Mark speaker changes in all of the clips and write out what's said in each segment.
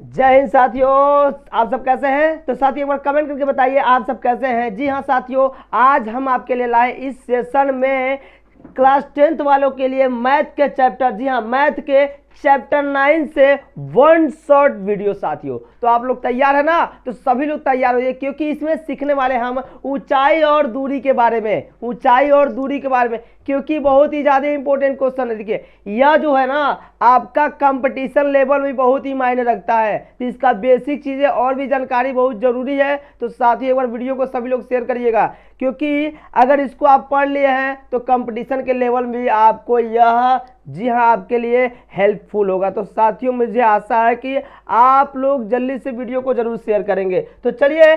Speaker 1: जय हिंद साथियों, आप सब कैसे हैं? तो साथियों एक बार कमेंट करके बताइए आप सब कैसे हैं। जी हाँ साथियों, आज हम आपके लिए लाए इस सेशन में क्लास 10th वालों के लिए मैथ के चैप्टर, जी हाँ मैथ के चैप्टर 9 से वन शॉर्ट वीडियो साथियों। तो आप लोग तैयार है ना? तो सभी लोग तैयार होइए, क्योंकि इसमें सीखने वाले हम ऊंचाई और दूरी के बारे में, ऊंचाई और दूरी के बारे में, क्योंकि बहुत ही ज़्यादा इंपॉर्टेंट क्वेश्चन है। देखिए यह जो है ना आपका कंपटीशन लेवल भी बहुत ही मायने रखता है, तो इसका बेसिक चीज़ें और भी जानकारी बहुत ज़रूरी है। तो साथ ही एक बार वीडियो को सभी लोग शेयर करिएगा, क्योंकि अगर इसको आप पढ़ लिए हैं तो कंपटीशन के लेवल में भी आपको यह, जी हाँ, आपके लिए हेल्पफुल होगा। तो साथियों मुझे आशा है कि आप लोग जल्दी से वीडियो को जरूर शेयर करेंगे। तो चलिए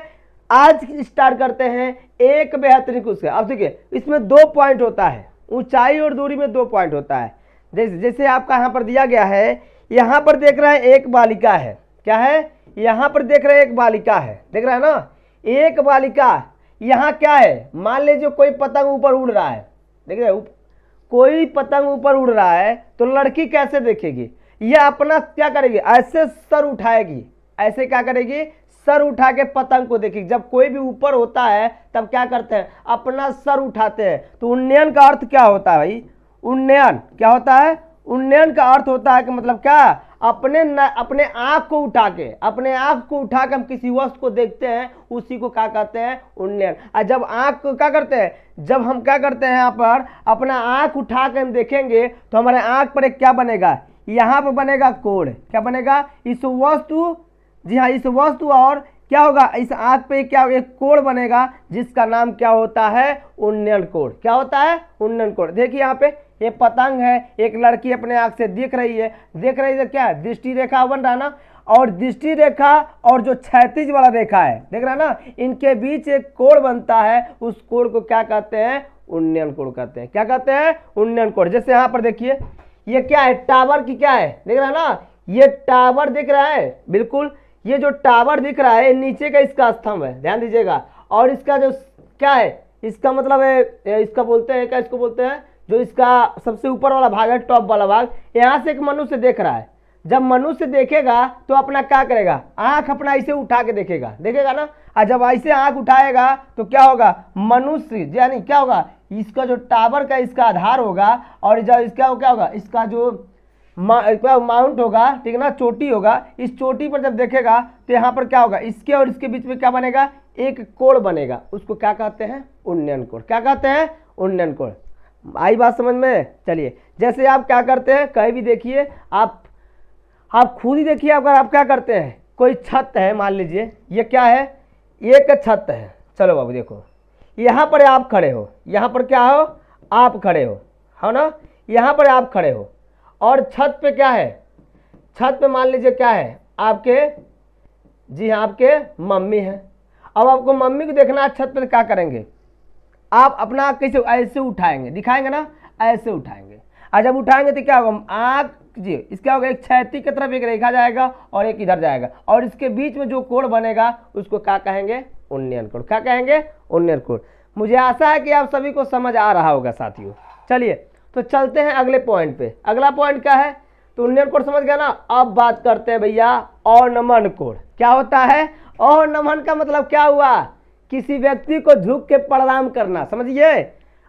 Speaker 1: आज स्टार्ट करते हैं एक बेहतरीन क्वेश्चन। अब देखिए इसमें 2 पॉइंट होता है, ऊंचाई और दूरी में 2 पॉइंट होता है। जैसे आपका यहाँ पर दिया गया है, यहाँ पर देख रहे हैं एक बालिका है, क्या है? यहाँ पर देख रहे हैं एक बालिका है, देख रहे हैं ना एक बालिका। यहाँ क्या है? मान लीजिए कोई पतंग ऊपर उड़ रहा है, देख रहे हैं कोई पतंग ऊपर उड़ रहा है, तो लड़की कैसे देखेगी? यह अपना क्या करेगी? ऐसे सर उठाएगी, ऐसे क्या करेगी? सर उठा के पतंग को देखेगी। जब कोई भी ऊपर होता है तब क्या करते हैं? अपना सर उठाते हैं। तो उन्नयन का अर्थ क्या होता है भाई? उन्नयन क्या होता है? उन्नयन का अर्थ होता है कि मतलब क्या? अपने आँख को उठा के, अपने आँख को उठा के हम किसी वस्तु को देखते हैं, उसी को क्या कहते हैं? उन्नयन। और जब आँख को क्या करते हैं, जब हम क्या करते हैं यहाँ पर अपना आँख उठा के हम देखेंगे तो हमारे आँख पर एक क्या बनेगा? यहाँ पर बनेगा कोण। क्या बनेगा? इस वस्तु, जी हाँ, इस वस्तु और क्या होगा? इस आँख पे क्या एक कोण बनेगा, जिसका नाम क्या होता है? उन्नयन कोण। क्या होता है? उन्नयन कोण। देखिए यहाँ पे ये पतंग है, एक लड़की अपने आँख से देख रही है, देख रही है क्या? दृष्टि रेखा बन रहा है ना, और दृष्टि रेखा और जो क्षैतिज वाला रेखा है, देख रहा है ना, इनके बीच एक कोण बनता है। उस कोण को क्या कहते हैं? उन्नयन कोण कहते हैं। क्या कहते हैं? उन्नयन कोण। जैसे यहाँ पर देखिए ये क्या है? टावर की क्या है? देख रहा है ना, ये टावर दिख रहा है, बिल्कुल ये जो टावर दिख रहा है नीचे का इसका स्तंभ है, ध्यान दीजिएगा। और इसका जो क्या है, इसका मतलब है, इसका बोलते हैं क्या? इसको बोलते हैं जो इसका सबसे ऊपर वाला भाग है, टॉप वाला भाग। यहाँ से एक मनुष्य देख रहा है, जब मनुष्य देखेगा तो अपना क्या करेगा? आंख अपना ऐसे उठा के देखेगा, देखेगा ना। और जब ऐसे आंख उठाएगा तो क्या होगा? मनुष्य यानी क्या होगा? इसका जो टावर का इसका आधार होगा, और जब इसका क्या होगा? इसका जो माउंट होगा, ठीक है ना, चोटी होगा, इस चोटी पर जब देखेगा तो यहाँ पर क्या होगा? इसके और इसके बीच में क्या बनेगा? एक कोण बनेगा। उसको क्या कहते हैं? उन्नयन कोण। क्या कहते हैं? उन्नयन कोण। आई बात समझ में? चलिए जैसे आप क्या करते हैं, कहीं भी देखिए, आप खुद ही देखिए। अगर आप क्या करते हैं, कोई छत है, मान लीजिए ये क्या है? एक छत है। चलो बाबू देखो, यहाँ पर आप खड़े हो, यहाँ पर क्या हो? आप खड़े हो ना, यहाँ पर आप खड़े हो, और छत पे क्या है? छत पे मान लीजिए क्या है? आपके, जी हाँ, आपके मम्मी है। अब आपको मम्मी को देखना है, छत पे क्या करेंगे? आप अपना कैसे? ऐसे उठाएंगे, दिखाएंगे ना, ऐसे उठाएंगे। और जब उठाएंगे तो क्या होगा? आँख, जी इसका होगा एक क्षैतिज की तरफ एक रेखा जाएगा और एक इधर जाएगा, और इसके बीच में जो कोण बनेगा उसको क्या कहेंगे? उन्नयन कोण। क्या कहेंगे? उन्नयन कोण। मुझे आशा है कि आप सभी को समझ आ रहा होगा साथियों। चलिए तो चलते हैं अगले पॉइंट पे। अगला पॉइंट क्या है? तो उन्नयन कोण समझ गया ना। अब बात करते हैं भैया अवनमन कोण। क्या होता है? अवनमन का मतलब क्या हुआ? किसी व्यक्ति को झुक के प्रणाम करना, समझिए।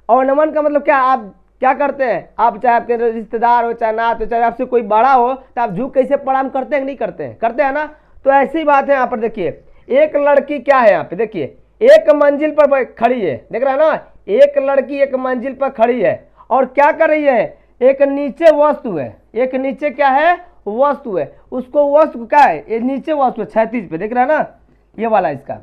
Speaker 1: अवनमन का मतलब क्या? आप क्या करते हैं? आप चाहे आपके रिश्तेदार हो, चाहे नात हो, चाहे आपसे कोई बड़ा हो, तो आप झुक कैसे प्रणाम करते हैं? नहीं करते हैं? करते हैं ना। तो ऐसी बात है यहाँ पर। देखिए एक लड़की क्या है यहाँ पे? देखिए एक मंजिल पर खड़ी है, देख रहा है ना, एक लड़की एक मंजिल पर खड़ी है और क्या कर रही है? एक नीचे वस्तु है, एक नीचे क्या है? वस्तु है। उसको वस्तु क्या है? ये नीचे वस्तु है, क्षैतिज पे, देख रहा है ना, ये वाला इसका।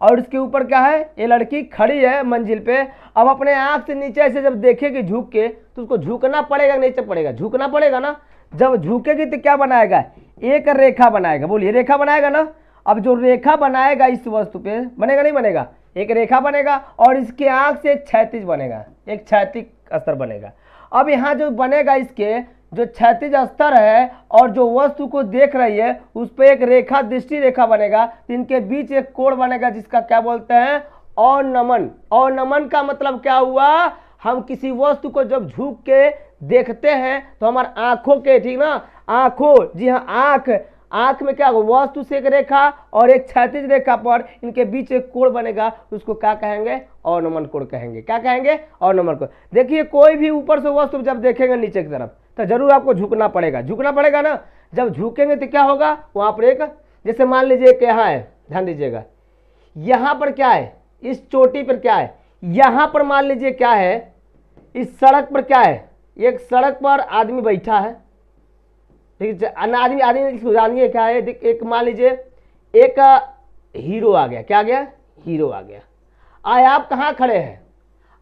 Speaker 1: और इसके ऊपर क्या है? ये लड़की खड़ी है मंजिल पे। अब अपने आँख से नीचे ऐसे जब देखेगी झुक के, तो उसको झुकना पड़ेगा, नीचे पड़ेगा, झुकना पड़ेगा ना। जब झुकेगी तो क्या बनाएगा? एक रेखा बनाएगा। बोलिए, रेखा बनाएगा ना। अब जो रेखा बनाएगा इस वस्तु पे, बनेगा नहीं बनेगा? एक रेखा बनेगा, और इसके आँख से एक क्षैतिज बनेगा, एक क्षैतिज स्तर बनेगा। अब यहाँ जो बनेगा, इसके जो क्षैतिज स्तर है और जो वस्तु को देख रही है, उस पर एक रेखा, दृष्टि रेखा बनेगा। इनके बीच एक कोण बनेगा, जिसका क्या बोलते हैं? अवनमन। अवनमन का मतलब क्या हुआ? हम किसी वस्तु को जब झुक के देखते हैं तो हमारे आंखों के, ठीक ना, आंखों, जी हाँ, आंख में क्या होगा, वस्तु से एक रेखा और एक क्षैतिज रेखा पर इनके बीच एक कोण बनेगा, उसको क्या कहेंगे, अवनमन कोण कहेंगे। क्या कहेंगे, अवनमन कोण। देखिए कोई भी ऊपर से वस्तु जब देखेंगे नीचे की तरफ तो जरूर आपको झुकना पड़ेगा, झुकना पड़ेगा ना। जब झुकेंगे तो क्या होगा, वहां पर एक, जैसे मान लीजिए कि यहाँ है, ध्यान दीजिएगा, यहाँ पर क्या है, इस चोटी पर क्या है, यहाँ पर मान लीजिए क्या है, इस सड़क पर क्या है, एक सड़क पर आदमी बैठा है, ठीक है, आदमी आदमी जानिए क्या है, एक मान लीजिए एक हीरो आ गया, क्या आ गया, हीरो आ गया। आए आप कहाँ खड़े हैं,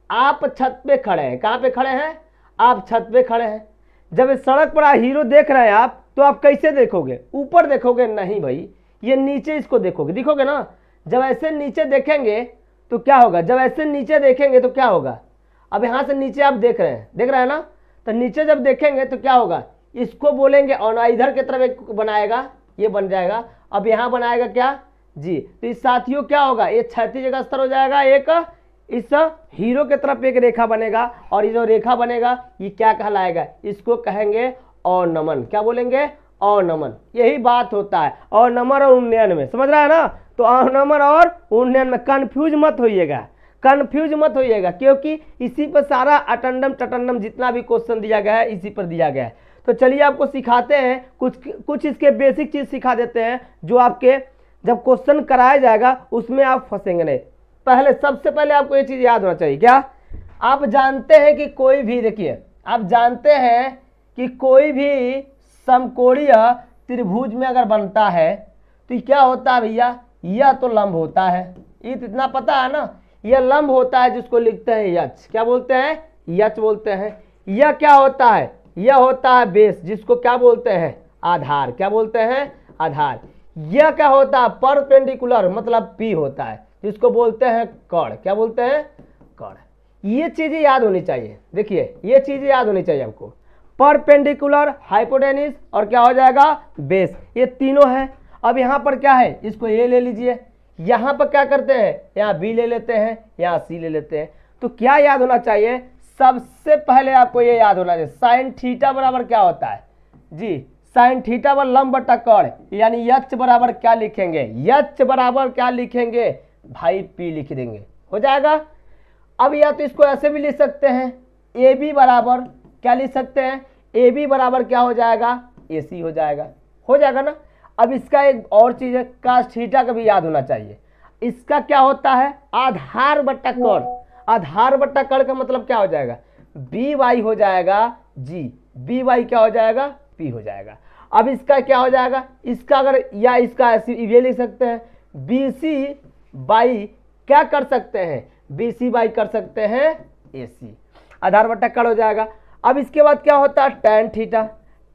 Speaker 1: आप छत पे खड़े हैं, कहाँ पे खड़े हैं, आप छत पे खड़े हैं। जब इस सड़क पर हीरो देख रहे हैं आप, तो आप कैसे देखोगे, ऊपर देखोगे, नहीं भाई, ये नीचे इसको देखोगे, दिखोगे ना। जब ऐसे नीचे देखेंगे तो क्या होगा, जब ऐसे नीचे देखेंगे तो क्या होगा, अब यहाँ से नीचे आप देख रहे हैं ना, तो नीचे जब देखेंगे तो क्या होगा, इसको बोलेंगे, और इधर की तरफ एक बनाएगा, ये बन जाएगा। अब यहाँ बनाएगा क्या जी, तो इस साथियों क्या होगा, ये क्षैतिज का स्तर हो जाएगा, एक इस हीरो की तरफ एक रेखा बनेगा, और ये जो रेखा बनेगा ये क्या कहलाएगा, इसको कहेंगे अवनमन। क्या बोलेंगे, अवनमन। यही बात होता है अवनमन और उन्नयन में, समझ रहा है ना। तो अवनमन और उन्नयन में कंफ्यूज मत होइएगा, कंफ्यूज मत होइएगा, क्योंकि इसी पर सारा अटेंडम टटंडम जितना भी क्वेश्चन दिया गया है इसी पर दिया गया है। तो चलिए आपको सिखाते हैं कुछ इसके बेसिक चीज सिखा देते हैं, जो आपके जब क्वेश्चन कराया जाएगा उसमें आप फंसेंगे नहीं। पहले सबसे पहले आपको ये चीज याद होना चाहिए, क्या आप जानते हैं कि कोई भी, देखिए आप जानते हैं कि कोई भी समकोणीय त्रिभुज में अगर बनता है तो क्या होता है भैया, यह तो लंब होता है, ये तो इतना पता है ना, यह लंब होता है जिसको लिखते हैं यच, क्या बोलते हैं, यच बोलते हैं। यह क्या होता है, यह होता है बेस, जिसको क्या बोलते हैं, आधार, क्या बोलते हैं, आधार। यह क्या होता है, परपेंडिकुलर, मतलब पी होता है, जिसको बोलते हैं कर्ण, क्या बोलते हैं, कर्ण। ये चीजें याद होनी चाहिए, देखिए ये चीजें याद होनी चाहिए आपको, परपेंडिकुलर, हाइपोटेनिस और क्या हो जाएगा, बेस, ये तीनों है। अब यहाँ पर क्या है, इसको ए ले लीजिए, यहाँ पर क्या करते हैं, यहाँ बी ले लेते हैं, यहाँ सी ले लेते हैं। तो क्या याद होना चाहिए, सबसे पहले आपको ये याद होना चाहिए, साइन थीटा बराबर क्या होता है जी, साइन थीटा बराबर लंब बटा कर्ण, यानी यच बराबर क्या लिखेंगे, यच बराबर क्या लिखेंगे भाई, पी लिख देंगे, हो जाएगा। अब या तो इसको ऐसे भी लिख सकते हैं, ए बी बराबर क्या लिख सकते हैं, ए बी बराबर क्या हो जाएगा, ए सी हो जाएगा ना। अब इसका एक और चीज है, कास थीटा का भी याद होना चाहिए। इसका क्या होता है, आधार बट्टा कर्ण, आधार बट्टा कर्ण का मतलब क्या हो जाएगा, बी वाई हो जाएगा जी, बी वाई क्या हो जाएगा, पी हो जाएगा। अब इसका क्या हो जाएगा, इसका अगर या इसका ऐसे ये लिख सकते हैं, बी सी बाई क्या कर सकते हैं, बी सी बाई कर सकते हैं ए सी, आधार बट्टा कर्ण हो जाएगा। अब इसके बाद क्या होता है, टैन थीटा,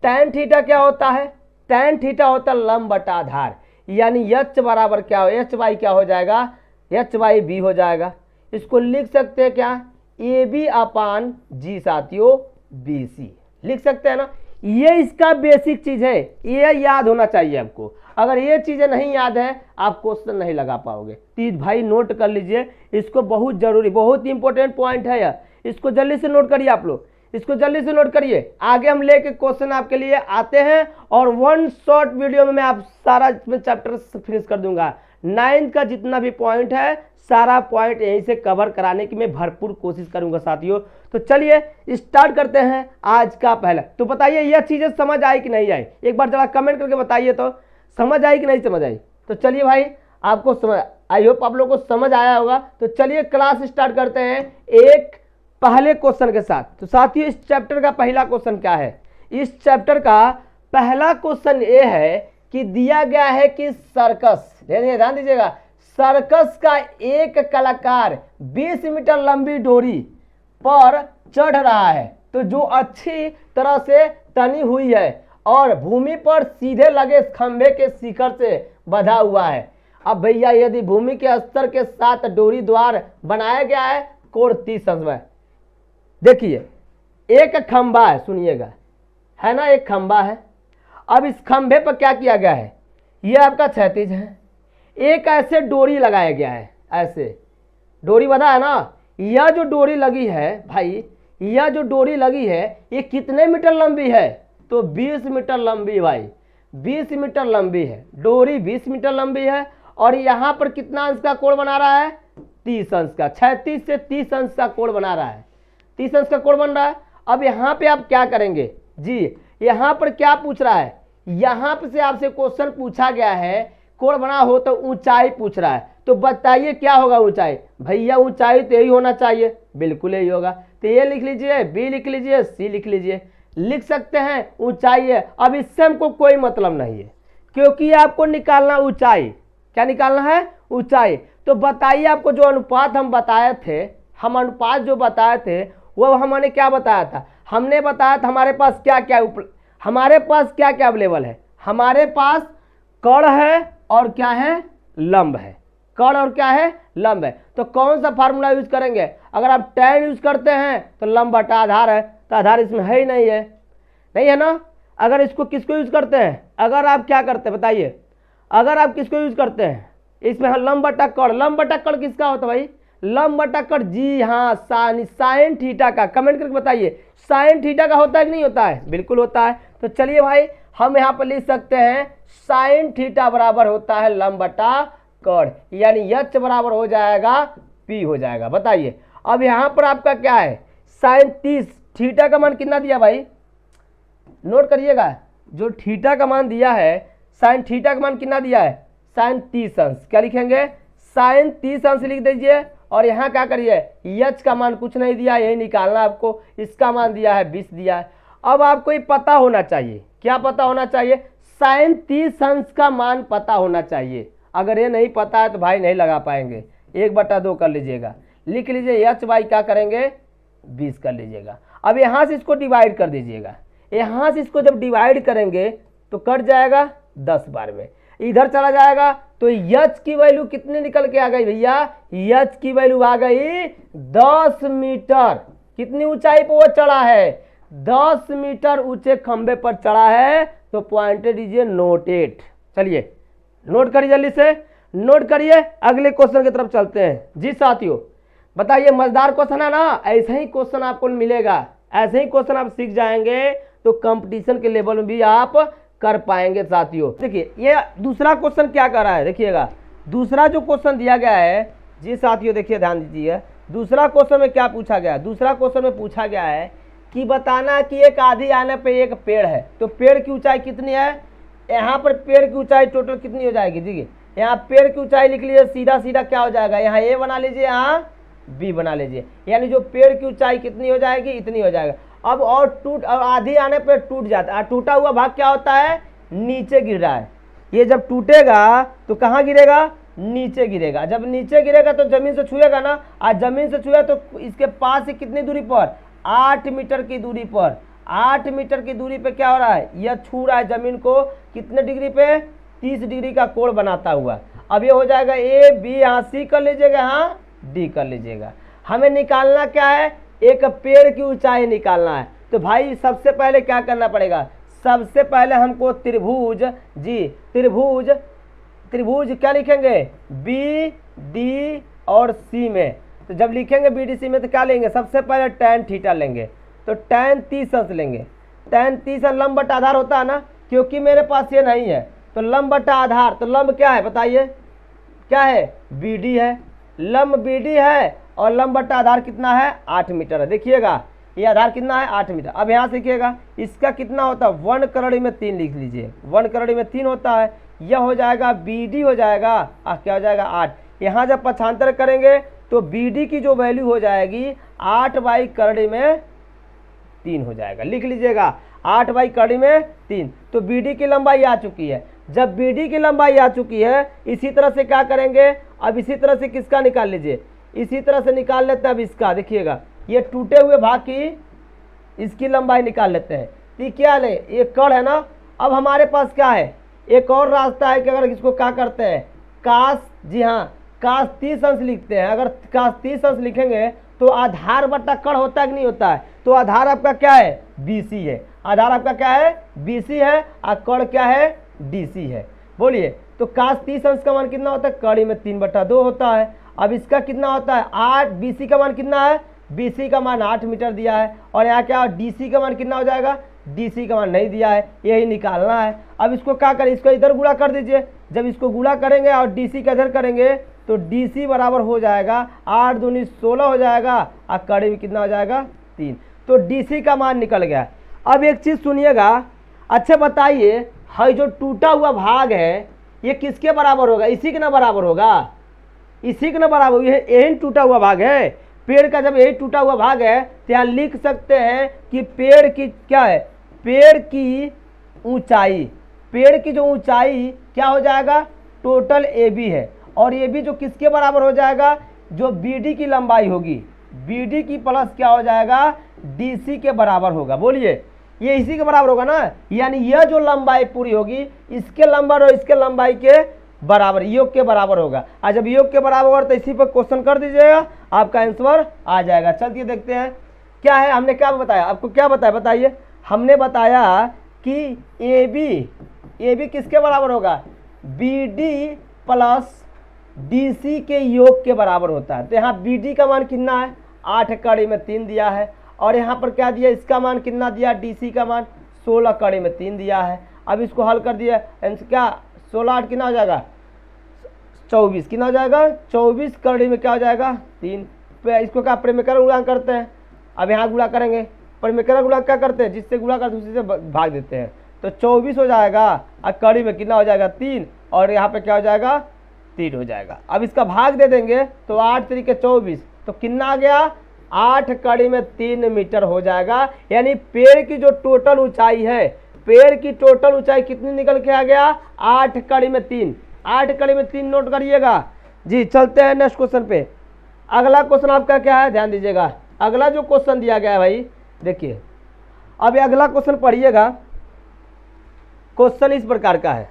Speaker 1: टैन थीटा क्या होता है, टैन थीटा होता है लंब बटा आधार, यानी एच बराबर क्या हो, एच वाई क्या हो जाएगा, एच वाई बी हो जाएगा। इसको लिख सकते हैं क्या, ए बी अपान जी साथियों बी सी, लिख सकते हैं ना। ये इसका बेसिक चीज है, ये याद होना चाहिए आपको। अगर ये चीजें नहीं याद है आप क्वेश्चन नहीं लगा पाओगे। तो भाई नोट कर लीजिए इसको, बहुत जरूरी, बहुत इंपॉर्टेंट पॉइंट है यार, इसको जल्दी से नोट करिए आप लोग, इसको जल्दी से नोट करिए। आगे हम लेके क्वेश्चन आपके लिए आते हैं और वन शॉर्ट वीडियो में मैं आप सारा इसमें चैप्टर फिनिश कर दूंगा। 9th का जितना भी पॉइंट है सारा पॉइंट यहीं से कवर कराने की मैं भरपूर कोशिश करूंगा साथियों। तो चलिए स्टार्ट करते हैं आज का पहला। तो बताइए यह चीजें समझ आई कि नहीं आई, एक बार जरा कमेंट करके बताइए तो, समझ आई कि नहीं समझ आई। तो चलिए भाई आपको समझ, आई होप आप लोगों को समझ आया होगा। तो चलिए क्लास स्टार्ट करते हैं एक पहले क्वेश्चन के साथ। तो साथियों इस चैप्टर का पहला क्वेश्चन क्या है, इस चैप्टर का पहला क्वेश्चन ये है कि दिया गया है कि सर्कस, ध्यान दीजिएगा, सर्कस का एक कलाकार 20 मीटर लंबी डोरी पर चढ़ रहा है, तो जो अच्छी तरह से तनी हुई है और भूमि पर सीधे लगे खंभे के शिखर से बंधा हुआ है। अब भैया यदि भूमि के स्तर के साथ डोरी द्वार बनाया गया है, कोण 30 अंश में। देखिए एक खंभा है, सुनिएगा, है ना, एक खंभा है। अब इस खंभे पर क्या किया गया है, यह आपका क्षैतिज है, एक ऐसे डोरी लगाया गया है, ऐसे डोरी बंधा है ना। यह जो डोरी लगी है भाई, यह जो डोरी लगी है ये कितने मीटर लंबी है, तो 20 मीटर लंबी भाई, 20 मीटर लंबी है, डोरी 20 मीटर लंबी है और यहाँ पर कितना अंश का कोण बना रहा है, 30 अंश का, 36 से 30 अंश का कोण बना रहा है, 30 अंश का कोण बन रहा है। अब यहाँ पे आप क्या करेंगे जी, यहाँ पर क्या पूछ रहा है, यहाँ पे से आपसे क्वेश्चन पूछा गया है कोण बना हो तो ऊंचाई पूछ रहा है, तो बताइए क्या होगा ऊंचाई, भैया ऊंचाई तो यही होना चाहिए, बिल्कुल यही होगा। तो ये लिख लीजिए, बी लिख लीजिए, सी लिख लीजिए, लिख सकते हैं ऊंचाई है। अब इससे हमको कोई मतलब नहीं है क्योंकि आपको निकालना ऊंचाई, क्या निकालना है, ऊंचाई। तो बताइए आपको जो अनुपात हम बताए थे, हम अनुपात जो बताए थे वो हमने क्या बताया था, हमने बताया था हमारे पास क्या क्या हमारे पास क्या क्या अवेलेबल है, हमारे पास कर्ण है और क्या है, लंब है, कर्ण और क्या है, लंब है। तो कौन सा फार्मूला यूज करेंगे, अगर आप tan यूज करते हैं तो लंब बटा आधार है, तो आधार इसमें है ही नहीं है, नहीं है ना। अगर इसको किसको यूज करते हैं, अगर आप क्या करते हैं बताइए, अगर आप किसको यूज करते हैं इसमें, हाँ लंब बटा कर्ण, लंब बटा कर्ण किसका होता है भाई, लंब बटा कर्ण, जी हाँ साइन थीटा का, कमेंट करके बताइए साइन थीटा का होता है कि नहीं होता है, बिल्कुल होता है। तो चलिए भाई हम यहाँ पर लिख सकते हैं साइन थीटा बराबर होता है लंब बटा कर्ण, यानी h बराबर हो जाएगा p हो जाएगा। बताइए अब यहाँ पर आपका क्या है, साइन 30, थीटा का मान कितना दिया भाई, नोट करिएगा, जो थीटा का मान दिया है, साइन थीटा का मान कितना दिया है, साइन 30 अंश, क्या लिखेंगे, साइन 30 अंश लिख दीजिए और यहाँ क्या करिए, h का मान कुछ नहीं दिया, यही निकालना आपको, इसका मान दिया है 20 दिया है। अब आपको ये पता होना चाहिए, क्या पता होना चाहिए, साइन 30 अंश का मान पता होना चाहिए। अगर ये नहीं पता है तो भाई नहीं लगा पाएंगे, 1/2 कर लीजिएगा, लिख लीजिए h बाई क्या करेंगे 20 कर लीजिएगा। अब यहाँ से इसको डिवाइड कर दीजिएगा, यहाँ से इसको जब डिवाइड करेंगे तो कट जाएगा 10 बार में, इधर चला जाएगा तो h की वैल्यू कितनी निकल के आ गई भैया, h की वैल्यू आ गई 10 मीटर। कितनी ऊंचाई पर वो चढ़ा है, 10 मीटर ऊंचे खंबे पर चढ़ा है, तो पॉइंट दीजिए नोटेड। चलिए नोट करिए, जल्दी से नोट करिए, अगले क्वेश्चन की तरफ चलते हैं। जी साथियों बताइए, मजेदार क्वेश्चन है ना, ऐसे ही क्वेश्चन आपको मिलेगा, ऐसे ही क्वेश्चन आप सीख जाएंगे तो कंपटीशन के लेवल में भी आप कर पाएंगे साथियों। देखिए ये दूसरा क्वेश्चन क्या कर रहा है, देखिएगा दूसरा जो क्वेश्चन दिया गया है, जी साथियों देखिए ध्यान दीजिए, दूसरा क्वेश्चन में क्या पूछा गया है, दूसरा क्वेश्चन में पूछा गया है कि बताना कि एक आधी आने पे एक पेड़ है, तो पेड़ की ऊंचाई कितनी है, यहाँ पर पेड़ की ऊंचाई टोटल कितनी हो जाएगी, देखिए यहाँ पेड़ की ऊंचाई लिख लीजिए, सीधा सीधा क्या हो जाएगा, यहाँ ए बना लीजिए, यहाँ बी बना लीजिए, यानी जो पेड़ की ऊंचाई कितनी हो जाएगी, इतनी हो जाएगा। अब और आधी आने पर टूट जाता है, टूटा हुआ भाग क्या होता है, नीचे गिर रहा है, ये जब टूटेगा तो कहाँ गिरेगा, नीचे गिरेगा, जब नीचे गिरेगा तो जमीन से छुएगा ना, आज जमीन से छुएगा तो इसके पास से कितनी दूरी पर, 8 मीटर की दूरी पर, 8 मीटर की दूरी पे क्या हो रहा है, यह छू रहा है जमीन को, कितने डिग्री पे, 30 डिग्री का कोण बनाता हुआ। अब ये हो जाएगा ए बी, यहाँ सी कर लीजिएगा, यहाँ डी कर लीजिएगा। हमें निकालना क्या है, एक पेड़ की ऊंचाई निकालना है। तो भाई सबसे पहले क्या करना पड़ेगा, सबसे पहले हमको त्रिभुज, जी त्रिभुज क्या लिखेंगे, बी डी और सी में, तो जब लिखेंगे बी डी सी में तो क्या लेंगे, सबसे पहले tan थीटा लेंगे, तो tan 30 अंश लेंगे, tan 30 अंश लंब बटा आधार होता है ना, क्योंकि मेरे पास ये नहीं है तो लंब बटा आधार, तो लंब क्या है बताइए, क्या है, बी डी है, लंब बी डी है और लंब बटा आधार कितना है, 8 मीटर है। देखिएगा ये आधार कितना है, 8 मीटर। अब यहाँ सीखिएगा इसका कितना होता है, 1 करोड़ में 3 लिख लीजिए, 1 करोड़ में 3 होता है, यह हो जाएगा बी डी हो जाएगा, क्या हो जाएगा 8। यहाँ जब पक्षांतर करेंगे तो बी डी की जो वैल्यू हो जाएगी 8 बाई करोड़ में 3 हो जाएगा, लिख लीजिएगा 8 बाई कड़ी में 3। तो बी डी की लंबाई आ चुकी है। जब बी डी की लंबाई आ चुकी है, इसी तरह से क्या करेंगे, अब इसी तरह से किसका निकाल लीजिए, इसी तरह से निकाल लेते हैं। अब इसका देखिएगा, ये टूटे हुए भाग की इसकी लंबाई निकाल लेते हैं। ये क्या ले, ये कर्ण है ना। अब हमारे पास क्या है, एक और रास्ता है कि अगर इसको क्या करते हैं, काश, जी हाँ काश 30 अंश लिखते हैं। अगर काश 30 अंश लिखेंगे तो आधार बट्टा कर्ण होता है कि नहीं होता है, तो आधार आपका क्या है, BC है, आधार आपका क्या है, BC है, और कर्ण क्या है, DC है। बोलिए, तो काश 30 अंश का मान कितना होता है, कड़ी में 3/2 होता है। अब इसका कितना होता है 8, BC का मान कितना है, BC का मान 8 मीटर दिया है, और यहाँ क्या DC का मान कितना हो जाएगा, DC का मान नहीं दिया है, यही निकालना है। अब इसको क्या करें, इसको इधर गुणा कर दीजिए। जब इसको गुणा करेंगे और DC का इधर करेंगे तो DC बराबर हो जाएगा 8 दूनी 16 हो जाएगा और कड़ी में कितना हो जाएगा 3। तो DC का मान निकल गया। अब एक चीज़ सुनिएगा, अच्छा बताइए, है जो टूटा हुआ भाग है ये किसके बराबर होगा? इसी के ना बराबर होगा, इसी के ना बराबर। यही टूटा हुआ भाग है पेड़ का। जब यही टूटा हुआ भाग है तो यहाँ लिख सकते हैं कि पेड़ की क्या है, पेड़ की ऊंचाई, पेड़ की जो ऊंचाई क्या हो जाएगा, टोटल AB है। और AB जो किसके बराबर हो जाएगा, जो BD की लंबाई होगी, BD की प्लस क्या हो जाएगा, DC के बराबर होगा। बोलिए, ये इसी के बराबर होगा ना, यानी यह जो लंबाई पूरी होगी इसके लंबाई और इसके लंबाई के बराबर, योग के बराबर होगा। और जब योग के बराबर होगा तो इसी पर क्वेश्चन कर दीजिएगा, आपका आंसर आ जाएगा। चलिए देखते हैं क्या है। हमने क्या बताया आपको, क्या बताया बताइए? हमने बताया कि AB किसके बराबर होगा, BD प्लस DC के योग के बराबर होता है। तो यहाँ BD का मान कितना है, 8 कड़ी में 3 दिया है। और यहाँ पर क्या दिया, इसका मान कितना दिया, DC का मान 16 कड़ी में 3 दिया है। अब इसको हल कर दिया, क्या 16 8 कितना हो जाएगा, 24 कितना हो जाएगा, 24 कड़ी में क्या हो जाएगा 3। इसको क्या परिमेय गुणा करते हैं। अब यहाँ गुणा करेंगे, परिमेय गुणा क्या करते हैं, जिससे गुणा करते हैं उसी से भाग देते हैं। तो 24 हो जाएगा और कड़ी में कितना हो जाएगा 3, और यहाँ पे क्या हो जाएगा 3 हो जाएगा। अब इसका भाग दे देंगे तो 8 3 के 24, तो कितना आ गया, 8 कड़ी में 3 मीटर हो जाएगा। यानी पेड़ की जो टोटल ऊंचाई है, पेड़ की टोटल ऊंचाई कितनी निकल के आ गया, 8 कड़ी में 3। 8 कड़ी में 3 नोट करिएगा जी। चलते हैं नेक्स्ट क्वेश्चन पे। अगला क्वेश्चन आपका क्या है, ध्यान दीजिएगा। अगला जो क्वेश्चन दिया गया है भाई, देखिए अब ये अगला क्वेश्चन पढ़िएगा। क्वेश्चन इस प्रकार का है,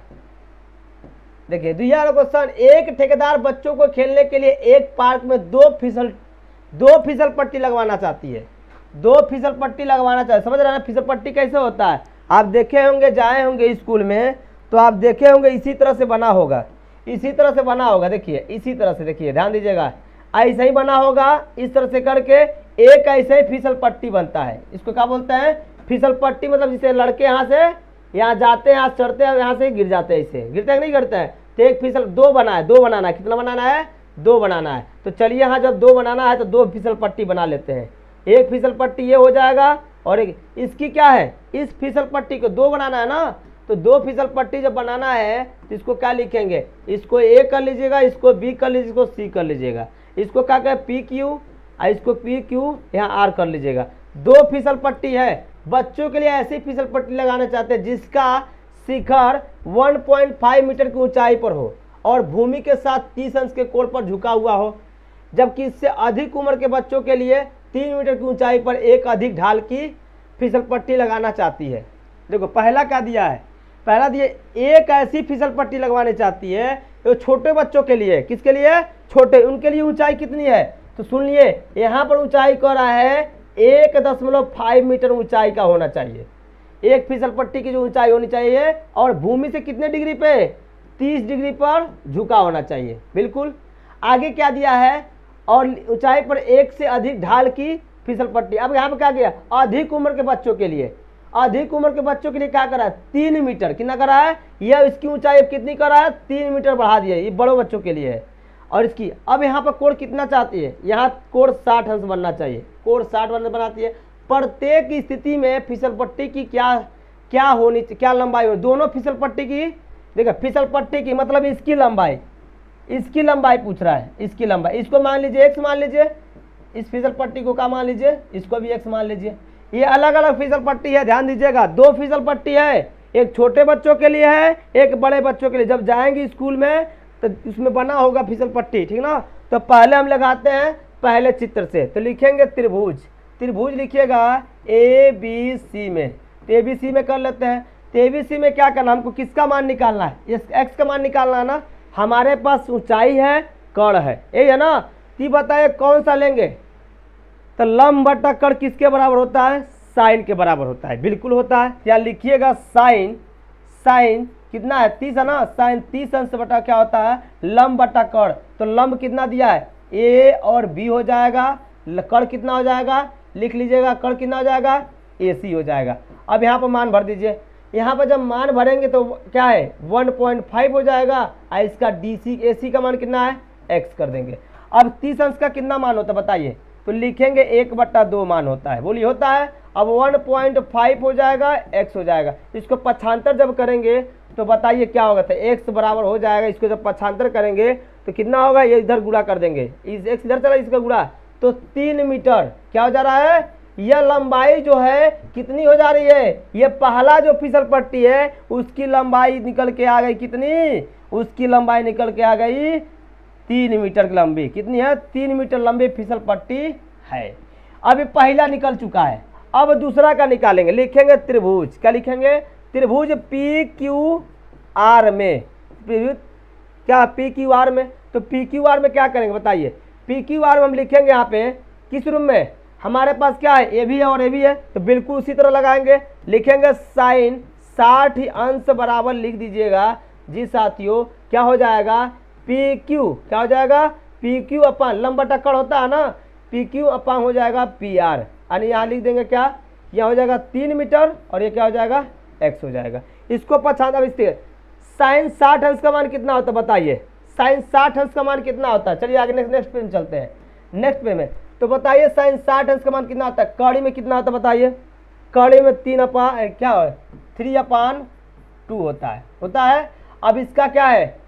Speaker 1: देखिए दिया क्वेश्चन, एक ठेकेदार बच्चों को खेलने के लिए एक पार्क में दो फिसल पट्टी लगवाना चाहती है। 2 फिसल पट्टी लगवाना चाहिए, समझ रहे हैं फिसल पट्टी कैसे होता है? आप देखे होंगे, जाए होंगे स्कूल में तो आप देखे होंगे इसी तरह से बना होगा, इसी तरह से बना होगा। देखिए इसी तरह से, देखिए ध्यान दीजिएगा, ऐसे ही बना होगा। इस तरह से करके एक ऐसे ही फिसल पट्टी बनता है। इसको क्या बोलते हैं, फिसल पट्टी। मतलब जिसे लड़के यहाँ से यहाँ जाते हैं, यहाँ चढ़ते हैं, यहाँ से गिर जाते हैं। इससे गिरते हैं कि नहीं गिरते हैं? तो एक फिसल 2 बनाना है। कितना बनाना है, 2 बनाना है। तो चलिए यहाँ जब 2 बनाना है तो 2 फिसल पट्टी बना लेते हैं। एक फिसल पट्टी ये हो जाएगा, और एक इसकी क्या है, इस फिसल पट्टी को 2 बनाना है ना। तो 2 फिसल पट्टी जब बनाना है तो इसको क्या लिखेंगे, इसको A कर लीजिएगा, इसको B कर लीजिएगा, इसको C कर लीजिएगा। इसको क्या कहें PQ, और इसको PQ यहाँ R कर लीजिएगा। 2 फिसल पट्टी है। बच्चों के लिए ऐसी फिसल पट्टी लगाना चाहते हैं जिसका शिखर 1.5 मीटर की ऊंचाई पर हो और भूमि के साथ 30 अंश के कोण पर झुका हुआ हो। जबकि इससे अधिक उम्र के बच्चों के लिए 3 मीटर की ऊंचाई पर एक अधिक ढाल की फिसल पट्टी लगाना चाहती है। देखो पहला क्या दिया है, पहला दिया एक ऐसी फिसल पट्टी लगवानी चाहती है तो छोटे बच्चों के लिए। किसके लिए, छोटे, उनके लिए ऊंचाई कितनी है, तो सुन लिए यहाँ पर ऊंचाई कह रहा है 1.5 मीटर ऊंचाई का होना चाहिए। एक फिसल पट्टी की जो ऊंचाई होनी चाहिए, और भूमि से कितने डिग्री पे, 30 डिग्री पर झुका होना चाहिए। बिल्कुल। आगे क्या दिया है, और ऊंचाई पर एक से अधिक ढाल की फिसल पट्टी। अब यहाँ पे क्या किया, अधिक उम्र के बच्चों के लिए, अधिक उम्र के बच्चों के लिए क्या करा है, 3 मीटर। कितना करा है, यह इसकी ऊंचाई कितनी करा है, 3 मीटर बढ़ा दिया। ये बड़ों बच्चों के लिए है। और इसकी अब यहाँ पर कोण कितना चाहती है, यहाँ कोण 60 अंश बनना चाहिए। कोण 60 अंश बनाती है। प्रत्येक स्थिति में फिसल पट्टी की क्या लंबाई हो, दोनों फिसल पट्टी की, देखो फिसल पट्टी की मतलब इसकी लंबाई पूछ रहा है, इसकी लंबाई। इसको मान लीजिए x मान लीजिए, इस फिसल पट्टी को क्या मान लीजिए, इसको भी x मान लीजिए। ये अलग अलग फिसल पट्टी है, ध्यान दीजिएगा। 2 फिसल पट्टी है, एक छोटे बच्चों के लिए है, एक बड़े बच्चों के लिए। जब जाएंगे स्कूल में तो उसमें बना होगा फिसल पट्टी, ठीक ना। तो पहले हम लगाते हैं पहले चित्र से, तो लिखेंगे त्रिभुज। त्रिभुज लिखिएगा ABC में, तो ABC में कर लेते हैं। तो ABC में क्या करना, हमको किसका मान निकालना है, इस x का मान निकालना है ना। हमारे पास ऊंचाई है, कण है, यही है ना। तो बताइए कौन सा लेंगे, तो लंब बटा कण किसके बराबर होता है, साइन के बराबर होता है। बिल्कुल होता है। क्या लिखिएगा, साइन कितना है, 30 है ना। साइन 30 अंश बटा क्या होता है, लंब बटा कण। तो लंब कितना दिया है, A और B हो जाएगा। कण कितना हो जाएगा, लिख लीजिएगा, कण कितना हो जाएगा, AC हो जाएगा। अब यहाँ पर मान भर दीजिए। यहाँ पर जब मान भरेंगे तो क्या है 1.5 हो जाएगा और इसका DC AC का मान कितना है x कर देंगे। अब 30 अंश का कितना मान होता है बताइए, तो लिखेंगे 1/2 मान होता है, बोलिए होता है। अब 1.5 हो जाएगा x हो जाएगा, इसको पक्षांतर जब करेंगे तो बताइए क्या होगा, तो x बराबर हो जाएगा, इसको जब पक्षांतर करेंगे तो कितना होगा, ये इधर गुणा कर देंगे, इस x इधर चला इसका गुणा, तो 3 मीटर क्या हो जा रहा है, यह लंबाई जो है कितनी हो जा रही है, ये पहला जो फिसल पट्टी है उसकी लंबाई निकल के आ गई कितनी, उसकी लंबाई निकल के आ गई 3 मीटर लंबी, कितनी है 3 मीटर लंबी फिसल पट्टी है। अब पहला निकल चुका है, अब दूसरा का निकालेंगे, लिखेंगे त्रिभुज, क्या लिखेंगे, त्रिभुज PQR में, क्या PQR में, तो PQR में क्या करेंगे बताइए, PQR में हम लिखेंगे यहाँ पे किस रूप में, हमारे पास क्या है ए भी है और ए भी है, तो बिल्कुल उसी तरह लगाएंगे, लिखेंगे साइन 60 अंश बराबर लिख दीजिएगा जी साथियों, क्या हो जाएगा PQ, क्या हो जाएगा PQ अपन लंबा टक्कर होता है ना, PQ अपन हो जाएगा PR, यानी यहाँ लिख देंगे क्या, यह हो जाएगा 3 मीटर और ये क्या हो जाएगा x हो जाएगा। इसको पछाड़ साइन 60 अंश का मान कितना होता है बताइए, साइन 60 अंश का मान कितना होता है, चलिए आगे नेक्स्ट पे चलते हैं, नेक्स्ट पे में, तो बताइए साइन 60 अंश का मान कितना होता है, कड़ी में कितना होता है बताइए, कड़ी में 3/2 होता है। अब इसका क्या है,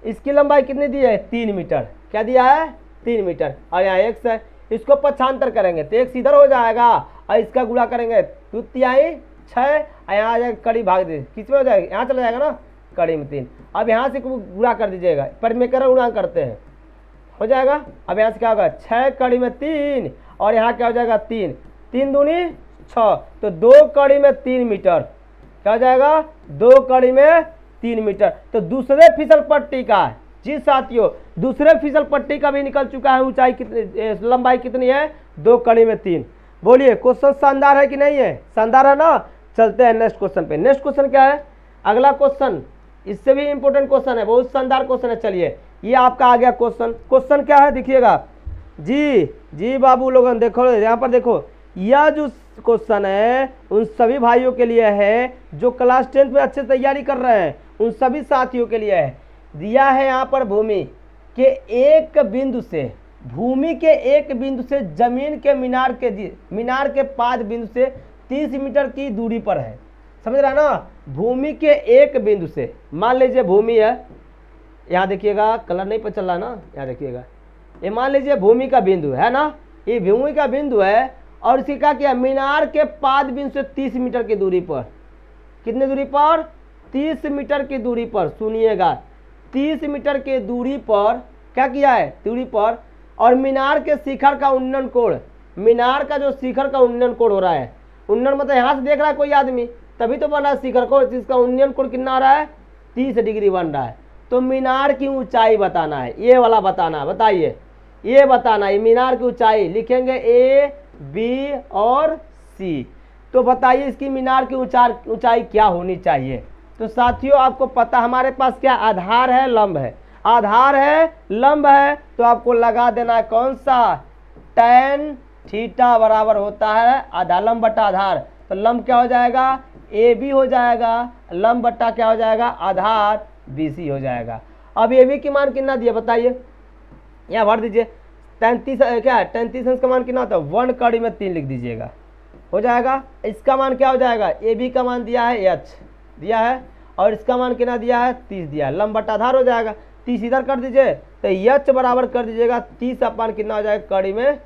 Speaker 1: इसकी लंबाई कितनी दी है 3 मीटर, क्या दिया है 3 मीटर, और यहाँ x है, इसको पक्षांतर करेंगे तो x इधर हो जाएगा और इसका गुणा करेंगे 2/3 6, यहाँ आ जाएगा कड़ी भाग दे, किस में हो जाएगा, यहाँ चला जाएगा ना कड़ी में 3, अब यहाँ से गुणा कर दीजिएगा, परिमेय गुणा करते हैं हो जाएगा। अब यहाँ से क्या होगा 6 कड़ी में 3 और यहाँ क्या हो जाएगा 3, 3 दूनी 6, तो 2 कड़ी में 3 मीटर, क्या हो जाएगा 2 कड़ी में 3 मीटर। तो दूसरे फिसल पट्टी का जी साथियों, दूसरे फिसल पट्टी का भी निकल चुका है, ऊंचाई कितनी, लंबाई कितनी है 2 कड़ी में 3। बोलिए क्वेश्चन शानदार है कि नहीं है, शानदार है ना। चलते हैं नेक्स्ट क्वेश्चन पे। नेक्स्ट क्वेश्चन क्या है, अगला क्वेश्चन इससे भी इंपॉर्टेंट क्वेश्चन है, बहुत शानदार क्वेश्चन है। चलिए ये आपका आ गया क्वेश्चन, क्वेश्चन क्या है देखिएगा जी बाबू लोगन, देखो यहाँ पर देखो, यह जो क्वेश्चन है उन सभी भाइयों के लिए है जो क्लास 10 में अच्छे तैयारी कर रहे हैं, उन सभी साथियों के लिए है। दिया है यहाँ पर भूमि के एक बिंदु से, भूमि के एक बिंदु से जमीन के मीनार के पाद बिंदु से 30 मीटर की दूरी पर है, समझ रहा है ना। भूमि के एक बिंदु से, मान लीजिए भूमि है, यहाँ देखिएगा कलर नहीं पता चल रहा ना, यहाँ देखिएगा, ये मान लीजिए भूमि का बिंदु है ना, ये भूमि का बिंदु है और इसकी क्या किया, मीनार के पाद बिंदु से 30 मीटर की दूरी पर, कितने दूरी पर 30 मीटर की दूरी पर, सुनिएगा 30 मीटर की दूरी पर क्या किया है, दूरी पर, और मीनार के शिखर का उन्नयन कोण, मीनार का जो शिखर का उन्नयन कोण हो रहा है, उन्नयन मतलब यहाँ से देख रहा है कोई आदमी तभी तो बन रहा है शिखर को, इसका उन्नयन कोण कितना आ रहा है 30 डिग्री बन रहा है। तो मीनार की ऊंचाई बताना है, ये वाला बताना है, बताइए ये बताना है, मीनार की ऊंचाई लिखेंगे A B और C। तो बताइए इसकी मीनार की ऊंचाई क्या होनी चाहिए। तो साथियों आपको पता हमारे पास क्या आधार है, लंब है, आधार है लंब है, तो आपको लगा देना है कौन सा, tan थीटा बराबर होता है आधा लंब बटा आधार, तो लंब क्या हो जाएगा AB हो जाएगा, लंब बटा क्या हो जाएगा आधार BC हो जाएगा। अब AB की मान कितना दिया बताइए, यहाँ भर दीजिए 33 क्या है, 33 अंश का मान कितना होता है 1 कड़ी में 3 लिख दीजिएगा, हो जाएगा। इसका मान क्या हो जाएगा, AB का मान दिया है H दिया है और इसका मान कितना दिया है 30 दिया है, लंब बटा आधार हो जाएगा, 30 इधर कर दीजिए तो H बराबर कर दीजिएगा 30 अपान कितना हो जाएगा कड़ी में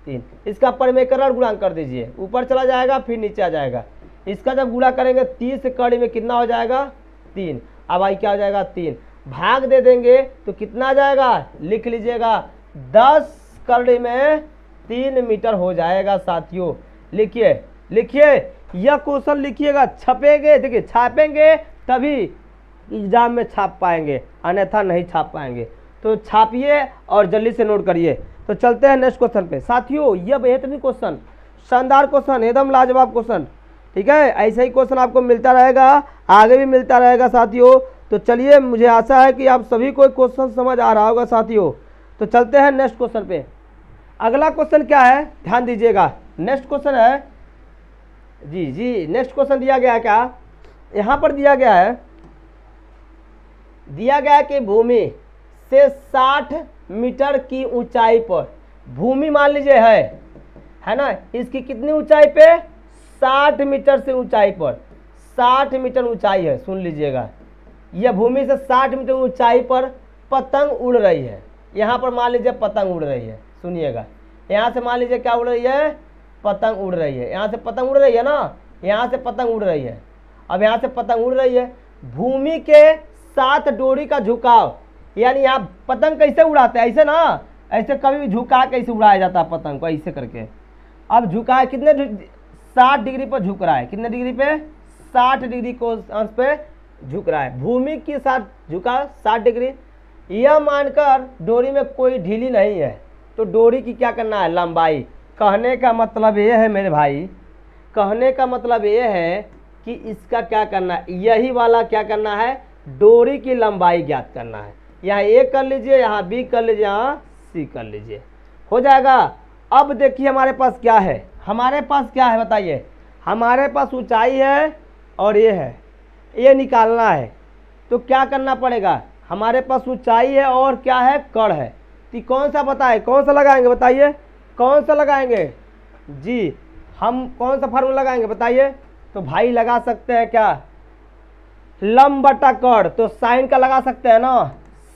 Speaker 1: 3, इसका परिमेयकरण गुणांक कर दीजिए, ऊपर चला जाएगा फिर नीचे आ जाएगा, इसका जब गुणा करेंगे 30 कड़ी में कितना हो जाएगा 3, अब आई क्या हो जाएगा 3, भाग दे देंगे तो कितना आ जाएगा, लिख लीजिएगा 10 कड़ी में 3 मीटर हो जाएगा साथियों। लिखिए लिखिए यह क्वेश्चन लिखिएगा, छपेंगे, देखिए छापेंगे तभी एग्जाम में छाप पाएंगे, अन्यथा नहीं छाप पाएंगे, तो छापिए और जल्दी से नोट करिए। तो चलते हैं नेक्स्ट क्वेश्चन पे साथियों, यह बेहतरीन क्वेश्चन, शानदार क्वेश्चन, एकदम लाजवाब क्वेश्चन, ठीक है। ऐसा ही क्वेश्चन आपको मिलता रहेगा, आगे भी मिलता रहेगा साथियों। तो चलिए मुझे आशा है कि आप सभी को क्वेश्चन समझ आ रहा होगा साथियों। तो चलते हैं नेक्स्ट क्वेश्चन पे। अगला क्वेश्चन क्या है ध्यान दीजिएगा, नेक्स्ट क्वेश्चन है जी जी, नेक्स्ट क्वेश्चन दिया गया है क्या, यहाँ पर दिया गया है कि भूमि से 60 मीटर की ऊंचाई पर, भूमि मान लीजिए है ना, इसकी कितनी ऊंचाई पे, 60 मीटर से ऊंचाई पर, 60 मीटर ऊंचाई है, सुन लीजिएगा, यह भूमि से 60 मीटर ऊंचाई पर पतंग उड़ रही है। यहाँ पर मान लीजिए पतंग उड़ रही है, सुनिएगा, यहाँ से मान लीजिए क्या उड़ रही है, पतंग उड़ रही है, यहाँ से पतंग उड़ रही है ना, यहाँ से पतंग उड़ रही है। अब यहाँ से पतंग उड़ रही है, भूमि के साथ डोरी का झुकाव, यानी यहाँ पतंग कैसे उड़ाते हैं, ऐसे ना, ऐसे कभी भी झुका कैसे उड़ाया जाता है पतंग को, ऐसे करके। अब झुका कितने, 60 डिग्री पर झुक रहा है, कितने डिग्री पे, 60 डिग्री को अंश पे झुक रहा है, भूमि के साथ झुका 60 डिग्री। यह मानकर डोरी में कोई ढीली नहीं है, तो डोरी की क्या करना है, लंबाई। कहने का मतलब ये है मेरे भाई, कहने का मतलब ये है कि इसका क्या करना है, यही वाला क्या करना है, डोरी की लंबाई ज्ञात करना है। यहाँ ए कर लीजिए, यहाँ बी कर लीजिए, यहाँ सी कर लीजिए, हो जाएगा। अब देखिए हमारे पास क्या है, हमारे पास क्या है बताइए, हमारे पास ऊंचाई है और ये है, ये निकालना है। तो क्या करना पड़ेगा, हमारे पास ऊंचाई है और क्या है, कड़ है, तो कौन सा बताए, कौन सा लगाएंगे बताइए, कौन सा लगाएंगे जी, हम कौन सा फार्मूला लगाएंगे बताइए। तो भाई लगा सकते हैं क्या, लंब बटा कड़, तो साइन का लगा सकते हैं ना,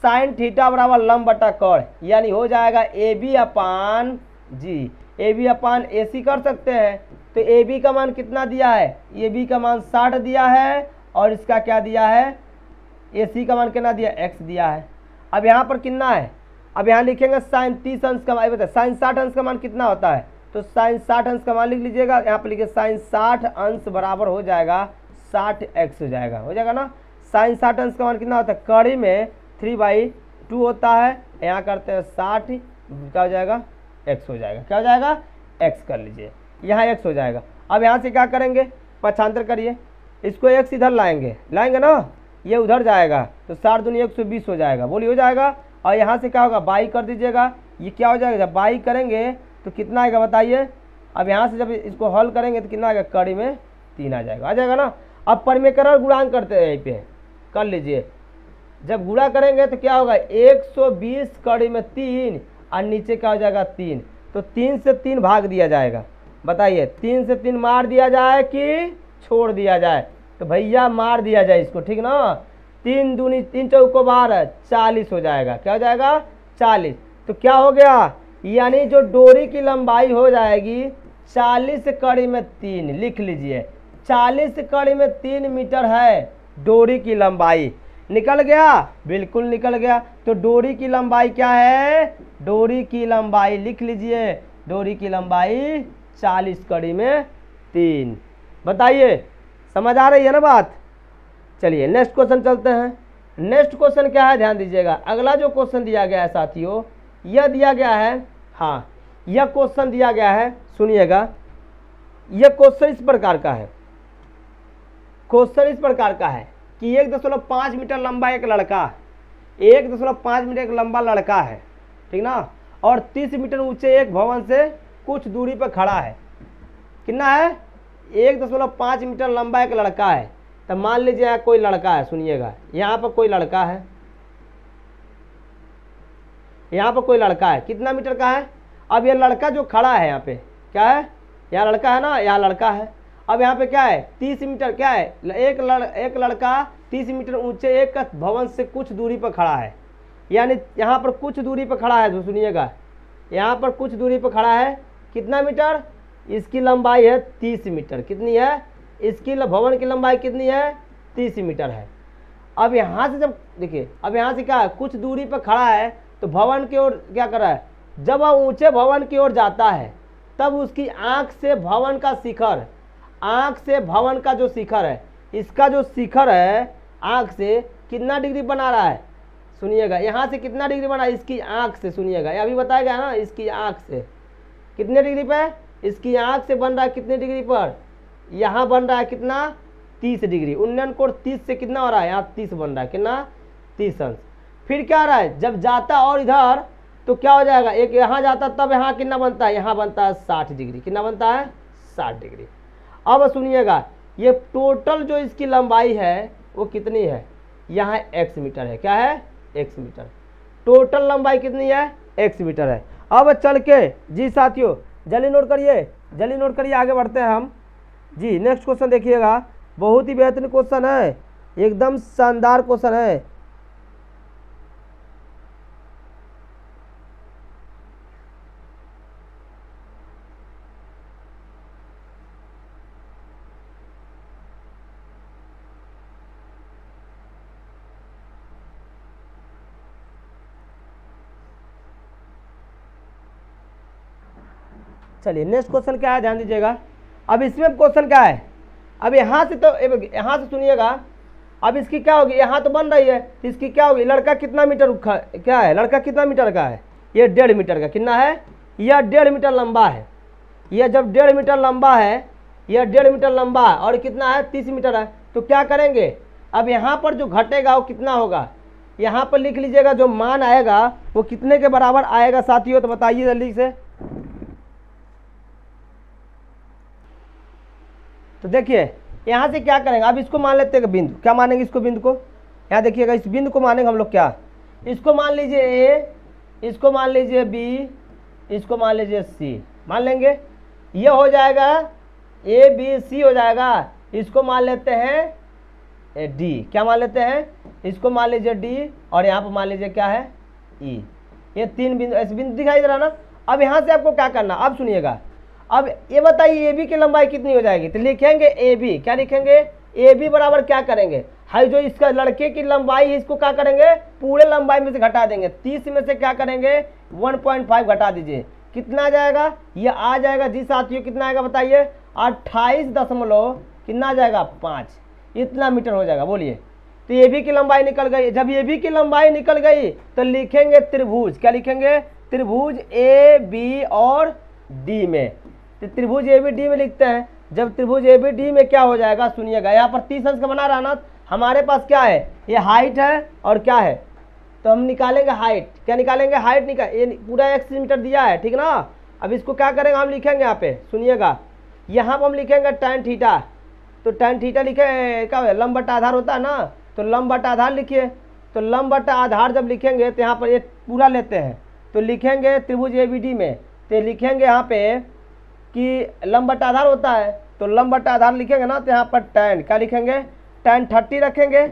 Speaker 1: साइन थीटा बराबर लंब बटा कड़, यानी हो जाएगा A B upon ji, A B अपान ए सी कर सकते हैं। तो ए बी का मान कितना दिया है, ए बी का मान 60 दिया है, और इसका क्या दिया है, ए सी का मान कितना दिया, एक्स दिया है। अब यहाँ पर कितना है, अब यहाँ लिखेंगे साइन 30 अंश का मान, साइन 60 अंश का मान कितना होता है, तो साइन 60 अंश का मान लिख लीजिएगा, यहाँ पर लिखिए साइन 60 अंश बराबर हो जाएगा 60 एक्स हो जाएगा ना। साइन 60 अंश का मान कितना होता है, कड़ी में 3/2 होता है, यहाँ करते हैं 60, क्या हो जाएगा, एक्स हो जाएगा, क्या हो जाएगा, एक्स कर लीजिए, यहाँ एक्स हो जाएगा। अब यहाँ से क्या करेंगे, पक्षांतर करिए, इसको एक्स इधर लाएंगे ना, ये उधर जाएगा, तो 60 दूनी 120 हो जाएगा, बोलिए हो जाएगा। और यहाँ से क्या होगा, बाई कर दीजिएगा, ये क्या हो जाएगा, जब बाई करेंगे तो कितना आएगा बताइए। अब यहाँ से जब इसको हल करेंगे तो कितना आएगा, कड़ी में 3 आ जाएगा ना। अब परिमेकरण गुणांक करते हैं, यहीं पे कर लीजिए, जब गुणा करेंगे तो क्या होगा, 120 कड़ी में 3 और नीचे क्या हो जाएगा 3, तो 3 से 3 भाग दिया जाएगा, बताइए 3 से 3 मार दिया जाए कि छोड़ दिया जाए, तो भैया मार दिया जाए इसको, ठीक ना। 3 दूनी 3 चौको 12, 40 हो जाएगा, क्या हो जाएगा 40। तो क्या हो गया, यानी जो डोरी की लंबाई हो जाएगी 40 कड़ी में 3, लिख लीजिए 40 कड़ी में 3 मीटर है डोरी की लंबाई। निकल गया, बिल्कुल निकल गया। तो डोरी की लंबाई क्या है, डोरी की लंबाई लिख लीजिए, डोरी की लंबाई 40 कड़ी में 3। बताइए समझ आ रही है ना बात। चलिए नेक्स्ट क्वेश्चन चलते हैं। नेक्स्ट क्वेश्चन क्या है, ध्यान दीजिएगा। अगला जो क्वेश्चन दिया गया है साथियों, यह दिया गया है, हाँ यह क्वेश्चन दिया गया है, सुनिएगा। यह क्वेश्चन इस प्रकार का है, क्वेश्चन इस प्रकार का है कि 1.5 मीटर लंबा एक लड़का, 1.5 मीटर एक लंबा लड़का है, ठीक ना, और 30 मीटर ऊंचे एक भवन से कुछ दूरी पर खड़ा है। कितना है, 1.5 मीटर लंबा एक लड़का है। तो मान लीजिए यहाँ कोई लड़का है, सुनिएगा, यहाँ पर कोई लड़का है, यहाँ पर कोई लड़का है, कितना मीटर का है। अब ये लड़का जो खड़ा है यहाँ पे क्या है, यहाँ लड़का है ना, यहाँ लड़का है। अब यहाँ पे क्या है, 30 मीटर, क्या है, एक लड़का 30 मीटर ऊंचे एक भवन से कुछ दूरी पर खड़ा है, यानी यहाँ पर कुछ दूरी पर खड़ा है। तो सुनिएगा, यहाँ पर कुछ दूरी पर खड़ा है, कितना मीटर, इसकी लंबाई है 30 मीटर। कितनी है, इसकी भवन की लंबाई कितनी है, 30 मीटर है। अब यहाँ से जब देखिए, अब यहाँ से क्या है, कुछ दूरी पर खड़ा है, तो भवन की ओर क्या कर रहा है, जब वह ऊंचे भवन की ओर जाता है तब उसकी आंख से भवन का शिखर, आंख से भवन का जो शिखर है, इसका जो शिखर है आंख से कितना डिग्री बना रहा है, सुनिएगा, यहाँ से कितना डिग्री बना है, इसकी आंख से, सुनिएगा अभी बताया गया ना, इसकी आंख से कितने डिग्री पे, इसकी आंख से बन रहा है कितने डिग्री पर, यहाँ बन रहा है कितना, 30 डिग्री। उन्नयन कोण 30 से कितना हो रहा है, यहाँ 30 बन रहा है, कितना 30 अंश। फिर क्या आ रहा है, जब जाता और इधर तो क्या हो जाएगा, एक यहाँ जाता तब यहाँ कितना बनता है, यहाँ बनता है 60 डिग्री, कितना बनता है 60 डिग्री। अब सुनिएगा, ये टोटल जो इसकी लंबाई है वो कितनी है, यहाँ x मीटर है, क्या है, x मीटर। टोटल लंबाई कितनी है, x मीटर है। अब चल के जी साथियों जल्दी नोट करिए, जल्दी नोट करिए, आगे बढ़ते हैं हम जी। नेक्स्ट क्वेश्चन देखिएगा, बहुत ही बेहतरीन क्वेश्चन है, एकदम शानदार क्वेश्चन है। चलिए नेक्स्ट क्वेश्चन क्या है, ध्यान दीजिएगा। अब इसमें क्वेश्चन क्या है, अब यहाँ से तो यहाँ से सुनिएगा, अब इसकी क्या होगी, यहाँ तो बन रही है, इसकी क्या होगी, लड़का कितना मीटर क्या है, लड़का कितना मीटर का है, ये 1.5 मीटर का, कितना है, यह 1.5 मीटर लंबा है। यह जब 1.5 मीटर लंबा है, यह 1.5 मीटर लंबा है और कितना है, 30 मीटर है। तो क्या करेंगे, अब यहाँ पर जो घटेगा वो कितना होगा, यहाँ पर लिख लीजिएगा, जो मान आएगा वो कितने के बराबर आएगा साथियों, तो बताइए जल्दी से। तो देखिए यहाँ से क्या करेंगे, अब इसको मान लेते हैं बिंदु, क्या मानेंगे इसको, बिंदु को, यहाँ देखिएगा, इस बिंदु को मानेंगे हम लोग, क्या, इसको मान लीजिए ए, इसको मान लीजिए बी, इसको मान लीजिए सी, मान लेंगे, ये हो जाएगा ए बी सी हो जाएगा। इसको मान लेते हैं डी, क्या मान लेते हैं, इसको मान लीजिए डी, और यहाँ पर मान लीजिए क्या है ई। ये 3 बिंदु, ऐसे बिंदु दिखाई दे रहा ना। अब यहाँ से आपको क्या करना, अब सुनिएगा, अब ये बताइए ए बी की लंबाई कितनी हो जाएगी, तो लिखेंगे ए बी, क्या लिखेंगे, ए बी बराबर क्या करेंगे, हाई जो इसका लड़के की लंबाई है इसको क्या करेंगे, पूरे लंबाई में से घटा देंगे, 30 में से क्या करेंगे 1.5 घटा दीजिए, कितना आ जाएगा, ये आ जाएगा जी साथियों, कितना आएगा बताइए, 28 दशमलव कितना आ जाएगा 5, इतना मीटर हो जाएगा। बोलिए, तो ए बी की लंबाई निकल गई। जब ए बी की लंबाई निकल गई तो लिखेंगे त्रिभुज, क्या लिखेंगे, त्रिभुज ए बी और डी में, तो त्रिभुज ए बी डी में लिखते हैं। जब त्रिभुज ए बी डी में क्या हो जाएगा, सुनिएगा, यहाँ पर 30 अंश का बना रहा ना, हमारे पास क्या है, ये हाइट है और क्या है, तो हम निकालेंगे हाइट, क्या निकालेंगे, हाइट ये पूरा x मीटर दिया है, ठीक ना। अब इसको क्या करेंगे, हम लिखेंगे यहाँ पे, सुनिएगा, यहाँ पर हम लिखेंगे tan थीटा, तो tan थीटा लिखे क्या है, लंब बटा आधार होता है ना, तो लंब बटा आधार लिखिए, तो लंब बटा आधार जब लिखेंगे तो यहाँ पर ये पूरा लेते हैं, तो लिखेंगे त्रिभुज ए बी डी में, तो लिखेंगे यहाँ पे कि लंब बटा आधार होता है, तो लंब बटा आधार लिखेंगे ना, तो यहाँ पर tan क्या लिखेंगे, tan 30 रखेंगे,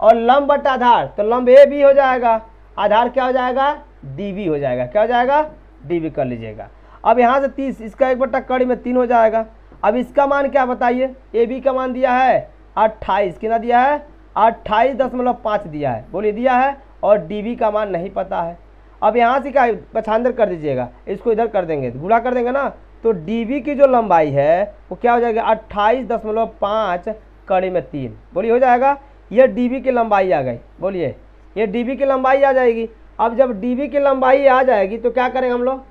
Speaker 1: और लंब बटा आधार, तो लंब ए बी हो जाएगा, आधार क्या हो जाएगा, डी बी हो जाएगा, क्या हो जाएगा, डी बी कर लीजिएगा। अब यहाँ से 30, इसका 1/3 हो जाएगा। अब इसका मान क्या बताइए, ए बी का मान दिया है 28, कितना दिया है 28.5 दिया है, बोलिए दिया है, और डी बी का मान नहीं पता है। अब यहाँ से क्या पछांदर कर दीजिएगा, इसको इधर कर देंगे, गुणा कर देंगे ना, तो डीबी की जो लंबाई है वो क्या हो जाएगा 28.5 कड़ी में 3, बोलिए हो जाएगा, ये डीबी की लंबाई आ गई। बोलिए ये डीबी की लंबाई आ जाएगी। अब जब डीबी की लंबाई आ जाएगी तो क्या करेंगे हम लोग,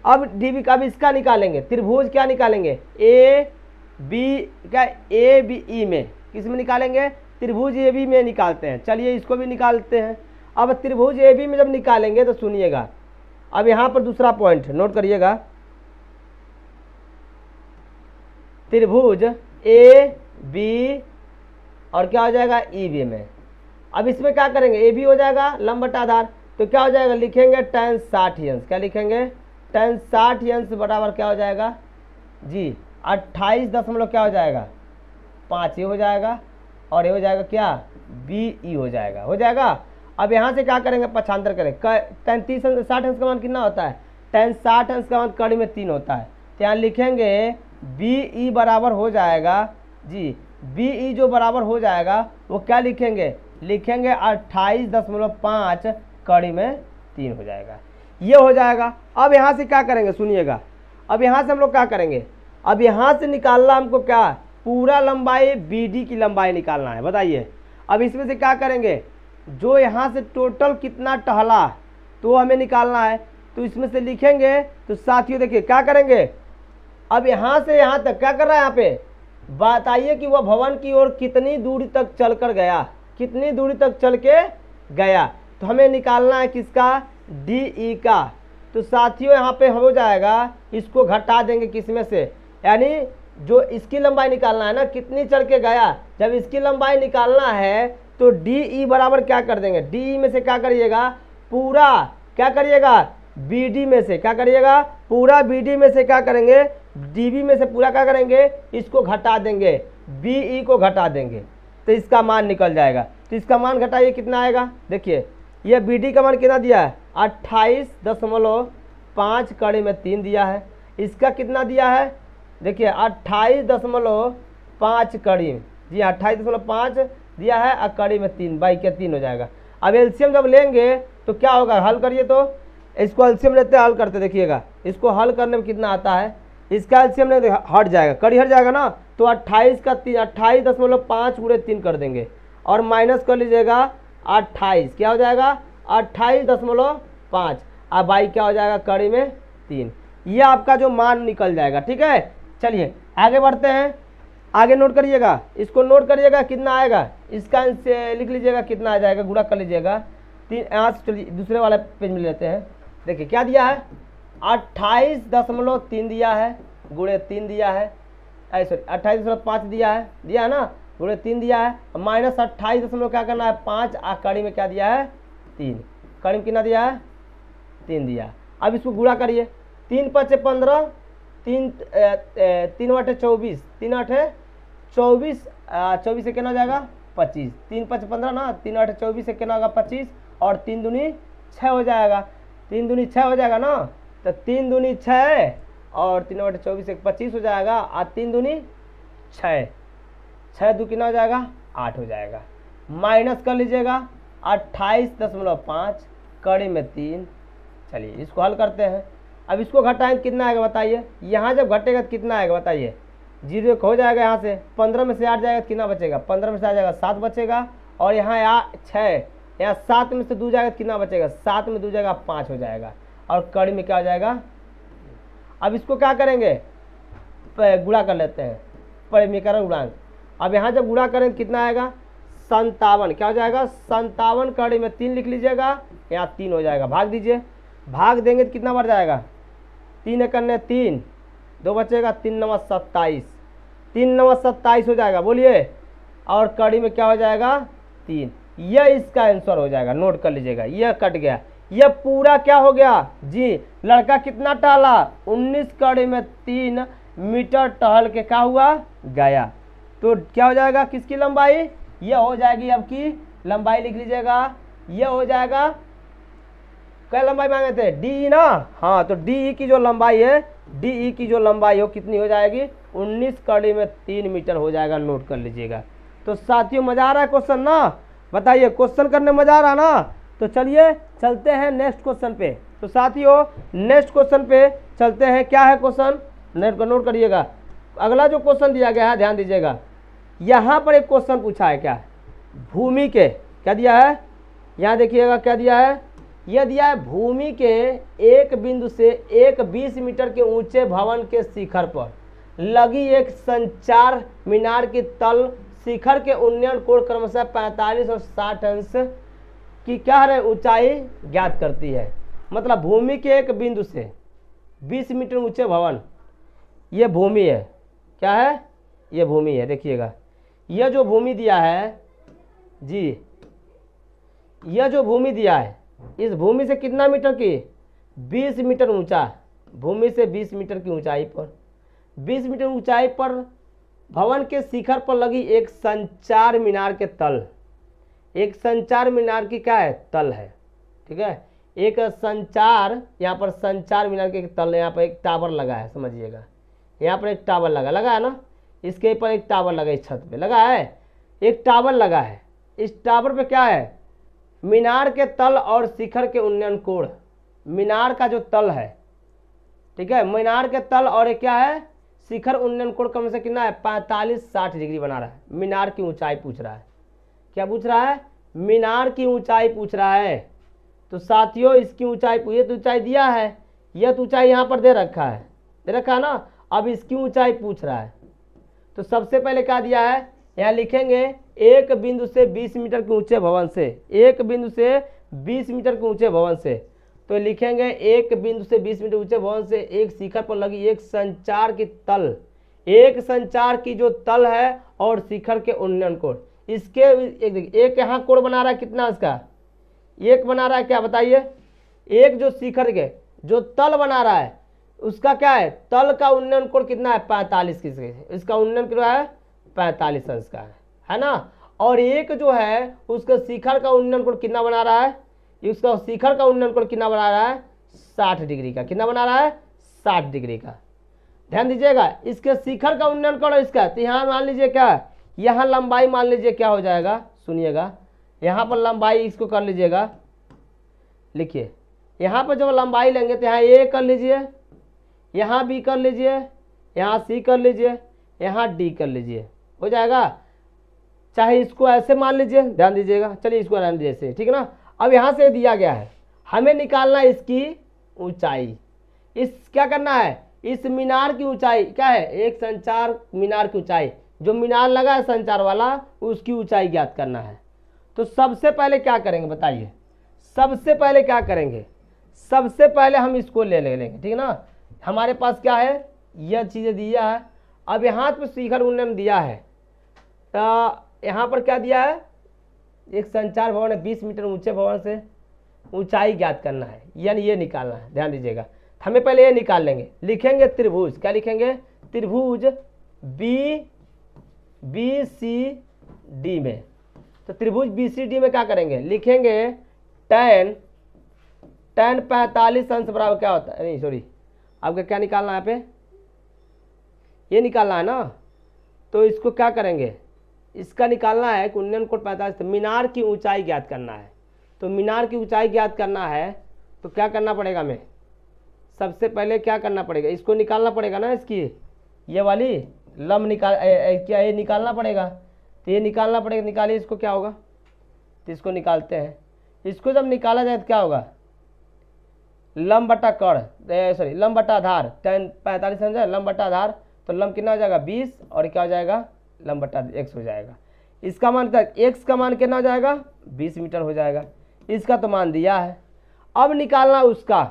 Speaker 1: अब डीबी का, अब इसका निकालेंगे, त्रिभुज क्या निकालेंगे, ए बी, क्या ए बी ई में, किस में निकालेंगे, त्रिभुज ए बी में निकालते हैं। चलिए इसको भी निकालते हैं। अब त्रिभुज ए बी में जब निकालेंगे तो सुनिएगा, अब यहाँ पर दूसरा पॉइंट नोट करिएगा, त्रिभुज ए बी और क्या हो जाएगा ई बी में। अब इसमें क्या करेंगे, ए बी हो जाएगा लंब बटा आधार, तो क्या हो जाएगा, लिखेंगे tan 60 अंश, क्या लिखेंगे tan 60 अंश बराबर क्या हो जाएगा जी 28 दशमलव क्या हो जाएगा 5, ये हो जाएगा, और ये हो जाएगा क्या बी ई हो जाएगा, हो जाएगा। अब यहाँ से क्या करेंगे, पक्षांतर करें, tan 60 अंश का मान कितना होता है, tan 60 अंश का मान कड़ी में 3 होता है, तो यहाँ लिखेंगे बी ई बराबर हो जाएगा जी, बी ई जो बराबर हो जाएगा वो क्या लिखेंगे, लिखेंगे 28.5 कड़ी में 3 हो जाएगा, ये हो जाएगा। अब यहाँ से क्या करेंगे, सुनिएगा, अब यहाँ से हम लोग क्या करेंगे, अब यहाँ से निकालना हमको क्या, पूरा लंबाई बी डी की लंबाई निकालना है, बताइए। अब इसमें से क्या करेंगे, जो यहाँ से टोटल कितना टहला तो हमें निकालना है, तो इसमें से लिखेंगे। तो साथियों देखिए क्या करेंगे, अब यहाँ से यहाँ तक क्या कर रहा है, यहाँ पे बताइए कि वह भवन की ओर कितनी दूरी तक चल कर गया, कितनी दूरी तक चल के गया, तो हमें निकालना है किसका, डी ई का। तो साथियों यहाँ पे हो जाएगा, इसको घटा देंगे किस में से, यानी जो इसकी लंबाई निकालना है ना, कितनी चढ़ के गया, जब इसकी लंबाई निकालना है तो डी ई बराबर क्या कर देंगे, डी ई में से क्या करिएगा, पूरा क्या करिएगा, बी डी में से क्या करिएगा, पूरा बी डी में से क्या करेंगे, डी बी में से पूरा क्या करेंगे, इसको घटा देंगे, बी ई को घटा देंगे, तो इसका मान निकल जाएगा। तो इसका मान घटाइए कितना आएगा, देखिए ये बी डी का मान कितना दिया है, 28.5 कड़ी में 3 दिया है। इसका कितना दिया है, देखिए 28.5 कड़ी, जी 28.5 दिया है और कड़ी में 3 बाई के 3 हो जाएगा। अब एलसीएम जब लेंगे तो क्या होगा, हल करिए, तो इसको एलसीएम लेते हैं, हल करते, देखिएगा इसको हल करने में कितना आता है, इसका एलसीएम लेते हट जाएगा, कड़ी हट जाएगा ना, तो 28 का 3 28.5 पूरे 3 कर देंगे और माइनस कर लीजिएगा 28, क्या हो जाएगा 28.5, अब बाई क्या हो जाएगा, कड़ी में 3, ये आपका जो मान निकल जाएगा। ठीक है, चलिए आगे बढ़ते हैं, आगे नोट करिएगा, इसको नोट करिएगा कितना आएगा, इसका लिख लीजिएगा कितना आ जाएगा, गुणा कर लीजिएगा 3। यहाँ से चलिए दूसरे वाले पेज में लेते हैं, देखिए क्या दिया है, 28.3 दिया है, गुणे 3 दिया है, सॉरी 28.5 दिया है ना, गुणे 3 दिया है, माइनस 28 क्या करना है 5, कड़ी में क्या दिया है 3, कड़ी में कितना दिया है 3 दिया। अब इसको गुणा करिए, 3 × 5 = 15, 3 × 8 = 24, 3 × 8 = 24, 24 से कितना हो जाएगा 25, 3 × 5 = 15 ना, 3 × 8 = 24 से कितना होगा 25, और 3 दूनी 6 हो जाएगा, 3 दूनी 6 हो जाएगा ना, तो 3 दूनी 6 और 3 × 8 = 24 से 25 हो जाएगा, और 3 दूनी 6, 6 दू कितना हो जाएगा 8 हो जाएगा, माइनस कर लीजिएगा 28.5 कड़ी में 3। चलिए इसको हल करते हैं, अब इसको घटाएं कितना आएगा बताइए, यहाँ जब घटेगा तो कितना आएगा बताइए, 0 हो जाएगा, यहाँ से 15 में से 8 जाएगा तो कितना बचेगा, 15 में से 8 जाएगा 7 बचेगा, और यहाँ 6, यहाँ 7 में से 2 जाएगा तो कितना बचेगा, 7 में 2 जाएगा 5 हो जाएगा, और कड़ी में क्या हो जाएगा। अब इसको क्या करेंगे, गुणा कर लेते हैं, परिमीकरण गुणांक। अब यहाँ जब गुणा करेंगे कितना आएगा 57, क्या हो जाएगा 57 कड़ी में 3 लिख लीजिएगा, यहाँ 3 हो जाएगा, भाग दीजिए, भाग देंगे तो कितना बढ़ जाएगा, 3 × 3, 2 बचेगा, 3 × 9 = 27, 3 × 9 = 27 हो जाएगा, बोलिए, और कड़ी में क्या हो जाएगा 3, यह इसका आंसर हो जाएगा। नोट कर लीजिएगा, यह कट गया, यह पूरा क्या हो गया जी, लड़का कितना टहला 19 कड़ी में 3 मीटर टहल के क्या हुआ गया, तो क्या हो जाएगा किसकी लंबाई, यह हो जाएगी आपकी लंबाई, लिख लीजिएगा, यह हो जाएगा, क्या लंबाई मांगे थे डी ना, हाँ, तो डी की जो लंबाई है, डी की जो लंबाई हो कितनी हो जाएगी 19 कड़ी में 3 मीटर हो जाएगा। नोट कर लीजिएगा। तो साथियों मजा आ रहा है क्वेश्चन ना, बताइए क्वेश्चन करने मजा आ रहा ना, तो चलिए चलते हैं नेक्स्ट क्वेश्चन पे। तो साथियों नेक्स्ट क्वेश्चन पे चलते हैं, क्या है क्वेश्चन, नोट करिएगा, अगला जो क्वेश्चन दिया गया है ध्यान दीजिएगा, यहाँ पर एक क्वेश्चन पूछा है, क्या भूमि के, क्या दिया है, यहाँ देखिएगा क्या दिया है, यह दिया है भूमि के एक बिंदु से एक 20 मीटर के ऊंचे भवन के शिखर पर लगी एक संचार मीनार की तल शिखर के उन्नयन कोण क्रमशः 45 और 60 अंश की क्या है ऊंचाई ज्ञात करती है। मतलब भूमि के एक बिंदु से 20 मीटर ऊंचे भवन, ये भूमि है, क्या है, ये भूमि है। देखिएगा यह जो भूमि दिया है जी, यह जो भूमि दिया है, इस भूमि से कितना मीटर की 20 मीटर ऊंचा, भूमि से 20 मीटर की ऊंचाई पर, 20 मीटर ऊंचाई पर भवन के शिखर पर लगी एक संचार मीनार के तल, एक संचार मीनार की क्या है तल है, ठीक है, एक संचार, यहाँ पर संचार मीनार के तल, यहाँ पर एक टावर लगा है, समझिएगा, यहाँ पर एक टावर लगा है ना, इसके ऊपर एक टावर लगा, इस छत पे लगा है, एक टावर लगा है, इस टावर पे क्या है मीनार के तल और शिखर के उन्नयन कोण, मीनार का जो तल है, ठीक है, मीनार के तल और एक क्या है शिखर उन्नयन कोण क्रम से कितना है 45-60 डिग्री बना रहा है। मीनार की ऊंचाई पूछ रहा है, क्या पूछ रहा है, मीनार की ऊंचाई पूछ रहा है। तो साथियों इसकी ऊंचाई, ये तो ऊंचाई दिया है, यह तो ऊंचाई यहाँ पर दे रखा है ना, अब इसकी ऊंचाई पूछ रहा है। तो सबसे पहले क्या दिया है, यहाँ लिखेंगे एक बिंदु से 20 मीटर के ऊंचे भवन से, एक बिंदु से 20 मीटर के ऊंचे भवन से, तो लिखेंगे एक बिंदु से 20 मीटर ऊंचे भवन से एक शिखर पर लगी एक संचार की तल, एक संचार की जो तल है और शिखर के उन्नयन कोण, इसके एक यहाँ कोण बना रहा है कितना, इसका एक बना रहा है क्या बताइए, एक जो शिखर के जो तल बना रहा है उसका क्या है, तल का उन्नयन कोण कितना है 45, इसका उन्नयन कितना है 45 अंश का है ना। और एक जो है उसका शिखर का उन्नयन कोण कितना बना रहा है, उसका शिखर का उन्नयन कोण कितना बना रहा है 60 डिग्री का, कितना बना रहा है 60 डिग्री का। ध्यान दीजिएगा, इसके शिखर का उन्नयन कोण इसका, तो यहाँ मान लीजिए क्या, यहाँ लंबाई मान लीजिए क्या हो जाएगा, सुनिएगा यहाँ पर लंबाई इसको कर लीजिएगा, लिखिए यहाँ पर जब लंबाई लेंगे तो यहाँ ए कर लीजिए, यहाँ बी कर लीजिए, यहाँ सी कर लीजिए, यहाँ डी कर लीजिए, हो जाएगा। चाहे इसको ऐसे मान लीजिए, ध्यान दीजिएगा, चलिए इसको रहने दीजिए ऐसे, ठीक है ना। अब यहाँ से दिया गया है, हमें निकालना है इसकी ऊंचाई, इस क्या करना है, इस मीनार की ऊंचाई क्या है, एक संचार मीनार की ऊंचाई, जो मीनार लगा है संचार वाला उसकी ऊंचाई ज्ञात करना है। तो सबसे पहले क्या करेंगे बताइए, सबसे पहले क्या करेंगे, सबसे पहले हम इसको ले लेंगे, ठीक है ना। हमारे पास क्या है, यह चीज़ें दिया है। अब यहाँ पर शिखर उन्नयन दिया है, तो यहाँ पर क्या दिया है, एक संचार भवन है 20 मीटर ऊंचे भवन से ऊंचाई ज्ञात करना है, यानी ये निकालना है। ध्यान दीजिएगा, हमें पहले ये निकाल लेंगे, लिखेंगे त्रिभुज, क्या लिखेंगे, त्रिभुज BCD में। तो त्रिभुज BCD में क्या करेंगे, लिखेंगे tan 45 अंश बराबर क्या होता है, नहीं सॉरी, आपका क्या निकालना है यहाँ पे, ये निकालना है ना। तो इसको क्या करेंगे, इसका निकालना है उन्नयन कोण 45, तो मीनार की ऊंचाई ज्ञात करना है। तो मीनार की ऊंचाई ज्ञात करना है तो क्या करना पड़ेगा, हमें सबसे पहले क्या करना पड़ेगा, इसको निकालना पड़ेगा ना, इसकी ये वाली लंब निकाल क्या ये निकालना पड़ेगा, तो ये निकालना पड़ेगा, निकालिए इसको, क्या होगा, तो इसको निकालते हैं। इसको जब निकाला जाए तो क्या होगा, लंब बटा कण, सॉरी लंब बटा आधार, tan 45 समझा, लंब बटा आधार, तो लंब कितना हो जाएगा 20 और क्या हो जाएगा लंब बटा x हो जाएगा। इसका मान तक x का मान कितना हो जाएगा 20 मीटर हो जाएगा, इसका तो मान दिया है। अब निकालना उसका,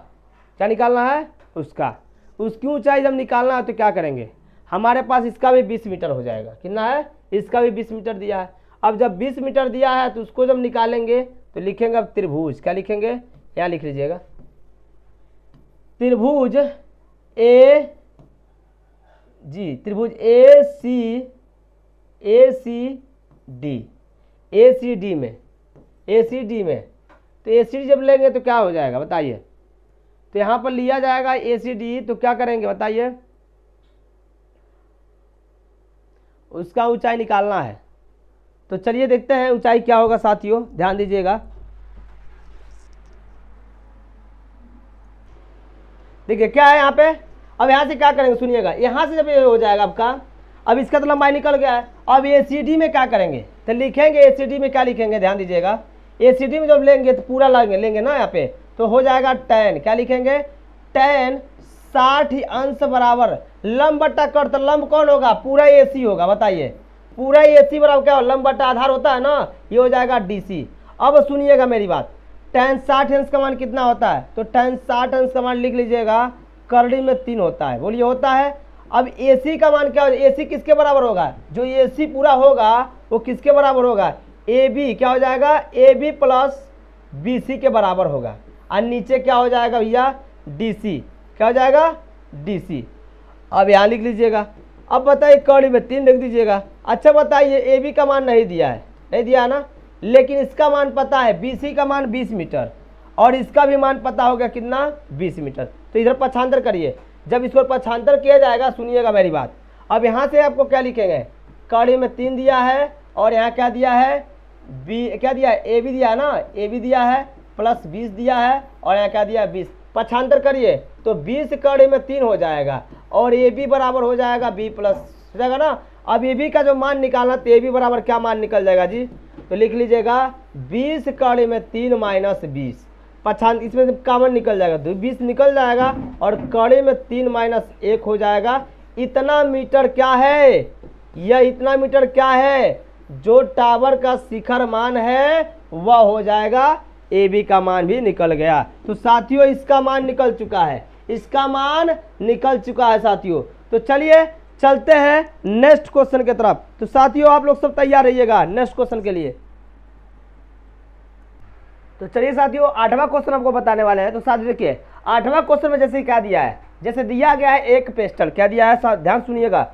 Speaker 1: क्या निकालना है उसका, उसकी ऊंचाई जब निकालना है तो क्या करेंगे, हमारे पास इसका भी 20 मीटर हो जाएगा, कितना है, इसका भी 20 मीटर दिया है। अब जब 20 मीटर दिया है तो उसको जब निकालेंगे तो लिखेंगे अब त्रिभुज, क्या लिखेंगे, यहाँ लिख लीजिएगा त्रिभुज त्रिभुज ACD में तो ACD जब लेंगे तो क्या हो जाएगा बताइए, तो यहाँ पर लिया जाएगा ACD, तो क्या करेंगे बताइए, उसका ऊंचाई निकालना है। तो चलिए देखते हैं ऊंचाई क्या होगा साथियों, ध्यान दीजिएगा। देखिए क्या है यहाँ पे, अब यहाँ से क्या करेंगे सुनिएगा, यहाँ से जब ये हो जाएगा आपका, अब इसका तो लंबाई निकल गया है, अब ACD में क्या करेंगे, तो लिखेंगे ACD में क्या लिखेंगे, ध्यान दीजिएगा, ACD में जब लेंगे तो पूरा लेंगे ना यहाँ पे, तो हो जाएगा tan, क्या लिखेंगे tan 60 अंश बराबर लंब बटा कण, तो लंब कौन होगा, पूरा AC होगा, बताइए पूरा AC बराबर क्या हो, लंब बटा आधार होता है ना, ये हो जाएगा DC। अब सुनिएगा मेरी बात, tan 60 अंश का मान कितना होता है, तो tan 60 अंश का मान लिख लीजिएगा, करड़ी में 3 होता है, बोलिए होता है। अब AC का मान क्या हो, AC किसके बराबर होगा, जो AC पूरा होगा वो किसके बराबर होगा, AB क्या हो जाएगा, AB प्लस BC के बराबर होगा, और नीचे क्या हो जाएगा भैया DC, क्या हो जाएगा DC। अब यहाँ लिख लीजिएगा। अब बताइए कड़ी में 3 लिख दीजिएगा। अच्छा बताइए AB का मान नहीं दिया है, नहीं दिया है ना, लेकिन इसका मान पता है, BC का मान 20 मीटर और इसका भी मान पता होगा कितना 20 मीटर। तो इधर पक्षांतर करिए, जब इसको पक्षांतर किया जाएगा सुनिएगा मेरी बात। अब यहाँ से आपको क्या लिखेंगे, कड़ी में 3 दिया है और यहाँ क्या दिया है, क्या दिया है, AB दिया है ना, AB दिया है प्लस 20 दिया है और यहाँ क्या दिया है 20, पक्षांतर करिए तो 20 कड़ी में 3 हो जाएगा और AB बराबर हो जाएगा B प्लस हो जाएगा ना। अब AB का जो मान निकालना तो AB बराबर क्या मान निकल जाएगा जी, तो लिख लीजिएगा 20 कड़ी में 3 माइनस 20, पक्षांतर इसमें से कॉमन निकल जाएगा तो 20 निकल जाएगा और कड़ी में 3 माइनस 1 हो जाएगा। इतना मीटर क्या है, यह इतना मीटर क्या है, जो टावर का शिखर मान है वह हो जाएगा, AB का मान भी निकल गया। तो साथियों इसका मान निकल चुका है, इसका मान निकल चुका है साथियों। तो चलिए चलते हैं नेक्स्ट क्वेश्चन की तरफ। तो साथियों आप लोग सब तैयार रहिएगा नेक्स्ट क्वेश्चन के लिए। तो चलिए साथियों 8वां क्वेश्चन आपको बताने वाले हैं। तो साथियों देखिए 8वां क्वेश्चन में जैसे क्या दिया है, जैसे दिया गया है एक पेस्टल, क्या दिया है ध्यान सुनिएगा।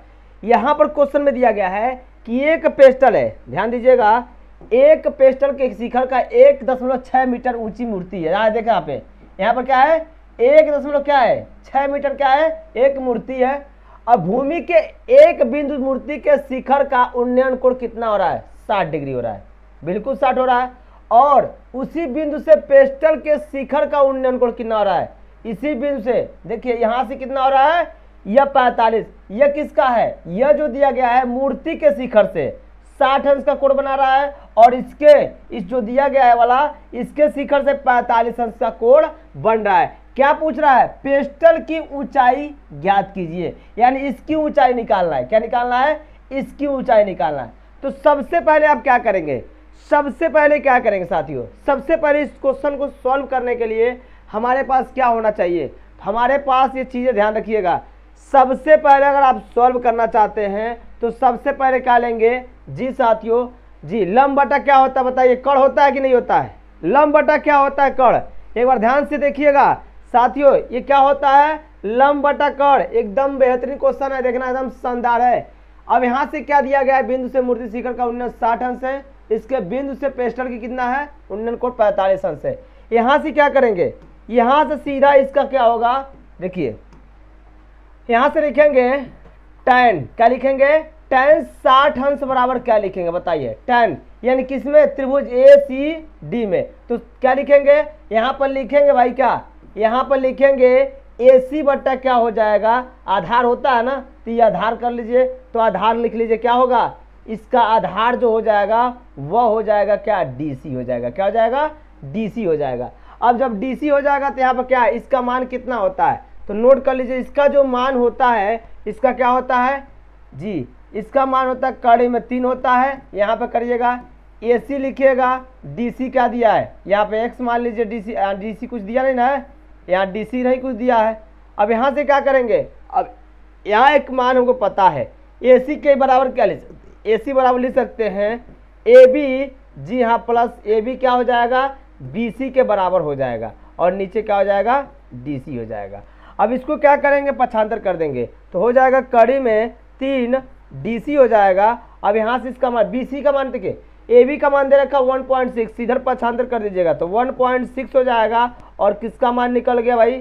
Speaker 1: यहाँ पर क्वेश्चन में दिया गया है कि एक पेस्टल है, ध्यान दीजिएगा, एक पेस्टल के शिखर का 1.6 मीटर ऊंची मूर्ति है। यहाँ देखा यहाँ पे, यहाँ पर क्या है 1.6 मीटर क्या है एक मूर्ति है। और भूमि के एक बिंदु मूर्ति के शिखर का उन्नयन कोण कितना हो रहा है 60 डिग्री हो रहा है, बिल्कुल 60 हो रहा है। और उसी बिंदु से पेस्टल के शिखर का उन्नयन कोण कितना हो रहा है, इसी बिंदु से देखिए यहाँ से कितना हो रहा है यह 45। यह किसका है, यह जो दिया गया है मूर्ति के शिखर से 60 अंश का कोण बना रहा है, और इस जो दिया गया है वाला इसके शिखर से 45 अंश का कोण बन रहा है। क्या पूछ रहा है, पेस्टल की ऊंचाई ज्ञात कीजिए, यानी इसकी ऊंचाई निकालना है। क्या निकालना है, इसकी ऊंचाई निकालना है। तो सबसे पहले आप क्या करेंगे, सबसे पहले क्या करेंगे साथियों, सबसे पहले इस क्वेश्चन को सॉल्व करने के लिए हमारे पास क्या होना चाहिए, हमारे पास ये चीज़ें ध्यान रखिएगा। सबसे पहले अगर आप सॉल्व करना चाहते हैं तो सबसे पहले क्या लेंगे जी साथियों, जी लंब बटा क्या होता है बताइए, कड़ होता है कि नहीं होता है, लंब बटा क्या होता है कड़। एक बार ध्यान से देखिएगा साथियों, ये क्या होता है लंब बटा कड़। एकदम बेहतरीन क्वेश्चन है, देखना एकदम शानदार है। अब यहाँ से क्या दिया गया है, बिंदु से मूर्ति शिखर का उन्नयन 60 अंश है, इसके बिंदु से पेस्टल की कितना है उन्नयन कोण 45 अंश है। यहाँ से क्या करेंगे, यहाँ से सीधा इसका क्या होगा, देखिए यहाँ से लिखेंगे tan, क्या लिखेंगे tan 60 अंश बराबर क्या लिखेंगे बताइए, tan यानी किसमें, त्रिभुज ACD में। तो क्या लिखेंगे, यहाँ पर लिखेंगे भाई क्या, यहाँ पर लिखेंगे AC बट्टा क्या हो जाएगा, आधार होता है ना, तो ये आधार कर लीजिए, तो आधार लिख लीजिए, क्या होगा इसका आधार जो हो जाएगा वह हो जाएगा क्या DC हो जाएगा, क्या हो जाएगा DC हो जाएगा। अब जब DC हो जाएगा तो यहाँ पर क्या इसका मान कितना होता है, तो नोट कर लीजिए, इसका जो मान होता है इसका क्या होता है जी, इसका मान होता है कड़ी में 3 होता है। यहाँ पे करिएगा AC लिखिएगा, DC क्या दिया है यहाँ पे x मान लीजिए, DC कुछ दिया नहीं ना है, यहाँ DC नहीं कुछ दिया है। अब यहाँ से क्या करेंगे, अब यहाँ एक मान हमको पता है AC के बराबर क्या ले सकते, AC बराबर ले सकते हैं AB, जी हाँ प्लस AB क्या हो जाएगा BC के बराबर हो जाएगा, और नीचे क्या हो जाएगा DC हो जाएगा। अब इसको क्या करेंगे पक्षांतर कर देंगे, तो हो जाएगा कड़ी में 3 DC हो जाएगा। अब यहाँ से इसका मान BC का मान देखिए, AB का मान दे रखा 1.6, इधर पक्षांतर कर दीजिएगा तो 1.6 हो जाएगा। और किसका मान निकल गया भाई,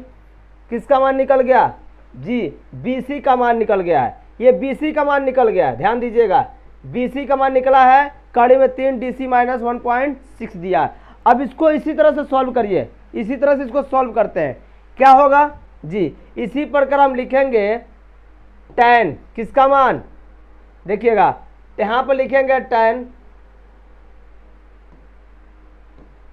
Speaker 1: किसका मान निकल गया जी, BC का मान निकल गया है, ये BC का मान निकल गया है, ध्यान दीजिएगा BC का मान निकला है, कड़ी में 3 DC माइनस 1.6 दिया। अब इसको इसी तरह से सॉल्व करिए, इसी तरह से इसको सॉल्व करते हैं, क्या होगा जी, इसी प्रकार हम लिखेंगे tan, किसका मान देखिएगा, यहाँ पर लिखेंगे tan,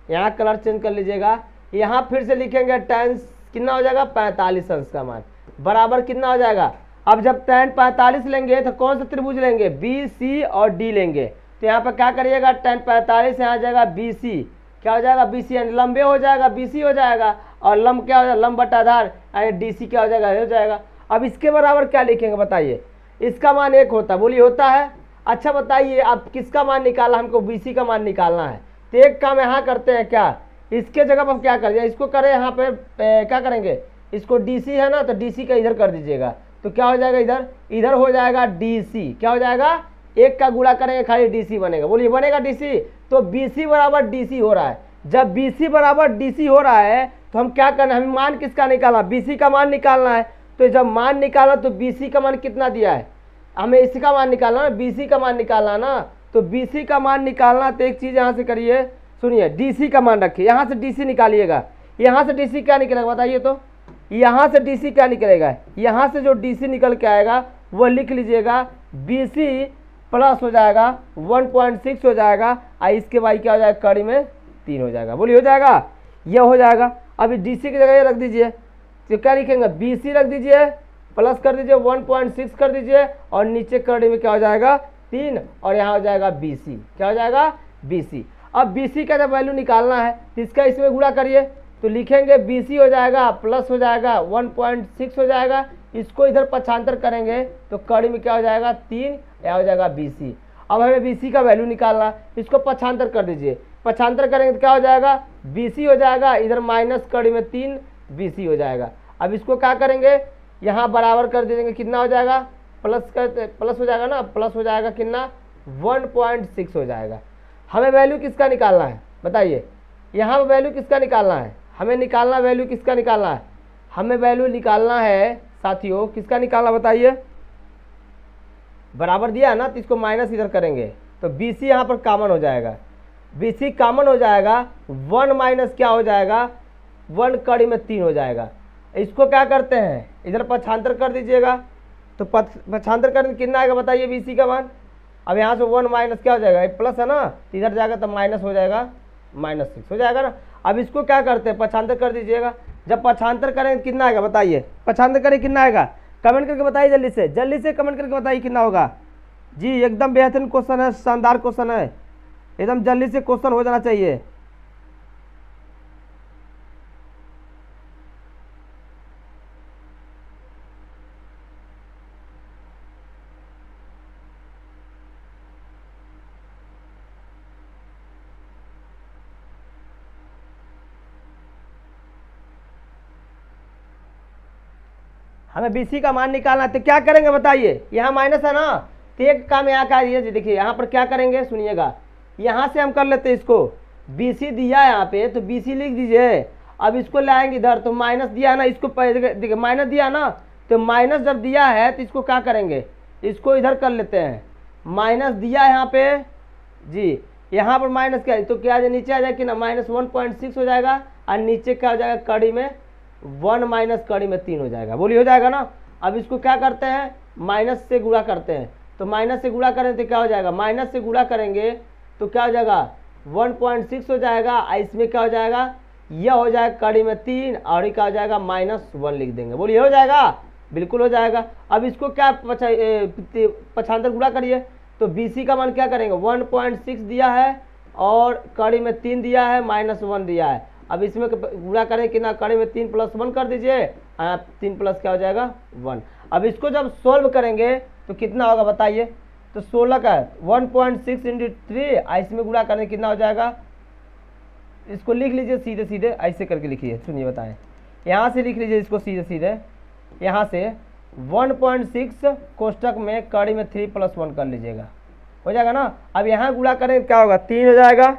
Speaker 1: यहाँ कलर चेंज कर लीजिएगा, यहाँ फिर से लिखेंगे tan कितना हो जाएगा 45 अंश का मान बराबर कितना हो जाएगा। अब जब tan 45 लेंगे तो कौन सा त्रिभुज लेंगे, BC और D लेंगे, तो यहाँ पर क्या करिएगा tan 45 यहाँ आ जाएगा BC, क्या हो जाएगा BC यानी लंबे हो जाएगा BC हो जाएगा, और लंब क्या हो जाएगा लंब बटा आधार यानी DC क्या हो जाएगा हो जाएगा। अब इसके बराबर क्या लिखेंगे बताइए, इसका मान 1 होता है, बोलिए होता है। अच्छा बताइए अब किसका मान निकालना, हमको BC का मान निकालना है, तो एक काम यहाँ करते हैं, क्या इसके जगह पर क्या करें, इसको करें यहाँ पे क्या करेंगे, इसको DC है ना तो DC का इधर कर दीजिएगा, तो क्या हो जाएगा इधर, इधर हो जाएगा DC, क्या हो जाएगा एक का गुणा करेंगे खाली DC बनेगा, बोलिए बनेगा DC। तो BC बराबर DC हो रहा है, जब BC बराबर DC हो रहा है तो हम क्या करना है, हमें मान किसका निकालना, BC का मान निकालना है। तो जब मान निकाला तो BC का मान कितना दिया है, हमें इसका मान निकालना ना, BC का मान निकालना ना, तो BC का मान निकालना तो एक चीज़ यहाँ से करिए, सुनिए DC का मान रखिए, यहाँ से DC निकालिएगा, यहाँ से DC क्या निकलेगा बताइए, तो यहाँ से DC क्या निकलेगा, यहाँ से जो DC निकल के आएगा वह लिख लीजिएगा, BC प्लस हो जाएगा 1.6 हो जाएगा, और इसके बाद क्या हो जाएगा कड़ी में 3 हो जाएगा, बोलिए हो जाएगा, यह हो जाएगा। अभी DC की जगह ये रख दीजिए, तो क्या लिखेंगे BC रख दीजिए, प्लस कर दीजिए 1.6 कर दीजिए, और नीचे कड़ी में क्या हो जाएगा 3, और यहाँ हो जाएगा BC, क्या हो जाएगा BC। अब BC का जब वैल्यू निकालना है तो इसका इसमें गुणा करिए, तो लिखेंगे BC हो जाएगा प्लस हो जाएगा 1.6 हो जाएगा, इसको इधर पक्षांतर करेंगे तो कड़ी में क्या हो जाएगा 3, या हो जाएगा BC। अब हमें BC का वैल्यू निकालना, इसको पक्षांतर कर दीजिए, पक्षांतर करेंगे तो क्या हो जाएगा BC हो जाएगा, इधर माइनस कड़ी में 3 BC हो जाएगा। अब इसको क्या करेंगे, यहाँ बराबर कर देंगे, कितना हो जाएगा प्लस हो जाएगा ना, प्लस हो जाएगा कितना 1.6 हो जाएगा। हमें वैल्यू किसका निकालना है बताइए, यहाँ पर वैल्यू किसका निकालना है, हमें निकालना वैल्यू किसका निकालना है, हमें वैल्यू निकालना है साथियों, किसका निकालना बताइए, बराबर दिया है ना, तो इसको माइनस इधर करेंगे तो BC यहाँ पर कॉमन हो जाएगा, BC कॉमन हो जाएगा, 1 माइनस क्या हो जाएगा 1 कड़ी में 3 हो जाएगा। इसको क्या करते हैं इधर पक्षांतर कर दीजिएगा, तो पक्षांतर करने कितना आएगा बताइए BC का मान। अब यहाँ से 1 माइनस क्या हो जाएगा, प्लस है ना, इधर जाएगा तो माइनस हो जाएगा, -6 हो जाएगा ना। अब इसको क्या करते हैं पक्षांतर कर दीजिएगा, जब पक्षांतर करें कितना आएगा बताइए, पक्षांतर करें कितना आएगा, कमेंट करके बताइए, जल्दी से कमेंट करके बताइए कितना होगा। जी एकदम बेहतरीन क्वेश्चन है, शानदार क्वेश्चन है, एकदम जल्दी से क्वेश्चन हो जाना चाहिए। हमें BC का मान निकालना है, तो क्या करेंगे बताइए, यहाँ माइनस है ना, तो एक काम यहाँ का ये देखिए, यहाँ पर क्या करेंगे सुनिएगा, यहाँ से हम कर लेते हैं इसको, BC दिया है यहाँ पे तो BC लिख दीजिए। अब इसको लाएंगे इधर तो माइनस दिया है ना, इसको देखिए माइनस दिया ना, तो माइनस जब दिया है तो इसको क्या करेंगे, इसको इधर कर लेते हैं, माइनस दिया है यहाँ पे जी, यहाँ पर माइनस क्या है तो क्या नीचे आ जाएगा कि ना -1.6 हो जाएगा, और नीचे क्या हो जाएगा कड़ी में 1 माइनस कड़ी में 3 हो जाएगा, बोलिए हो जाएगा ना। अब इसको क्या करते हैं माइनस से गुणा करते हैं, तो माइनस से गुणा करें तो क्या हो जाएगा, माइनस से गुणा करेंगे तो क्या हो जाएगा 1.6 हो जाएगा, और इसमें क्या हो जाएगा यह हो जाएगा कड़ी में 3, और ये क्या हो जाएगा -1 लिख देंगे, बोलिए हो जाएगा, बिल्कुल हो जाएगा। अब इसको क्या पक्षांतर गुणा करिए, तो BC का मान क्या करेंगे 1.6 दिया है और कड़ी में 3 दिया है, -1 दिया है। अब इसमें गुणा करें कि ना, कड़ी में 3 + 1 कर दीजिए, 3 प्लस क्या हो जाएगा 1। अब इसको जब सोल्व करेंगे तो कितना होगा बताइए, तो 16 का 1.6 × 3, इसमें गुणा करने कितना हो जाएगा, इसको लिख लीजिए सीधे सीधे ऐसे करके लिखिए, सुनिए बताएं, यहाँ से लिख लीजिए इसको सीधे सीधे, यहाँ से 1.6 कोष्टक में कड़ी में 3 + 1 कर लीजिएगा, हो जाएगा ना। अब यहाँ गुणा करें क्या होगा 3 हो जाएगा,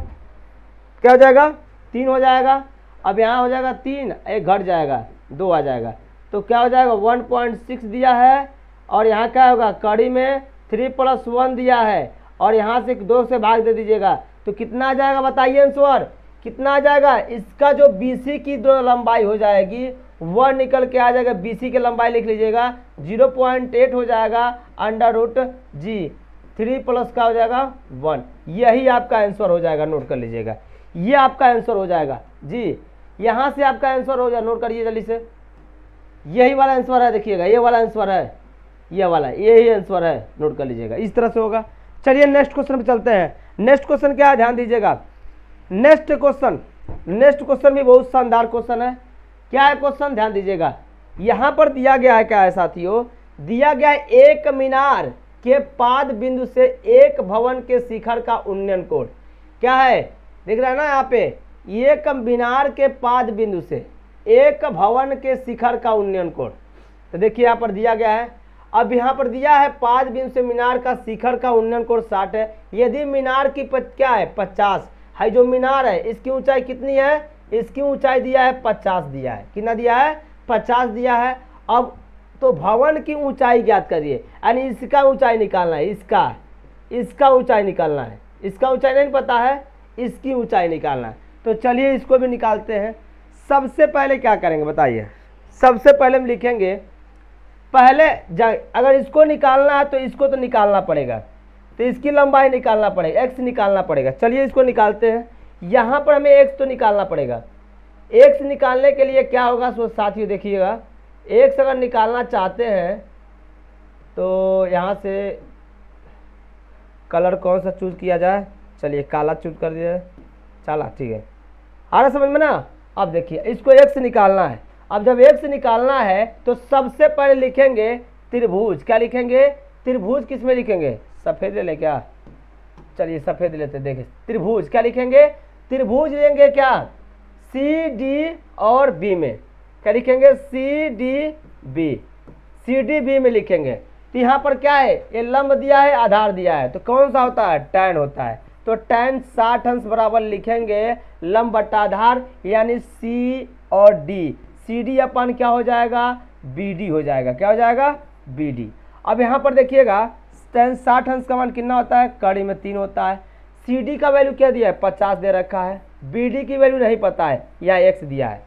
Speaker 1: क्या हो जाएगा 3 हो जाएगा। अब यहाँ हो जाएगा 3, एक घट जाएगा 2 आ जाएगा, तो क्या हो जाएगा 1.6 दिया है, और यहाँ क्या होगा कड़ी में 3 + 1 दिया है, और यहाँ से 2 से भाग दे दीजिएगा, तो कितना आ जाएगा बताइए आंसर, कितना आ जाएगा। इसका जो BC की जो लंबाई हो जाएगी वह निकल के आ जाएगा, BC की लंबाई लिख लीजिएगा 0.8 हो जाएगा, √G 3 प्लस का हो जाएगा 1, यही आपका आंसर हो जाएगा, नोट कर लीजिएगा, ये आपका आंसर हो जाएगा जी। यहाँ से आपका आंसर हो जाए, नोट करिए जल्दी से, यही वाला आंसर है, देखिएगा ये वाला आंसर है, ये वाला यही आंसर है, नोट कर लीजिएगा, इस तरह से होगा। चलिए नेक्स्ट क्वेश्चन पे चलते हैं। नेक्स्ट क्वेश्चन क्या है ध्यान दीजिएगा, नेक्स्ट क्वेश्चन भी बहुत शानदार क्वेश्चन है। क्या है क्वेश्चन ध्यान दीजिएगा, यहाँ पर दिया गया है, क्या है साथियों, दिया गया है एक मीनार के पाद बिंदु से एक भवन के शिखर का उन्नयन कोण, क्या है देख रहे हैं ना यहाँ पे, एक मीनार के पाद बिंदु से एक भवन के शिखर का उन्नयन कोण, तो देखिए यहाँ पर दिया गया है। अब यहाँ पर दिया है पाद बिंदु से मीनार का शिखर का उन्नयन कोण 60 है, यदि मीनार की क्या है 50 है, जो मीनार है इसकी ऊंचाई कितनी है, इसकी ऊंचाई दिया है 50 दिया है, कितना दिया है 50 दिया है। अब तो भवन की ऊंचाई ज्ञात करिए, यानी इसका ऊंचाई निकालना है, इसका ऊंचाई निकालना है, इसका ऊंचाई नहीं पता है, इसकी ऊंचाई निकालना है। तो चलिए इसको भी निकालते हैं। सबसे पहले क्या करेंगे बताइए, सबसे पहले हम लिखेंगे, पहले अगर इसको निकालना है तो इसको तो निकालना पड़ेगा, तो इसकी लंबाई निकालना पड़ेगा, x निकालना पड़ेगा। चलिए इसको निकालते हैं, यहाँ पर हमें x तो निकालना पड़ेगा। x निकालने के लिए क्या होगा सो साथियों देखिएगा, x अगर निकालना चाहते हैं तो यहाँ से कलर कौन सा चूज किया जाए, चलिए काला चूज कर दिया, चला ठीक है, आ रहा समझ में ना। अब देखिए इसको x निकालना है, अब जब x निकालना है तो सबसे पहले लिखेंगे त्रिभुज। क्या लिखेंगे? त्रिभुज किस में लिखेंगे? सफेद ले लें क्या? चलिए सफेद लेते हैं। देखिए त्रिभुज क्या लिखेंगे? त्रिभुज लेंगे क्या? सी डी और बी में। क्या लिखेंगे? C D B. C D B में लिखेंगे। तो यहाँ पर क्या है? ये लंब दिया है, आधार दिया है, तो कौन सा होता है? tan होता है। तो tan 60 अंश बराबर लिखेंगे लंब बटा आधार, यानी सी और डी। सी डी अपन क्या हो जाएगा? बी डी हो जाएगा। क्या हो जाएगा? B D. अब यहाँ पर देखिएगा tan 60 अंश का मान कितना होता है? कड़ी में 3 होता है। सी डी का वैल्यू क्या दिया है? 50 दे रखा है। बी डी की वैल्यू नहीं पता है, यहाँ x दिया है,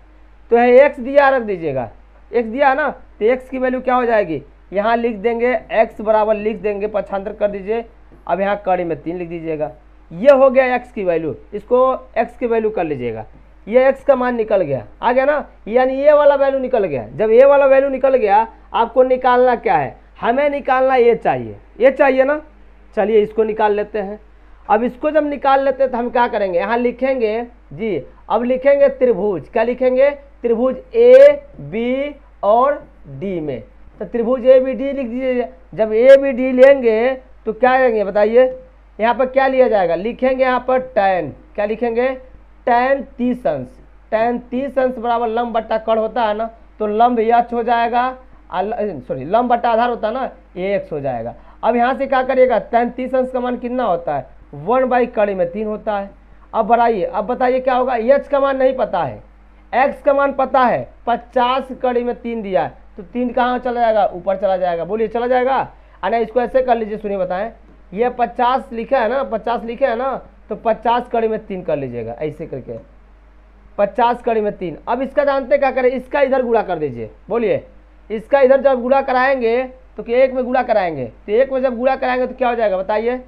Speaker 1: तो है x दिया, रख दीजिएगा। x दिया है ना, तो x की वैल्यू क्या हो जाएगी? यहाँ लिख देंगे x बराबर लिख देंगे, पक्षांतर कर दीजिए। अब यहाँ कड़ी में 3 लिख दीजिएगा। ये हो गया x की वैल्यू, इसको x की वैल्यू कर लीजिएगा। ये x का मान निकल गया, आ गया ना, यानी ये वाला वैल्यू निकल गया। जब ये वाला वैल्यू निकल गया, आपको निकालना क्या है? हमें निकालना ये चाहिए, ये चाहिए ना। चलिए इसको निकाल लेते हैं। अब इसको जब निकाल लेते हैं तो हम क्या करेंगे? यहाँ लिखेंगे जी, अब लिखेंगे त्रिभुज। क्या लिखेंगे? त्रिभुज ए बी और डी में। तो त्रिभुज ए बी डी लिख दीजिए। जब ए बी डी लेंगे तो क्या करेंगे बताइए? यहाँ पर क्या लिया जाएगा? लिखेंगे यहाँ पर tan। क्या लिखेंगे? tan 30 अंश। tan 30 अंश बराबर लंब बट्टा कड़ होता है ना, तो लंब यच हो जाएगा, सॉरी लंब बट्टा आधार होता है ना, ये x हो जाएगा। अब यहाँ से क्या करिएगा? tan 30 अंश का मान कितना होता है? 1 कड़ी में 3 होता है। अब बढ़ाइए, अब बताइए क्या होगा? h का मान नहीं पता है, x का मान पता है। 50 कड़ी में 3 दिया है, तो 3 कहाँ चला जाएगा? ऊपर चला जाएगा। बोलिए चला जाएगा? अरे इसको ऐसे कर लीजिए, सुनिए बताएं। ये 50 लिखा है ना, 50 लिखे है ना, तो 50 कड़ी में 3 कर लीजिएगा, ऐसे करके 50 कड़ी में 3। अब इसका जानते क्या करें? इसका इधर गुणा कर दीजिए। बोलिए, इसका इधर जब गुणा कराएंगे तो कि 1 में गुणा कराएंगे, तो 1 में जब गुणा कराएंगे तो क्या हो जाएगा बताइए?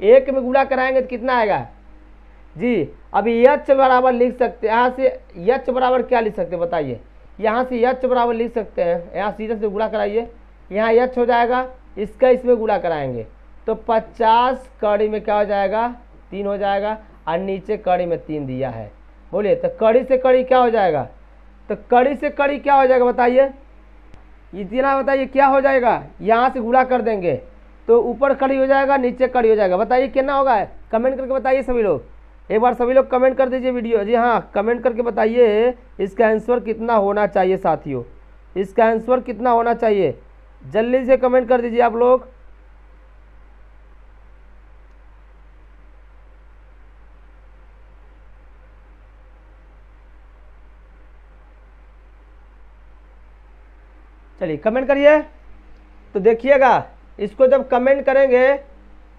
Speaker 1: 1 में गुणा कराएंगे तो कितना आएगा जी? अभी यच बराबर लिख सकते हैं, यहाँ से यच बराबर क्या लिख सकते हैं बताइए? यहाँ से यच बराबर लिख सकते हैं, यहाँ सीधे से गुणा कराइए, यहाँ यच हो जाएगा, इसका इसमें गुणा कराएंगे तो 50 कड़ी में क्या हो जाएगा? 3 हो जाएगा, और नीचे कड़ी में 3 दिया है। बोलिए, तो कड़ी से कड़ी क्या हो जाएगा? तो कड़ी से कड़ी क्या हो जाएगा बताइए? इतना बताइए क्या हो जाएगा? यहाँ से गुणा कर देंगे तो ऊपर कड़ी हो जाएगा, नीचे कड़ी हो जाएगा। बताइए कितना होगा? कमेंट करके बताइए सभी लोग, एक बार सभी लोग कमेंट कर दीजिए वीडियो। जी हाँ, कमेंट करके बताइए इसका आंसर कितना होना चाहिए साथियों, इसका आंसर कितना होना चाहिए? जल्दी से कमेंट कर दीजिए आप लोग। चलिए कमेंट करिए। तो देखिएगा, इसको जब कमेंट करेंगे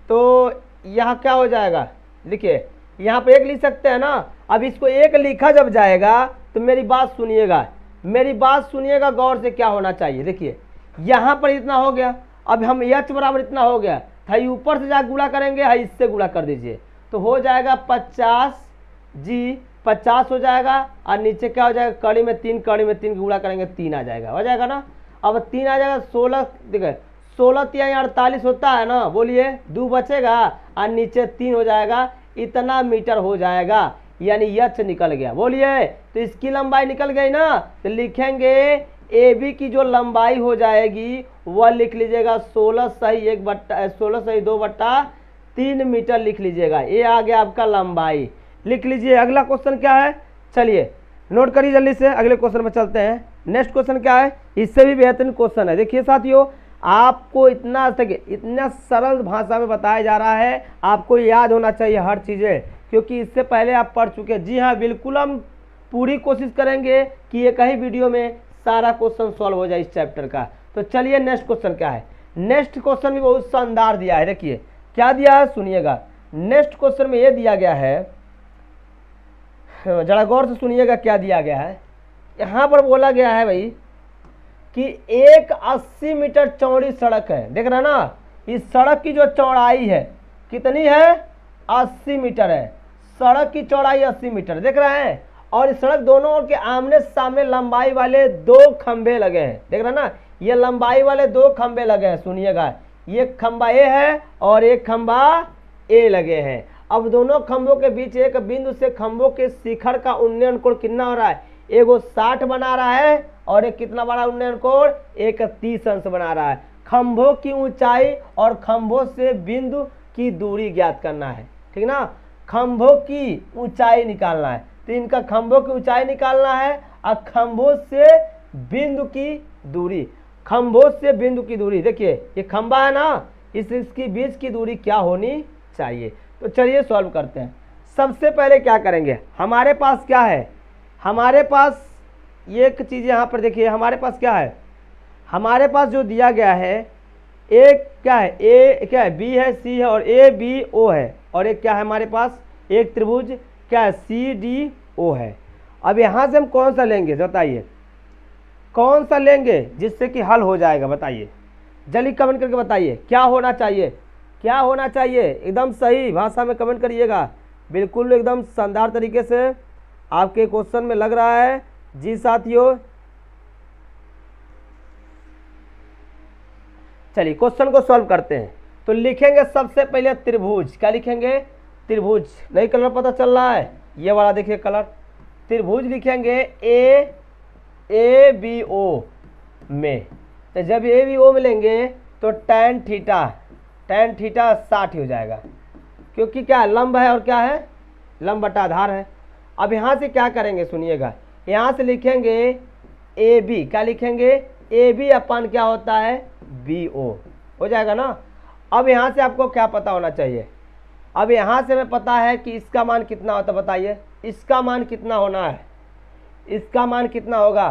Speaker 1: तो यहाँ क्या हो जाएगा? लिखिए, यहाँ पे 1 लिख सकते हैं ना। अब इसको 1 लिखा जब जाएगा तो मेरी बात सुनिएगा, मेरी बात सुनिएगा गौर से। क्या होना चाहिए? देखिए यहाँ पर इतना हो गया, अब हम h बराबर इतना हो गया था, ऊपर से जाकर गुणा करेंगे, है इससे गुणा कर दीजिए तो हो जाएगा 50 जी, 50 हो जाएगा, और नीचे क्या हो जाएगा? कड़ी में 3, कड़ी में 3 गुणा करेंगे 3 आ जाएगा, हो जाएगा ना। अब 3 आ जाएगा, 16 देखिए 16 3 48 होता है ना। बोलिए 2 बचेगा और नीचे 3 हो जाएगा, इतना मीटर हो जाएगा, यानी यच निकल गया। बोलिए, तो इसकी लंबाई निकल गई ना, तो लिखेंगे ए बी की जो लंबाई हो जाएगी वह लिख लीजिएगा 16 सही 2/3 मीटर लिख लीजिएगा। ये आ गया आपका लंबाई, लिख लीजिए। अगला क्वेश्चन क्या है? चलिए नोट करिए जल्दी से, अगले क्वेश्चन में चलते हैं। नेक्स्ट क्वेश्चन क्या है? इससे भी बेहतरीन क्वेश्चन है। देखिए साथियों, आपको इतना सरल भाषा में बताया जा रहा है, आपको याद होना चाहिए हर चीज़ें, क्योंकि इससे पहले आप पढ़ चुके हैं। जी हाँ, बिल्कुल हम पूरी कोशिश करेंगे कि एक ही वीडियो में सारा क्वेश्चन सॉल्व हो जाए इस चैप्टर का। तो चलिए नेक्स्ट क्वेश्चन क्या है? नेक्स्ट क्वेश्चन भी बहुत शानदार दिया है। देखिए क्या दिया है, सुनिएगा। नेक्स्ट क्वेश्चन में ये दिया गया है, जरा गौर से सुनिएगा क्या दिया गया है। यहाँ पर बोला गया है भाई कि एक 80 मीटर चौड़ी सड़क है। देख रहे हैं ना, इस सड़क की जो चौड़ाई है कितनी है? 80 मीटर है। सड़क की चौड़ाई 80 मीटर, देख रहे हैं। और इस सड़क दोनों ओर के आमने सामने लंबाई वाले 2 खंभे लगे हैं। देख रहे हैं ना, ये लंबाई वाले 2 खंभे लगे हैं। सुनिएगा, ये खंभा ए है और एक खंभा ए लगे हैं। अब दोनों खंभों के बीच एक बिंदु से खंभों के शिखर का उन्नयन कोण कितना हो रहा है? एगो 60 बना रहा है और एक कितना बड़ा उन्नयन कोण, एक 30 अंश बना रहा है। खंभों की ऊंचाई और खंभों से बिंदु की दूरी ज्ञात करना है, ठीक ना। खंभों की ऊंचाई निकालना है, तो इनका खंभों की ऊंचाई निकालना है और खंभों से बिंदु की दूरी। खंभों से बिंदु की दूरी, देखिए ये खंभा है ना, इसकी बीच की दूरी क्या होनी चाहिए। तो चलिए सॉल्व करते हैं। सबसे पहले क्या करेंगे, हमारे पास क्या है, हमारे पास एक चीज़ यहाँ पर देखिए, हमारे पास क्या है, हमारे पास जो दिया गया है एक क्या है, ए क्या है, बी है, सी है और ए बी ओ है, और एक क्या है हमारे पास, एक त्रिभुज क्या है, सी डी ओ है। अब यहाँ से हम कौन सा लेंगे बताइए, कौन सा लेंगे जिससे कि हल हो जाएगा, बताइए जल्दी कमेंट करके बताइए क्या होना चाहिए, क्या होना चाहिए। एकदम सही भाषा में कमेंट करिएगा, बिल्कुल एकदम शानदार तरीके से आपके क्वेश्चन में लग रहा है। जी साथियों, चलिए क्वेश्चन को सॉल्व करते हैं। तो लिखेंगे सबसे पहले त्रिभुज, क्या लिखेंगे, त्रिभुज। नई कलर पता चल रहा है, ये वाला देखिए कलर, त्रिभुज लिखेंगे ए बी ओ में। तो जब ए बी ओ में लेंगे तो tan थीटा 60 हो जाएगा, क्योंकि क्या है, लंब है और क्या है, लंब बटा आधार है। अब यहाँ से क्या करेंगे सुनिएगा, यहाँ से लिखेंगे ए बी, क्या लिखेंगे, ए बी अपन क्या होता है, बी ओ हो जाएगा ना। अब यहाँ से आपको क्या पता होना चाहिए, अब यहाँ से हमें पता है कि इसका मान कितना होता है, बताइए इसका मान कितना होना है, इसका मान कितना होगा।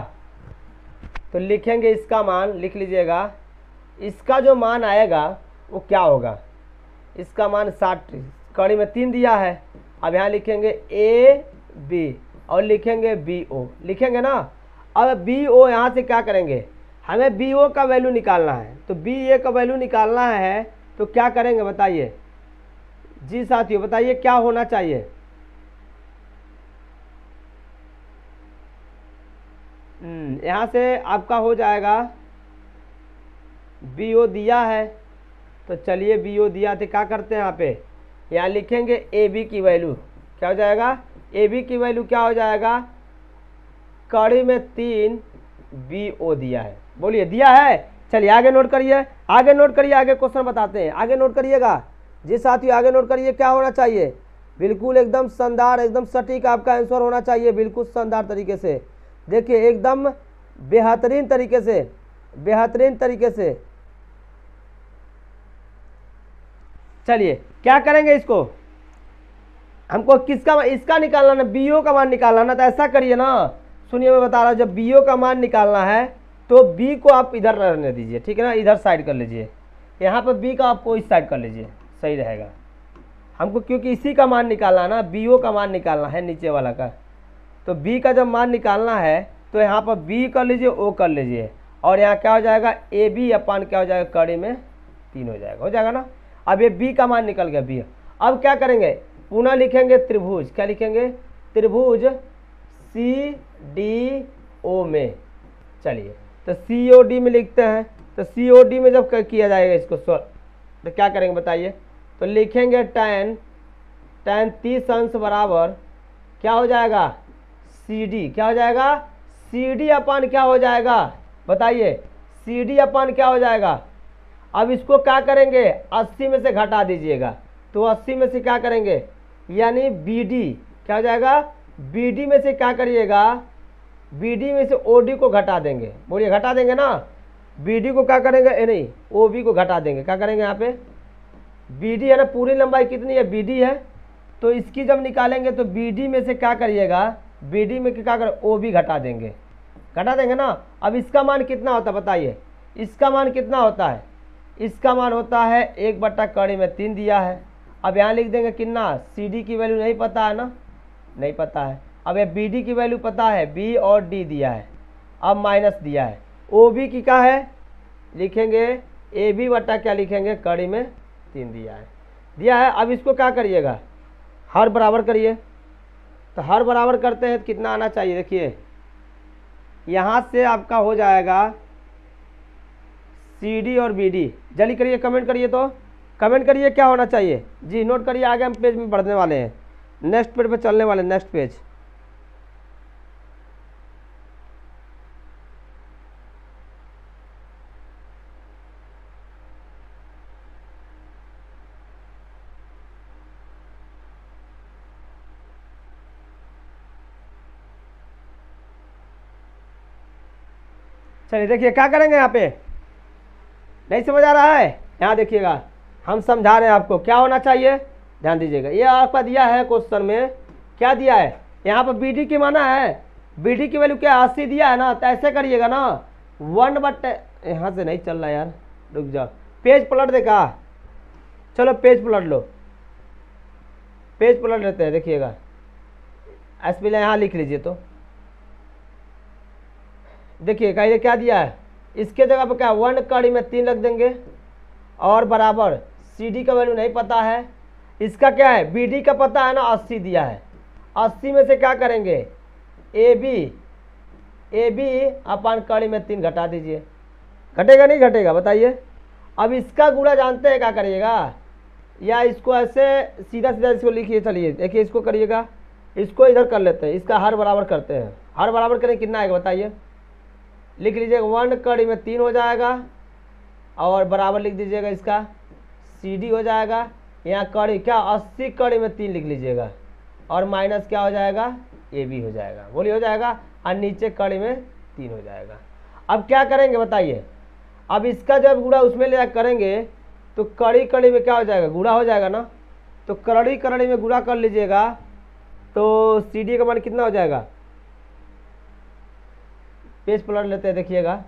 Speaker 1: तो लिखेंगे इसका मान, लिख लीजिएगा, इसका जो मान आएगा वो क्या होगा, इसका मान 60, कड़ी में 3 दिया है। अब यहाँ लिखेंगे ए बी और लिखेंगे बी ओ, लिखेंगे ना। अब बी ओ यहाँ से क्या करेंगे, हमें बी ओ का वैल्यू निकालना है, तो बी ए का वैल्यू निकालना है, तो क्या करेंगे बताइए। जी साथियों बताइए क्या होना चाहिए। यहाँ से आपका हो जाएगा, बी ओ दिया है, तो चलिए बी ओ दिया तो क्या करते हैं, यहाँ पे यहाँ लिखेंगे ए बी की वैल्यू, क्या हो जाएगा, ए बी की वैल्यू क्या हो जाएगा, कड़ी में 3 बी ओ दिया है, बोलिए दिया है। चलिए आगे नोट करिए, आगे नोट करिए, आगे क्वेश्चन बताते हैं, आगे नोट करिएगा जी साथियों, आगे नोट करिए क्या होना चाहिए, बिल्कुल एकदम शानदार, एकदम सटीक आपका आंसर होना चाहिए, बिल्कुल शानदार तरीके से। देखिए एकदम बेहतरीन तरीके से, बेहतरीन तरीके से। चलिए क्या करेंगे, इसको हमको किसका, इसका निकालना ना, बी ओ का मान निकालना ना। तो ऐसा करिए ना, सुनिए मैं बता रहा हूँ, जब बी ओ का मान निकालना है तो बी को आप इधर रहने दीजिए, ठीक है ना, इधर साइड कर लीजिए, यहाँ पर बी का आपको इस साइड कर लीजिए, सही रहेगा हमको, क्योंकि इसी का मान निकालना है ना, बी ओ का मान निकालना है नीचे वाला का। तो बी का जब मान निकालना है तो यहाँ पर बी कर लीजिए, ओ कर लीजिए, और यहाँ क्या हो जाएगा, ए बी अपान क्या हो जाएगा, कड़ी में 3 हो जाएगा ना। अब ये बी का मान निकल गया, बी। अब क्या करेंगे, पुनः लिखेंगे त्रिभुज, क्या लिखेंगे, त्रिभुज सी डी ओ में। चलिए तो सी ओ डी में लिखते हैं, तो सी ओ डी में जब किया जाएगा इसको तो क्या करेंगे बताइए। तो लिखेंगे tan 30 अंश बराबर क्या हो जाएगा, सी डी, क्या हो जाएगा, सी डी अपान क्या हो जाएगा बताइए, सी डी अपान क्या हो जाएगा। अब इसको क्या करेंगे, 80 में से घटा दीजिएगा, तो 80 में से क्या करेंगे, यानी बी डी क्या हो जाएगा, बी डी में से क्या करिएगा, बी डी में से ओ डी को घटा देंगे, बोलिए घटा देंगे ना, बी डी को क्या करेंगे, नहीं ओ बी को घटा देंगे, क्या करेंगे यहाँ पे, बी डी है ना, पूरी लंबाई कितनी है, बी डी है, तो इसकी जब निकालेंगे तो बी डी में से क्या करिएगा, बी डी में क्या कर, ओ बी घटा देंगे, घटा देंगे ना। अब इसका मान कितना होता है बताइए, इसका मान कितना होता है, इसका मान होता है 1/3 दिया है। अब यहाँ लिख देंगे कितना, सी डी की वैल्यू नहीं पता है ना, नहीं पता है। अब ये बी डी की वैल्यू पता है, बी और डी दिया है, अब माइनस दिया है, ओ बी की क्या है, लिखेंगे ए बी बटा क्या लिखेंगे, कड़ी में 3 दिया है। अब इसको क्या करिएगा, हर बराबर करिए, तो हर बराबर करते हैं तो कितना आना चाहिए, देखिए यहाँ से आपका हो जाएगा सी डी और बी डी, जल्दी करिए कमेंट करिए, तो कमेंट करिए क्या होना चाहिए जी, नोट करिए, आगे हम पेज में बढ़ने वाले हैं, नेक्स्ट पेज पे चलने वाले, नेक्स्ट पेज। चलिए देखिए क्या करेंगे यहाँ पे, नहीं समझ आ रहा है, यहाँ देखिएगा हम समझा रहे हैं आपको क्या होना चाहिए, ध्यान दीजिएगा। ये आपका दिया है क्वेश्चन में, क्या दिया है यहाँ पर, बी डी की माना है, बी डी की वैल्यू क्या 80 दिया है ना, तो ऐसे करिएगा ना 1/, यहाँ से नहीं चल रहा यार, रुक जाओ, पेज पलट देगा, चलो पेज पलट लो, पेज पलट लेते हैं, देखिएगा एस पहले यहाँ लिख लीजिए। तो देखिए कहिए क्या दिया है, इसके जगह पर क्या 1 कड़ी में 3 रख देंगे और बराबर सी डी का वैल्यू नहीं पता है, इसका क्या है बी डी का पता है ना 80 दिया है, 80 में से क्या करेंगे ए बी अपन कड़ी में 3 घटा दीजिए, घटेगा नहीं घटेगा बताइए। अब इसका गुणा जानते हैं क्या करिएगा, या इसको ऐसे सीधा सीधा इसको लिखिए, चलिए देखिए इसको करिएगा, इसको इधर कर लेते हैं, इसका हर बराबर करते हैं, हर बराबर करें कितना आएगा बताइए, लिख लीजिएगा 1 कड़ी में 3 हो जाएगा और बराबर लिख दीजिएगा इसका सी डी हो जाएगा, यहाँ कड़ी क्या 80 कड़ी में 3 लिख लीजिएगा और माइनस क्या हो जाएगा ए बी हो जाएगा, बोलिए हो जाएगा, और नीचे कड़ी में 3 हो जाएगा। अब क्या करेंगे बताइए, अब इसका जब गुणा उसमें ले करेंगे तो कड़ी कड़ी में क्या हो जाएगा गुणा हो जाएगा ना, तो कड़ी कड़ी में गुणा कर लीजिएगा तो सी डी का मान कितना हो जाएगा, पेज पलट लेते हैं देखिएगा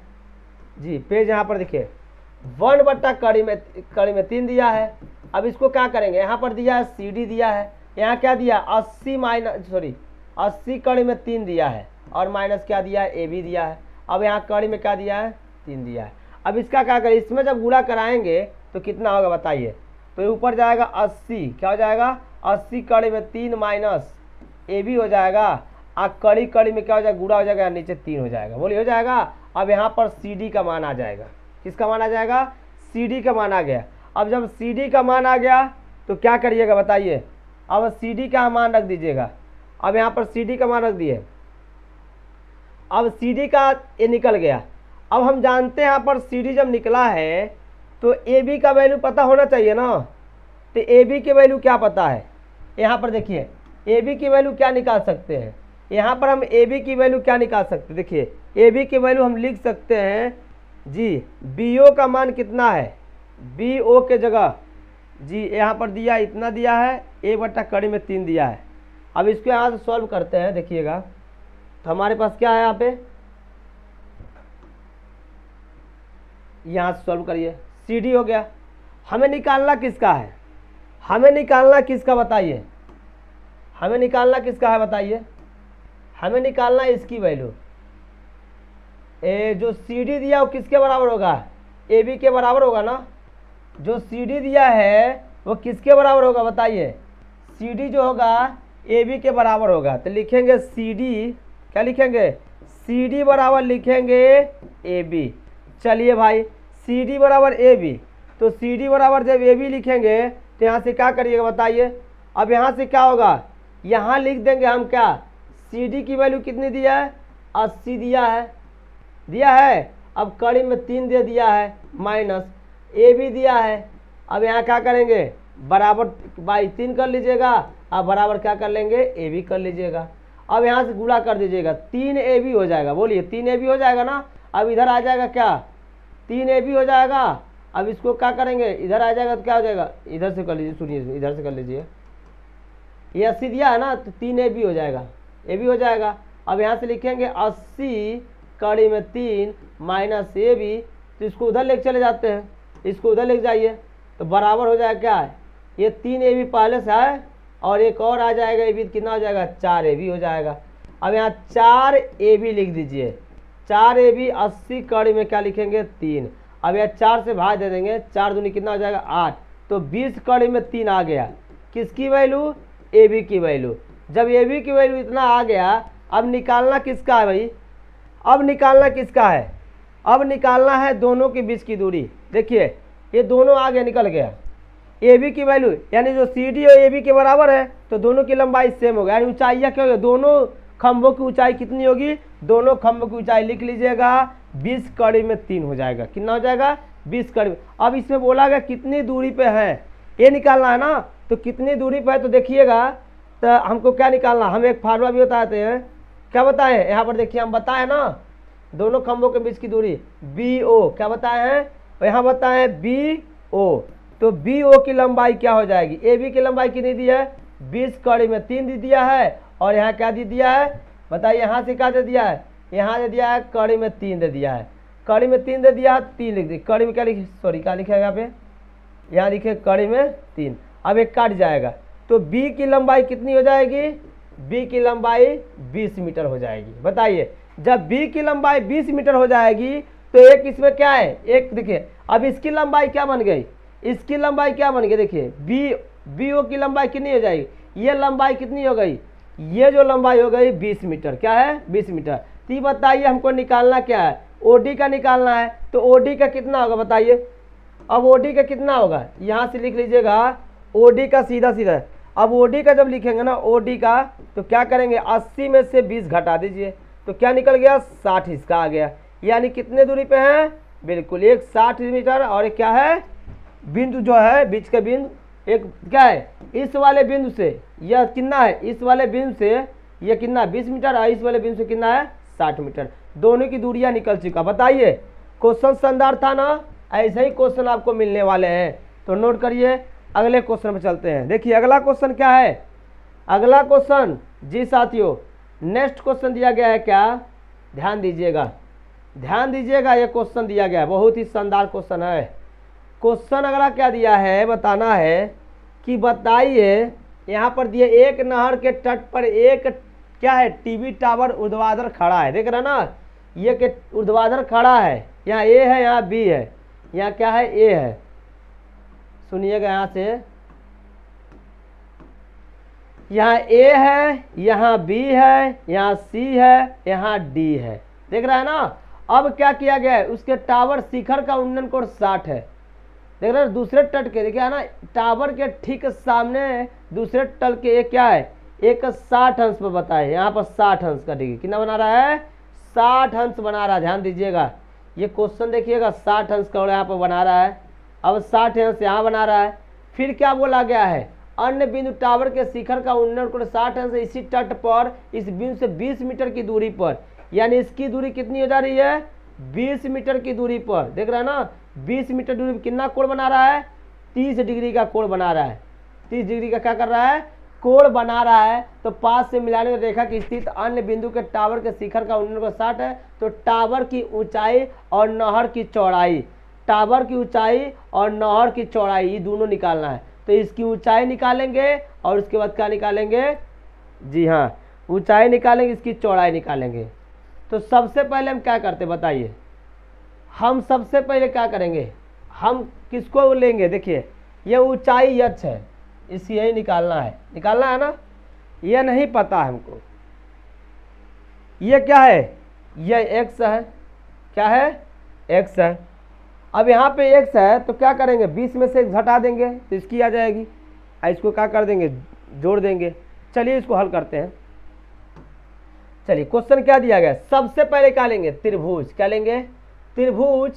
Speaker 1: जी, पेज यहाँ पर देखिए 1/, कड़ी में 3 दिया है। अब इसको क्या करेंगे, यहाँ पर दिया है सी डी दिया है, यहाँ क्या दिया 80 कड़ी में 3 दिया है और माइनस क्या दिया है ए बी दिया है। अब यहाँ कड़ी में क्या दिया है 3 दिया है। अब इसका क्या करें, इसमें जब गुणा कराएंगे तो कितना होगा बताइए, तो ऊपर जाएगा 80, क्या हो जाएगा 80 कड़ी में 3 माइनस ए बी हो जाएगा, और कड़ी कड़ी में क्या हो जाएगा गुणा हो जाएगा, नीचे 3 हो जाएगा, बोलिए हो जाएगा। अब यहाँ पर सी डी का मान आ जाएगा, किसका मान आ जाएगा सी डी का मान आ गया। अब जब सी डी का मान आ गया तो क्या करिएगा बताइए, अब सी डी का मान रख दीजिएगा, अब यहाँ पर सी डी का मान रख दिए, अब सी डी का ये निकल गया। अब हम जानते हैं यहाँ पर सी डी जब निकला है तो ए बी का वैल्यू पता होना चाहिए ना, तो ए बी की वैल्यू क्या पता है, यहाँ पर देखिए ए बी की वैल्यू क्या निकाल सकते हैं, यहाँ पर हम ए बी की वैल्यू क्या निकाल सकते हैं, देखिए ए बी की वैल्यू हम लिख सकते हैं जी, बी ओ का मान कितना है, बी ओ के जगह जी यहाँ पर दिया इतना दिया है, A/कड़ी में 3 दिया है। अब इसको यहाँ से सॉल्व करते हैं, देखिएगा तो हमारे पास क्या है, यहाँ पे यहाँ से सॉल्व करिए, सी डी हो गया। हमें निकालना किसका है, हमें निकालना किसका बताइए, हमें निकालना किसका है बताइए, हमें निकालना इसकी वैल्यू, जो सी डी दिया वो किसके बराबर होगा, ए बी के बराबर होगा ना, जो सी डी दिया है वो किसके बराबर होगा बताइए, सी डी जो होगा ए बी के बराबर होगा। तो लिखेंगे सी डी, क्या लिखेंगे सी डी बराबर लिखेंगे ए बी। चलिए भाई सी डी बराबर ए बी, तो सी डी बराबर जब ए बी लिखेंगे तो यहाँ से क्या करिएगा बताइए, अब यहाँ से क्या होगा, यहाँ लिख देंगे हम क्या, सी डी की वैल्यू कितनी दिया है 80 दिया है, अब कड़ी में 3 दे दिया है माइनस ए बी दिया है। अब यहाँ क्या करेंगे बराबर बाई 3 कर लीजिएगा, अब बराबर क्या कर लेंगे ए बी कर लीजिएगा। अब यहाँ से गुणा कर दीजिएगा, 3 ए बी हो जाएगा, बोलिए 3 ए बी हो जाएगा ना। अब इधर आ जाएगा क्या 3 ए बी हो जाएगा। अब इसको क्या करेंगे, इधर आ जाएगा तो क्या हो जाएगा, इधर से कर लीजिए, सुनिए इधर से कर लीजिए, ये 80 दिया है ना तो 3 ए बी हो जाएगा, ए बी हो जाएगा। अब यहाँ से लिखेंगे 80 कड़ी में 3 माइनस ए बी, तो इसको उधर लेके चले जाते हैं, इसको उधर लेके जाइए तो बराबर हो जाएगा क्या, ये 3 ए बी पहले से है और एक और आ जाएगा ए बी, कितना हो जाएगा 4 ए बी हो जाएगा। अब यहाँ 4 ए बी लिख दीजिए, 4 ए बी 80 कड़ी में क्या लिखेंगे 3। अब यहाँ 4 से भाग दे देंगे, 4 दूनी कितना हो जाएगा 8, तो 20 कड़ी में 3 आ गया, किसकी वैल्यू ए बी की वैल्यू। जब ए बी की वैल्यू इतना आ गया, अब निकालना किसका है भाई, अब निकालना किसका है, अब निकालना है दोनों के बीच की दूरी। देखिए ये दोनों आ गया, निकल गया ए बी की वैल्यू, यानी जो सी डी और ए बी के बराबर है तो दोनों की लंबाई सेम होगा, यानी ऊंचाइयाँ क्या होगी, दोनों खंभों की ऊंचाई कितनी होगी, दोनों खंभों की ऊंचाई लिख लीजिएगा 20 कड़ी में 3 हो जाएगा, कितना हो जाएगा 20 कड़ी में। अब इसमें बोला गया कितनी दूरी पे है, ये निकालना है ना, तो कितनी दूरी पे है तो देखिएगा, तो हमको क्या निकालना, हम एक फार्मूला भी बताते हैं, क्या बताएं यहाँ पर देखिए, हम बताएं ना, दोनों खंभों के बीच की दूरी बी ओ, क्या बताए हैं, यहाँ बताए हैं बी ओ। तो बी ओ की लंबाई क्या हो जाएगी, ए बी की लंबाई कितनी दी है 20 कड़ी में 3 दे दिया है, और यहाँ क्या दे दिया है बताइए, यहाँ से क्या दे दिया है, यहाँ दे दिया है कड़ी में 3 दे दिया है, कड़ी में 3 दे दिया है, 3 लिख दी, कड़ी में क्या लिखे, सॉरी क्या लिखेगा यहाँ पे, यहाँ लिखे कड़ी में 3। अब एक काट जाएगा, तो बी की लंबाई कितनी हो जाएगी, बी की लंबाई 20 मीटर हो जाएगी। बताइए जब बी की लंबाई 20 मीटर हो जाएगी तो एक इसमें क्या है, एक देखिए अब इसकी लंबाई क्या बन गई, इसकी लंबाई क्या बन गई, देखिए बी ओ की लंबाई कितनी हो जाएगी, ये लंबाई कितनी हो गई, ये जो लंबाई हो गई 20 मीटर, क्या है 20 मीटर। तो ये बताइए हमको निकालना क्या है, ओडी का निकालना है, तो ओडी का कितना होगा बताइए, अब ओडी का कितना होगा, यहाँ से लिख लीजिएगा ओडी का सीधा सीधा। अब ओडी का जब लिखेंगे ना ओडी का, तो क्या करेंगे 80 में से 20 घटा दीजिए, तो क्या निकल गया 60 इसका आ गया, यानी कितने दूरी पे है, बिल्कुल एक 60 मीटर। और एक क्या है बिंदु जो है बीच का बिंदु, एक क्या है इस वाले बिंदु से यह कितना है, इस वाले बिंदु से यह कितना 20 मीटर, और इस वाले बिंदु से कितना है 60 मीटर, दोनों की दूरियां निकल चुका। बताइए क्वेश्चन शानदार था ना, ऐसे ही क्वेश्चन आपको मिलने वाले हैं, तो नोट करिए। अगले क्वेश्चन पे चलते हैं। देखिए अगला क्वेश्चन क्या है, अगला क्वेश्चन जी साथियों नेक्स्ट क्वेश्चन दिया गया है क्या, ध्यान दीजिएगा, ध्यान दीजिएगा, ये क्वेश्चन दिया गया है, बहुत ही शानदार क्वेश्चन है। क्वेश्चन अगला क्या दिया है, बताना है कि बताइए यहाँ पर दिए एक नहर के तट पर एक क्या है टीवी टावर ऊर्ध्वाधर खड़ा है, देख रहे ना, ये के ऊर्ध्वाधर खड़ा है, यहाँ ए है यहाँ बी है, यहाँ क्या है ए है, सुनिएगा यहाँ से, यहाँ ए है, यहाँ बी है, यहाँ सी है, यहाँ डी है, देख रहा है ना। अब क्या किया गया है, उसके टावर शिखर का उन्नयन कोण 60 है, देख रहे हैं दूसरे तट के, देखिए है ना टावर के ठीक सामने दूसरे तल के एक क्या है एक 60 अंश पर बताए, यहाँ पर 60 अंश का डिग्री कितना बना रहा है 60 अंश बना रहा है। ध्यान दीजिएगा ये क्वेश्चन देखिएगा 60 अंश का यहाँ पर बना रहा है, अब 60 अंश यहाँ बना रहा है। फिर क्या बोला गया है, अन्य बिंदु टावर के शिखर का उन्नयन कोण 60 अंश इसी तट पर इस बिंदु से 20 मीटर की दूरी पर, यानी इसकी दूरी कितनी हो जा रही है 20 मीटर की दूरी पर, देख रहा है ना 20 मीटर दूरी पर कितना कोण बना रहा है 30 डिग्री का कोण बना रहा है, 30 डिग्री का क्या कर रहा है कोण बना रहा है। तो पास से मिलाने में रेखा की स्थित अन्य बिंदु के टावर के शिखर का उन्नयन कोण 60 है, तो टावर की ऊंचाई और नहर की चौड़ाई, टावर की ऊंचाई और नहर की चौड़ाई ये दोनों निकालना है। तो इसकी ऊंचाई निकालेंगे और उसके बाद क्या निकालेंगे, जी हाँ ऊंचाई निकालेंगे, इसकी चौड़ाई निकालेंगे। तो सबसे पहले हम क्या करते बताइए, हम सबसे पहले क्या करेंगे, हम किसको लेंगे, देखिए ये ऊंचाई यच है, इसी यही निकालना है ना, ये नहीं पता है हमको, ये क्या है ये x है, क्या है x है। अब यहाँ पे x है तो क्या करेंगे 20 में से घटा देंगे तो इसकी आ जाएगी, इसको क्या कर देंगे जोड़ देंगे। चलिए इसको हल करते हैं। चलिए क्वेश्चन क्या दिया गया, सबसे पहले क्या लेंगे त्रिभुज, क्या लेंगे त्रिभुज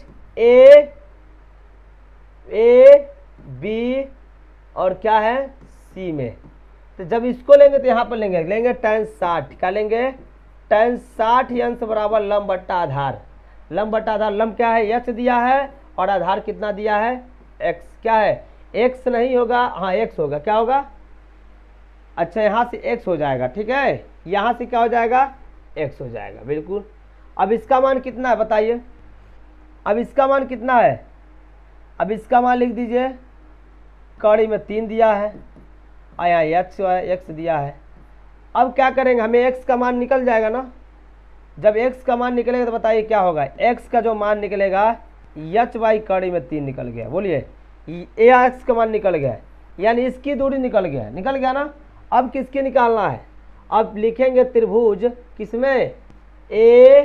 Speaker 1: ए बी और क्या है सी में। तो जब इसको लेंगे तो यहाँ पर लेंगे tan 60, क्या लेंगे tan 60 अंश बराबर लंब बट्टा आधार, लंब बट्टा आधार, लंब क्या है x दिया है और आधार कितना दिया है x, क्या है x नहीं होगा, हाँ x होगा, क्या होगा अच्छा यहाँ से x हो जाएगा, ठीक है यहाँ से क्या हो जाएगा x हो जाएगा बिल्कुल। अब इसका मान कितना है बताइए, अब इसका मान कितना है, अब इसका मान लिख दीजिए, कड़ी में 3 दिया है और यहाँ x दिया है। अब क्या करेंगे, हमें x का मान निकल जाएगा ना, जब x का मान निकलेगा तो बताइए क्या होगा, x का जो मान निकलेगा h बाई कड़ी में 3 निकल गया, बोलिए x का मान निकल गया, यानी इसकी दूरी निकल गया ना। अब किसकी निकालना है, अब लिखेंगे त्रिभुज किसमें ए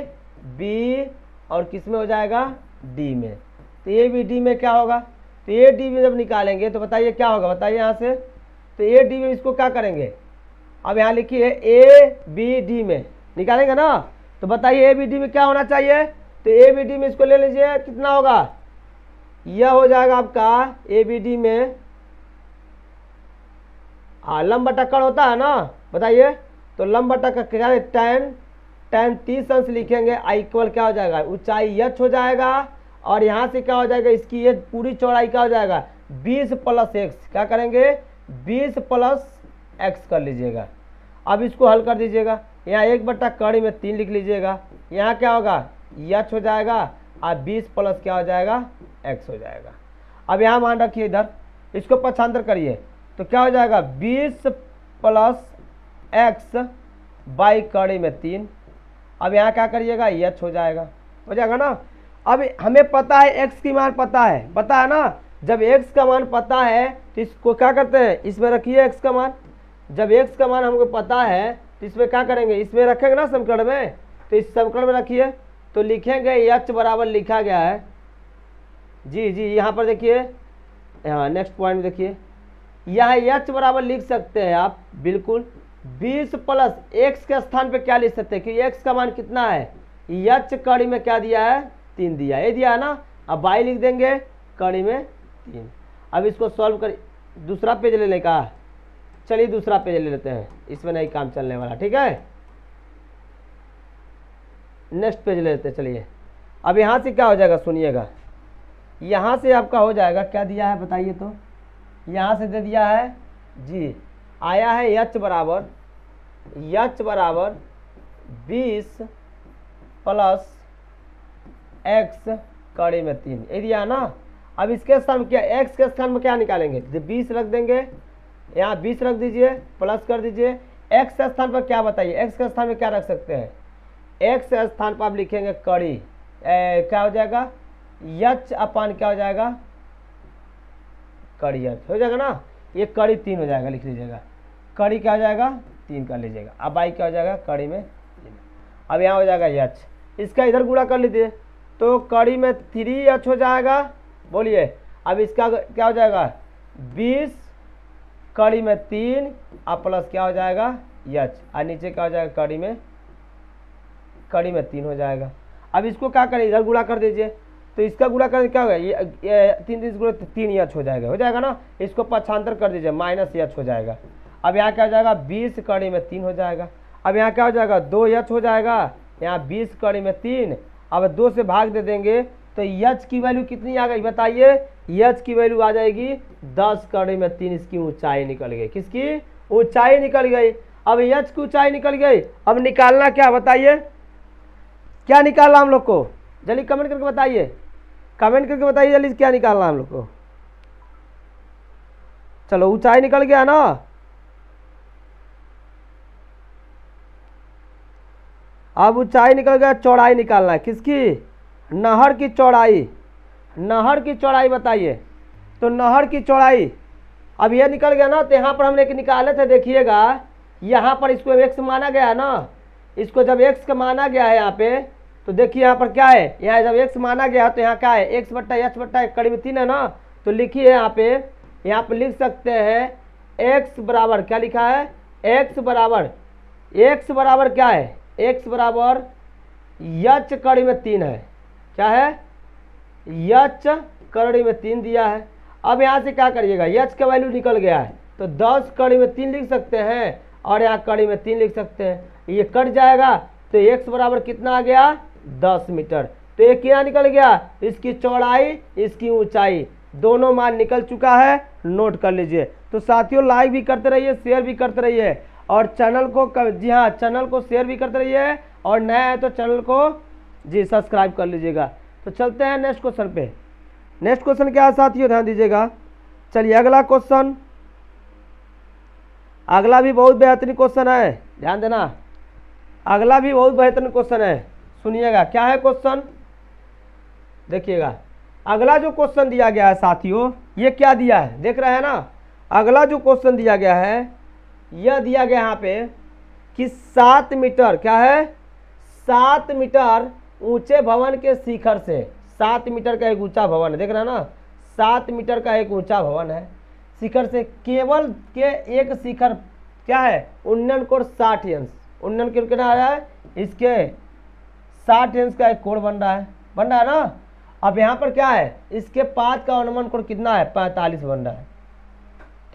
Speaker 1: बी और किसमें हो जाएगा डी में। तो ए बी डी में क्या होगा, तो ए डी में जब निकालेंगे तो बताइए क्या होगा, बताइए यहाँ से, तो ए डी में इसको क्या करेंगे, अब यहाँ लिखिए ए बी डी में निकालेंगे ना, तो बताइए ए बी डी में क्या होना चाहिए, तो ए बी डी में इसको ले लीजिए कितना होगा, यह हो जाएगा आपका ए बी डी में, हाँ लंब बटा कण होता है ना, बताइए तो लंब बटा का क्या है tan tan 30 अंश लिखेंगे, आई इक्वल क्या हो जाएगा, ऊंचाई h हो जाएगा, और यहाँ से क्या हो जाएगा, इसकी ये पूरी चौड़ाई क्या हो जाएगा 20 + x, क्या करेंगे 20 + x कर लीजिएगा। अब इसको हल कर दीजिएगा, यहाँ 1/3 में 3 लिख लीजिएगा, यहाँ क्या होगा h हो जाएगा, और 20 प्लस क्या हो जाएगा x हो जाएगा। अब यहाँ मान रखिए इधर, इसको पक्षांतर करिए तो क्या हो जाएगा 20 + x बाई कड़ी में 3। अब यहाँ क्या करिएगा h हो जाएगा ना। अब हमें पता है x की मान पता है ना। जब x का मान पता है तो इसको क्या करते हैं, इसमें रखिए x का मान। जब x का मान हमको पता है तो इसमें क्या करेंगे, इसमें रखेंगे ना समीकरण में, तो इस समीकरण में रखिए तो लिखेंगे h बराबर लिखा गया है जी यहाँ पर देखिए, हाँ नेक्स्ट पॉइंट देखिए, यहाँ h बराबर लिख सकते हैं आप बिल्कुल 20 + x के स्थान पे क्या लिख सकते हैं, कि x का मान कितना है, h कड़ी में क्या दिया है 3 दिया है, ये दिया है ना। अब y लिख देंगे कड़ी में 3। अब इसको सॉल्व कर, दूसरा पेज लेने का, चलिए दूसरा पेज ले लेते हैं, इसमें नहीं काम चलने वाला, ठीक है नेक्स्ट पेज ले लेते हैं। चलिए अब यहाँ से क्या हो जाएगा सुनिएगा, यहाँ से आपका हो जाएगा, क्या दिया है बताइए तो, यहाँ से दे दिया है जी, आया है h बराबर 20 + x कड़ी में 3, ये दिया है ना। अब इसके स्थान में क्या, x के स्थान में क्या निकालेंगे, 20 रख देंगे, यहाँ 20 रख दीजिए, प्लस कर दीजिए। x के स्थान पर क्या बताइए, x के स्थान में क्या रख सकते हैं, x के स्थान पर आप लिखेंगे कड़ी, क्या हो जाएगा h अपान क्या हो जाएगा कड़ी h हो जाएगा ना, ये कड़ी 3 हो जाएगा, लिख लीजिएगा कड़ी क्या हो जाएगा 3 कर लीजिएगा। अब आई क्या हो जाएगा कड़ी में 3। अब यहाँ हो जाएगा h, इसका इधर गुणा कर लीजिए तो कड़ी में 3h हो जाएगा, बोलिए। अब इसका क्या हो जाएगा 20 कड़ी में 3 और प्लस क्या हो जाएगा h, और नीचे क्या हो जाएगा कड़ी में 3 हो जाएगा। अब इसको क्या करें, इधर गुणा कर दीजिए तो इसका गुणा करके क्या होगा, ये 3 h हो जाएगा ना। इसको पक्षांतर कर दीजिए -h हो जाएगा। अब यहाँ क्या हो जाएगा 20 कड़ी में 3 हो जाएगा। अब यहाँ क्या हो जाएगा 2h हो जाएगा, यहाँ 20 कड़ी में 3, अब 2 से भाग दे देंगे तो h की वैल्यू कितनी आ गई बताइए, h की वैल्यू आ जाएगी 10 कड़ी में 3, इसकी ऊंचाई निकल गई, किसकी ऊंचाई निकल गई। अब h की ऊंचाई निकल गई, अब निकालना क्या बताइए, क्या निकालना हम लोग को, जल्दी कमेंट करके बताइए, कमेंट करके बताइए जल्दी क्या निकालना हम लोग को। चलो ऊंचाई निकल गया ना, अब ऊंचाई निकल गया, चौड़ाई निकालना है, किसकी, नहर की चौड़ाई। नहर की चौड़ाई बताइए, तो नहर की चौड़ाई अब ये निकल गया ना, तो यहाँ पर हमने निकाले थे, देखिएगा यहाँ पर इसको x माना गया है ना, इसको जब x का माना गया है यहाँ पे, तो देखिए यहाँ पर क्या है, यहाँ जब x माना गया तो यहाँ क्या है x/h/1 कड़ी में 3 है ना, तो लिखिए यहाँ पे लिख सकते हैं x बराबर क्या लिखा है, x बराबर क्या है, x बराबर h कड़ी में 3 है, क्या है h कड़ी में 3 दिया है। अब यहाँ से क्या करिएगा, h का वैल्यू निकल गया है तो 10 कड़ी में 3 लिख सकते हैं, और यहाँ कड़ी में 3 लिख सकते हैं, ये कट जाएगा तो x बराबर कितना आ गया 10 मीटर। तो ये क्या निकल गया, इसकी चौड़ाई इसकी ऊंचाई दोनों मान निकल चुका है, नोट कर लीजिए। तो साथियों लाइक भी करते रहिए, शेयर भी करते रहिए, और चैनल को जी हाँ चैनल को शेयर भी करते रहिए, और नया है तो चैनल को जी सब्सक्राइब कर लीजिएगा। तो चलते हैं नेक्स्ट क्वेश्चन पे। नेक्स्ट क्वेश्चन क्या है साथियों, ध्यान दीजिएगा। चलिए अगला क्वेश्चन, अगला भी बहुत बेहतरीन क्वेश्चन है, ध्यान देना, अगला भी बहुत बेहतरीन क्वेश्चन है, सुनिएगा क्या है क्वेश्चन, देखिएगा। अगला जो क्वेश्चन दिया गया है साथियों, ये क्या दिया है देख रहे हैं ना। अगला जो क्वेश्चन दिया गया है, यह दिया गया यहाँ पे कि 7 मीटर क्या है, 7 मीटर ऊंचे भवन के शिखर से, 7 मीटर का एक ऊंचा भवन है, देख रहे हैं ना, 7 मीटर का एक ऊंचा भवन है, शिखर से केवल के एक शिखर क्या है, उन्नयन कोण 60 अंश, उन्नयन कोण कितना आ रहा है, इसके 60 अंश का एक कोण बन रहा है ना। अब यहाँ पर क्या है, इसके 5 का अनुमान कोण कितना है, 45 बन रहा है,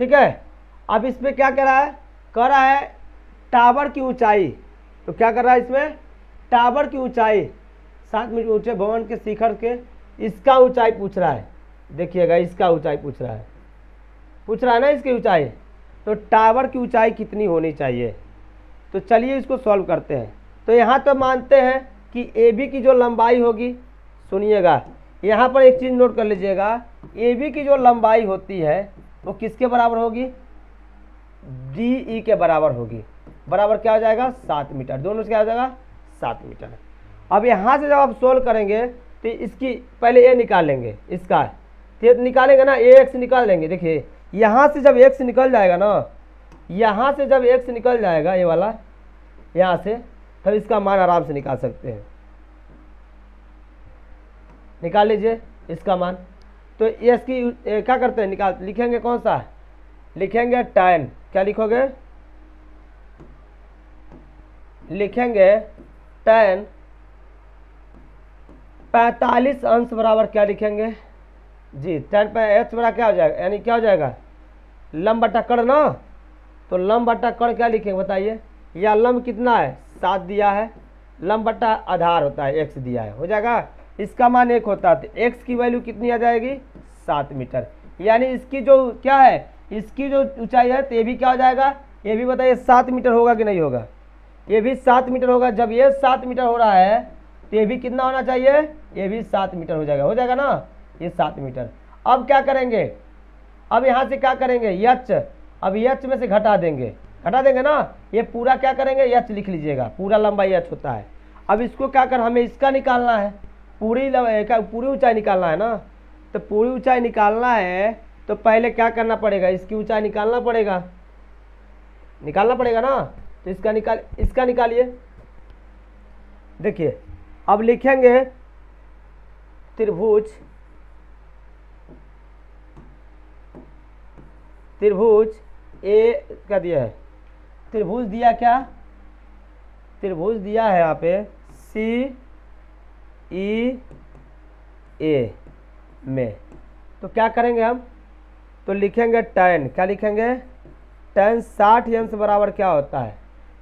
Speaker 1: ठीक है। अब इसमें क्या कर रहा है, टावर की ऊंचाई, तो क्या कर रहा है इसमें, टावर की ऊंचाई 7 मीटर ऊंचे भवन के शिखर के इसका ऊंचाई पूछ रहा है। देखिएगा इसका ऊंचाई पूछ रहा है ना इसकी ऊंचाई। तो टावर की ऊंचाई कितनी होनी चाहिए, तो चलिए इसको सॉल्व करते हैं। तो यहाँ तो मानते हैं कि ए बी की जो लंबाई होगी, सुनिएगा यहाँ पर एक चीज़ नोट कर लीजिएगा, ए बी की जो लंबाई होती है वो किसके बराबर होगी, डी ई के बराबर होगी। बराबर क्या हो जाएगा 7 मीटर, दोनों से क्या हो जाएगा 7 मीटर। अब यहाँ से जब आप सोल्व करेंगे तो इसकी पहले ए निकाल लेंगे, इसका तो निकालेंगे ना, ए एक्स निकाल लेंगे। देखिए यहाँ से जब एक्स निकल जाएगा ना, यहाँ से जब एक्स निकल जाएगा ये वाला यहाँ से, तब इसका मान आराम से निकाल सकते हैं। निकाल लीजिए इसका मान। तो इसकी क्या करते हैं, निकाल लिखेंगे कौन सा, लिखेंगे tan। क्या लिखोगे, लिखेंगे tan 45 अंश बराबर क्या लिखेंगे जी, tan पे h बराबर क्या हो जाएगा, यानी क्या हो जाएगा लंब बटा कड़ ना। तो लंब बटा कड़ क्या लिखेंगे बताइए, या लंब कितना है 7 दिया है, लंब बटा आधार होता है x दिया है, हो जाएगा। इसका मान 1 होता है तो x की वैल्यू कितनी आ जाएगी 7 मीटर। यानी इसकी जो क्या है, इसकी जो ऊंचाई है तो ये भी क्या हो जाएगा, ये भी बताइए 7 मीटर होगा कि नहीं होगा, ये भी 7 मीटर होगा। जब ये 7 मीटर हो रहा है तो ये भी कितना होना चाहिए, ये भी 7 मीटर हो जाएगा ना, ये 7 मीटर। अब क्या करेंगे, अब यहाँ से क्या करेंगे यच, अब यच में से घटा देंगे ना, ये पूरा क्या करेंगे यच लिख लीजिएगा, पूरा लंबाई यच होता है। अब इसको क्या कर, हमें इसका निकालना है, पूरी ऊंचाई निकालना है ना। तो पूरी ऊंचाई निकालना है तो पहले क्या करना पड़ेगा, इसकी ऊंचाई निकालना पड़ेगा ना। तो इसका निकालिए। देखिए अब लिखेंगे त्रिभुज ए क्या दिया है, त्रिभुज दिया क्या, त्रिभुज दिया है यहाँ पे सी ई ए में। तो क्या करेंगे हम, तो लिखेंगे tan। क्या लिखेंगे, tan 60 अंश बराबर क्या होता है,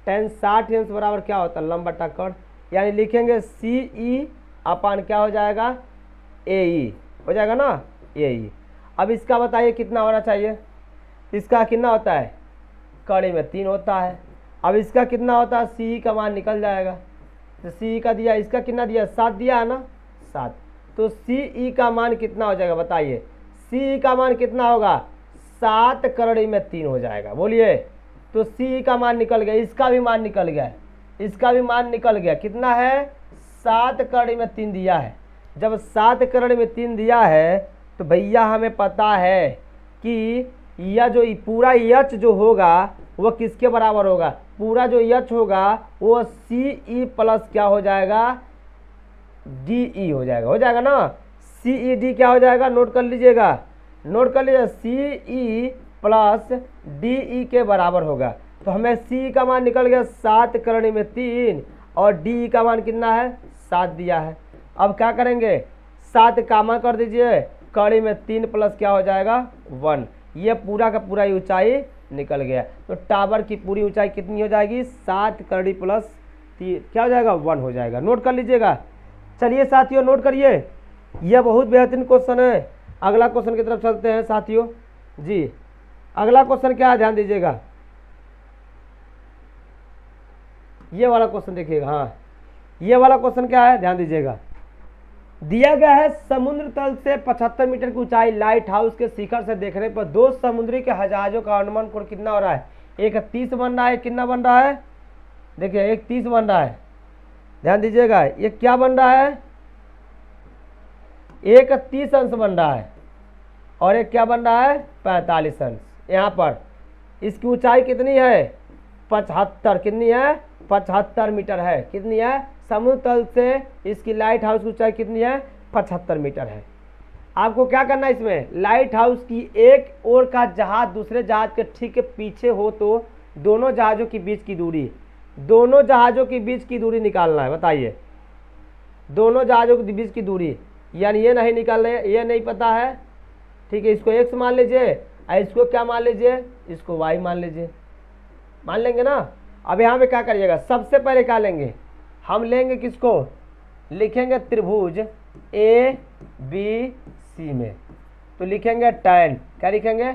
Speaker 1: tan 60 अंश बराबर क्या होता है लंब बटा कड़। यानी लिखेंगे सी ई अपान क्या हो जाएगा ए ई, हो जाएगा ना ए ई। अब इसका बताइए कितना होना चाहिए, इसका कितना होता है कड़ी में 3 होता है। अब इसका कितना होता है, सी ई का मान निकल जाएगा। तो सी ई का दिया, इसका कितना दिया 7 दिया है ना 7। तो सी ई का मान कितना हो जाएगा बताइए, सी ई का मान कितना होगा 7 कड़ी में 3 हो जाएगा, बोलिए। तो सी ई का मान निकल गया, इसका भी मान निकल गया, इसका भी मान निकल गया, कितना है 7 कड़ी में 3 दिया है। जब 7 कड़ी में 3 दिया है तो भैया हमें पता है कि यह जो पूरा यच जो होगा वो किसके बराबर होगा, पूरा जो यच होगा वो सी ई प्लस क्या हो जाएगा डी ई हो जाएगा ना। सी ई डी क्या हो जाएगा, नोट कर लीजिएगा, सी ई प्लस डी ई के बराबर होगा। तो हमें सी का मान निकल गया 7 कड़ी में 3 और डी का मान कितना है 7 दिया है। अब क्या करेंगे 7 कामा कर दीजिए, कड़ी में 3 प्लस क्या हो जाएगा 1। ये पूरा का पूरा ऊंचाई निकल गया। तो टावर की पूरी ऊंचाई कितनी हो जाएगी 7 कड़ी प्लस 3 क्या हो जाएगा 1 हो जाएगा। नोट कर लीजिएगा। चलिए साथियों नोट करिए, यह बहुत बेहतरीन क्वेश्चन है। अगला क्वेश्चन की तरफ चलते हैं साथियों जी। अगला क्वेश्चन क्या है ध्यान दीजिएगा, ये वाला क्वेश्चन देखिएगा। हाँ ये वाला क्वेश्चन क्या है ध्यान दीजिएगा। दिया गया है समुद्र तल से 75 मीटर की ऊंचाई लाइट हाउस के शिखर से देखने पर 2 समुद्री के जहाजों का अनुमान कोण कितना हो रहा है, एक 30 बन रहा है, कितना बन रहा है देखिए एक 30 बन रहा है। ध्यान दीजिएगा ये क्या बन रहा है, एक 30 अंश बन रहा है और एक क्या बन रहा है 45 अंश। यहाँ पर इसकी ऊंचाई कितनी है 75, कितनी है 75 मीटर है, कितनी है समुद्र तल से इसकी लाइट हाउस की ऊंचाई कितनी है 75 मीटर है। आपको क्या करना है इसमें, लाइट हाउस की एक ओर का जहाज दूसरे जहाज के ठीक पीछे हो तो दोनों जहाजों के बीच की दूरी निकालना है। बताइए दोनों जहाजों के बीच की दूरी, यानी ये नहीं निकाल रहे, ये नहीं पता है, ठीक है। इसको x मान लीजिए और इसको क्या मान लीजिए, इसको y मान लीजिए, मान लेंगे ना। अब यहाँ पे क्या करिएगा, सबसे पहले क्या लेंगे हम लेंगे किसको, लिखेंगे त्रिभुज ए बी सी में, तो लिखेंगे tan, क्या लिखेंगे,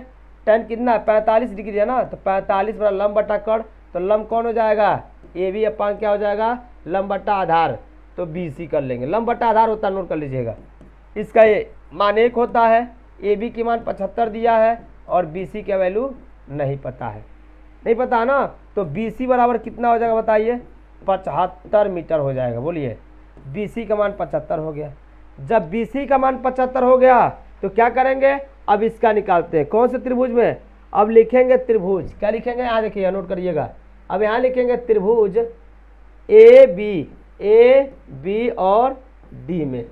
Speaker 1: tan कितना 45 डिग्री है ना, तो 45 बड़ा लंब बटा कड़, तो लंब कौन हो जाएगा, ए बी अपान क्या हो जाएगा, लंब बटा आधार, तो बी सी कर लेंगे, लंब बटा आधार होता है, नोट कर लीजिएगा। इसका ये मान 1 होता है, ए बी की मान 75 दिया है और बी सी का वैल्यू नहीं पता है, नहीं पता है ना, तो बी सी बराबर कितना हो जाएगा बताइए, 75 मीटर हो जाएगा। बोलिए बी सी का मान 75 हो गया। जब बी सी का मान 75 हो गया तो क्या करेंगे, अब इसका निकालते हैं, कौन से त्रिभुज में, अब लिखेंगे त्रिभुज, क्या लिखेंगे, यहाँ देखिए नोट करिएगा, अब यहाँ लिखेंगे त्रिभुज ए बी और डी में।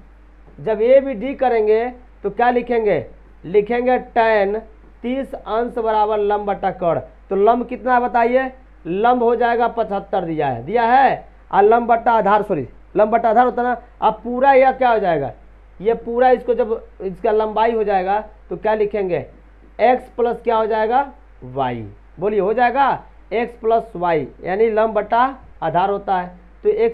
Speaker 1: जब ए बी डी करेंगे तो क्या लिखेंगे, लिखेंगे tan 30 अंश बराबर लंब बटा कड़, तो लंब कितना बताइए, लंब हो जाएगा 75 दिया है और लंब बटा आधार, सॉरी लंब बटा आधार होता ना, अब पूरा यह क्या हो जाएगा, ये पूरा इसको जब इसका लंबाई हो जाएगा तो क्या लिखेंगे, x प्लस क्या हो जाएगा y, बोलिए हो जाएगा x प्लस वाई, यानी लंब बटा आधार होता है, तो x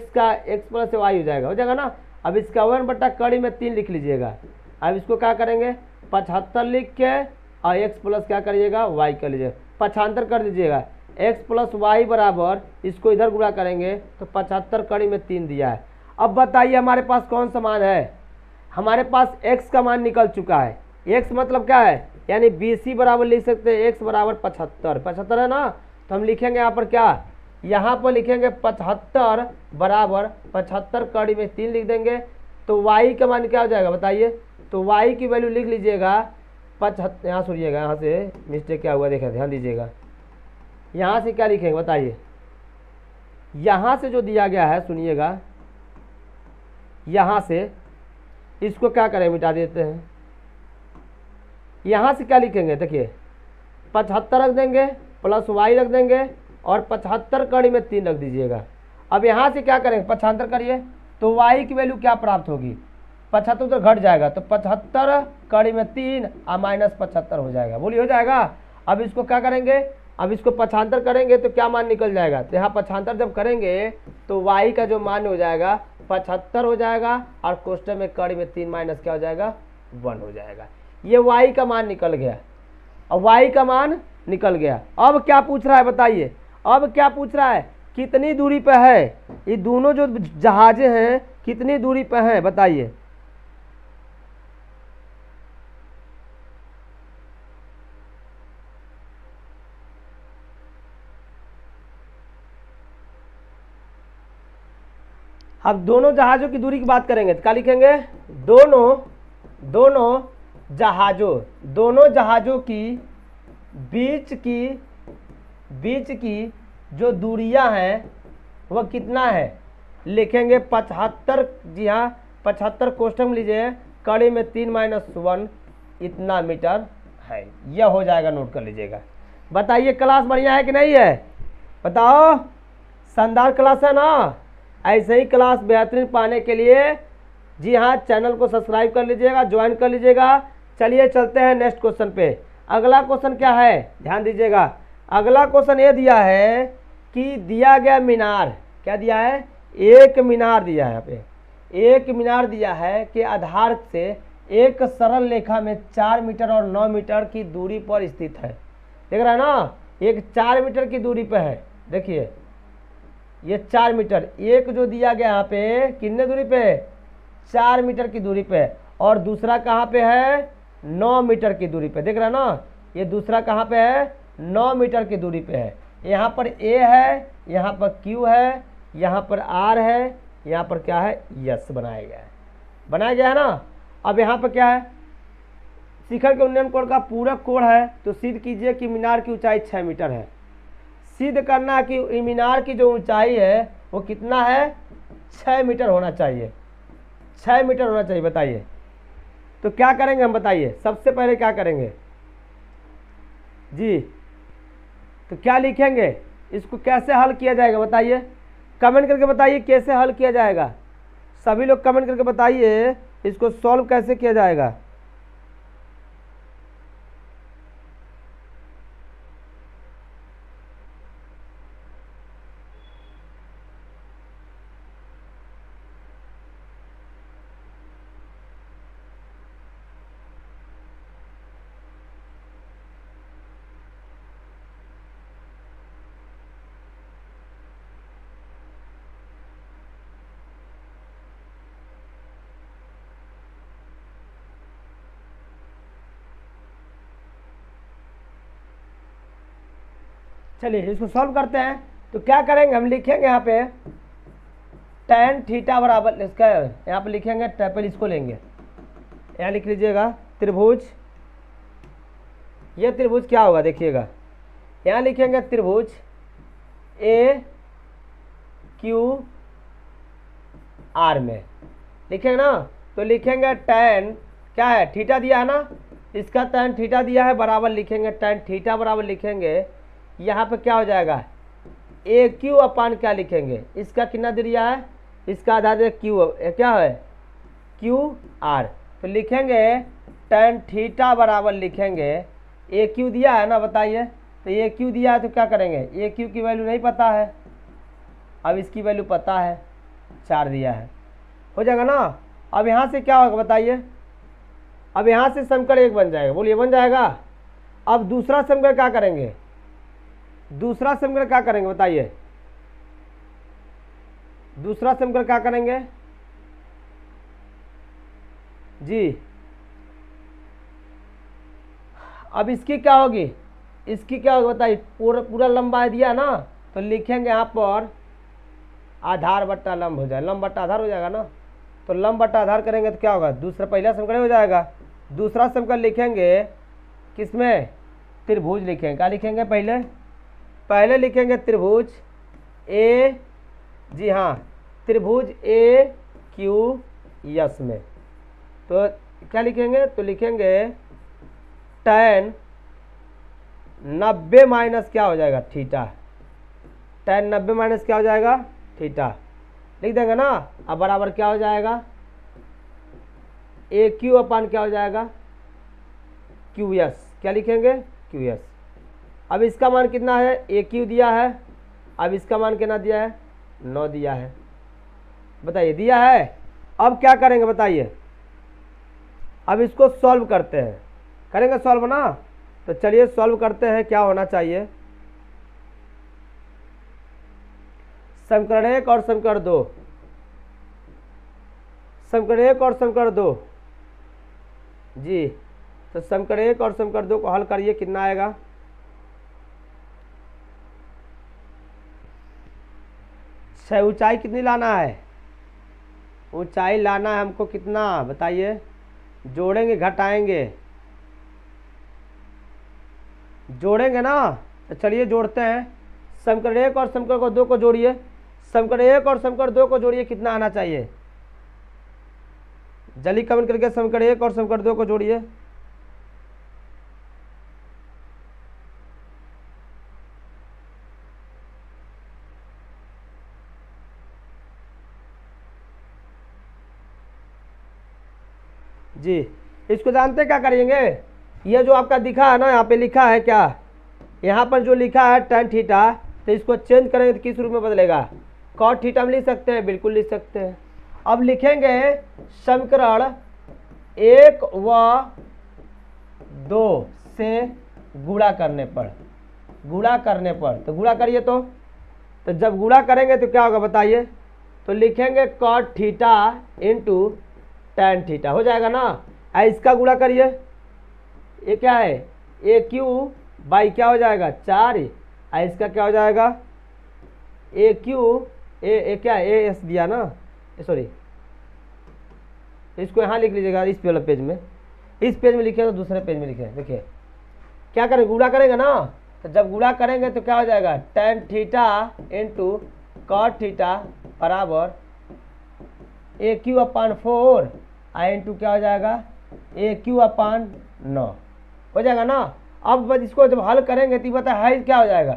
Speaker 1: प्लस y हो जाएगा ना। अब इसका 1 बटा कड़ी में 3 लिख लीजिएगा। अब इसको क्या करेंगे, 75 लिख के और x प्लस क्या करिएगा y कर लीजिएगा, पक्षांतर कर दीजिएगा, x प्लस वाई बराबर इसको इधर गुणा करेंगे तो 75 कड़ी में 3 दिया है। अब बताइए हमारे पास कौन सा मान है, हमारे पास x का मान निकल चुका है, x मतलब क्या है, यानी बी सी बराबर लिख सकते हैं x बराबर 75 है ना, तो हम लिखेंगे यहाँ पर क्या, यहाँ पर लिखेंगे 75 बराबर 75 कड़ी में 3 लिख देंगे, तो y का मान क्या हो जाएगा बताइए, तो y की वैल्यू लिख लीजिएगा 75, यहाँ सुनिएगा, यहाँ से मिस्टेक क्या हुआ देखा, ध्यान दीजिएगा, यहाँ से क्या लिखेंगे बताइए, यहाँ से जो दिया गया है सुनिएगा, यहाँ से इसको क्या करें मिटा देते हैं, यहाँ से क्या लिखेंगे देखिए 75 रख देंगे प्लस y रख देंगे और 75 कड़ी में 3 रख दीजिएगा। अब यहाँ से क्या करेंगे, पक्षांतर करिए तो y की वैल्यू क्या प्राप्त होगी, 75 तो घट जाएगा, तो 75 कड़ी में 3 और माइनस 75 हो जाएगा, बोलिए हो जाएगा। अब इसको क्या करेंगे, अब इसको पक्षांतर करेंगे तो क्या मान निकल जाएगा, तो यहाँ पक्षांतर जब करेंगे तो y का जो मान हो जाएगा 75 हो जाएगा और कोष्टक में कड़ी में 3 माइनस क्या हो जाएगा 1 हो जाएगा। ये y का मान निकल गया, अब y का मान निकल गया। अब क्या पूछ रहा है बताइए, अब क्या पूछ रहा है, कितनी दूरी पे है, ये दोनों जो जहाजें हैं कितनी दूरी पे हैं बताइए, अब दोनों जहाजों की दूरी की बात करेंगे तो क्या लिखेंगे, दोनों जहाजों की बीच की जो दूरियां हैं वह कितना है, लिखेंगे 75, जी हाँ 75 कोष्टक में लीजिए कड़ी में 3 माइनस 1 इतना मीटर है, यह हो जाएगा, नोट कर लीजिएगा। बताइए क्लास बढ़िया है कि नहीं है, बताओ, शानदार क्लास है ना। ऐसे ही क्लास बेहतरीन पाने के लिए जी हाँ चैनल को सब्सक्राइब कर लीजिएगा, ज्वाइन कर लीजिएगा। चलिए चलते हैं नेक्स्ट क्वेश्चन पे। अगला क्वेश्चन क्या है, ध्यान दीजिएगा, अगला क्वेश्चन ये दिया है कि दिया गया मीनार, क्या दिया है, एक मीनार दिया है, यहाँ पे एक मीनार दिया है कि आधार से एक सरल रेखा में 4 मीटर और 9 मीटर की दूरी पर स्थित है। देख रहा है ना, एक 4 मीटर की दूरी पे है, देखिए ये 4 मीटर, एक जो दिया गया यहाँ पे कितने दूरी पे, 4 मीटर की दूरी पे, और दूसरा कहाँ पे है 9 मीटर की दूरी पे, देख रहा है ना, ये दूसरा कहाँ पे है 9 मीटर की दूरी पे है। यहाँ पर A है, यहाँ पर Q है, यहाँ पर R है, यहाँ पर क्या है S बनाया गया है ना। अब यहाँ पर क्या है, शिखर के उन्नयन कोण का पूरक कोण है, तो सिद्ध कीजिए कि मीनार की ऊंचाई 6 मीटर है। सिद्ध करना है कि मीनार की जो ऊंचाई है वो कितना है, 6 मीटर होना चाहिए, 6 मीटर होना चाहिए। बताइए तो क्या करेंगे हम, बताइए सबसे पहले क्या करेंगे जी, तो क्या लिखेंगे, इसको कैसे हल किया जाएगा बताइए, कमेंट करके बताइए कैसे हल किया जाएगा, सभी लोग कमेंट करके बताइए इसको सॉल्व कैसे किया जाएगा। चलिए इसको सॉल्व करते हैं। तो क्या करेंगे, हम लिखेंगे यहाँ पे tan थीटा बराबर, इसका यहाँ पे लिखेंगे पहले इसको लेंगे, यहाँ लिख लीजिएगा त्रिभुज, ये त्रिभुज क्या होगा देखिएगा, यहाँ लिखेंगे त्रिभुज ए क्यू आर में लिखेंगे ना, तो लिखेंगे tan क्या है, थीटा दिया है ना, इसका tan थीटा दिया है बराबर लिखेंगे tan थीटा बराबर लिखेंगे, यहाँ पे क्या हो जाएगा ए क्यू अपान क्या लिखेंगे, इसका कितना दिया है, इसका आधा दे क्यू, क्या है क्यू आर, तो लिखेंगे tan थीटा बराबर लिखेंगे ए क्यू दिया है ना, बताइए, तो ए क्यू दिया है तो क्या करेंगे, ए क्यू की वैल्यू नहीं पता है, अब इसकी वैल्यू पता है 4 दिया है, हो जाएगा ना। अब यहाँ से क्या होगा बताइए, अब यहाँ से समीकरण 1 बन जाएगा, बोलिए बन जाएगा। अब दूसरा समीकरण क्या करेंगे, दूसरा समीकरण क्या करेंगे बताइए, दूसरा समीकरण क्या करेंगे जी, अब इसकी क्या होगी, इसकी क्या होगी बताइए, पूरा लंबा दिया ना, तो लिखेंगे यहाँ पर आधार बट्टा लंब हो जाए, लंब बट्टा आधार हो जाएगा ना, तो लंब बट्टा आधार करेंगे तो क्या होगा, दूसरा पहला समीकरण हो जाएगा। दूसरा समीकरण लिखेंगे किसमें, त्रिभुज लिखेंगे, क्या लिखेंगे पहले लिखेंगे त्रिभुज ए, जी हाँ त्रिभुज ए क्यू यस में, तो क्या लिखेंगे, तो लिखेंगे tan 90 माइनस क्या हो जाएगा थीटा, tan 90 माइनस क्या हो जाएगा थीटा, लिख देंगे ना। अब बराबर क्या हो जाएगा ए क्यू अपान क्या हो जाएगा क्यू एस, क्या लिखेंगे क्यू एस। अब इसका मान कितना है, ए क्यू दिया है, अब इसका मान कितना दिया है 9 दिया है, बताइए दिया है। अब क्या करेंगे बताइए, अब इसको सॉल्व करते हैं, करेंगे सॉल्व ना, तो चलिए सॉल्व करते हैं। क्या होना चाहिए, समीकरण 1 और समीकरण 2, समीकरण 1 और समीकरण 2 जी, तो समीकरण 1 और समीकरण 2 को हल करिए, कितना आएगा, ऊंचाई कितनी लाना है, ऊंचाई लाना है हमको कितना बताइए, जोड़ेंगे घटाएंगे, जोड़ेंगे ना, तो चलिए जोड़ते हैं। समीकरण 1 और समीकरण 2 को जोड़िए, समीकरण 1 और समीकरण 2 को जोड़िए, कितना आना चाहिए, जल्दी कमेंट करके समीकरण 1 और समीकरण 2 को जोड़िए। जी इसको जानते क्या करेंगे, ये जो आपका दिखा है ना, यहाँ पे लिखा है क्या, यहाँ पर जो लिखा है tan थीटा, तो इसको चेंज करेंगे तो किस रूप में बदलेगा, cot थीटा में लिख सकते हैं, बिल्कुल लिख सकते हैं। अब लिखेंगे समीकरण 1 व 2 से गुणा करने पर, गुणा करने पर, तो गुणा करिए, तो जब गुणा करेंगे तो क्या होगा बताइए, तो लिखेंगे cot theta into tan theta, हो जाएगा ना। इसका गुणा करिए, ये क्या है ए क्यू बाई क्या हो जाएगा 4, इसका क्या हो जाएगा ए क्यू ए क्या ए एस दिया ना, सॉरी इसको यहाँ लिख लीजिएगा, इस वाले पेज में, इस पेज में लिखे तो दूसरे पेज में लिखे, देखिए क्या करें, गुणा करेंगे ना, तो जब गुणा करेंगे तो क्या हो जाएगा tan theta into cot theta बराबर ए क्यू अपान 4 इंटू क्या हो जाएगा ए क्यू अपान 9, हो जाएगा ना। अब इसको जब हल करेंगे तो बता है क्या हो जाएगा,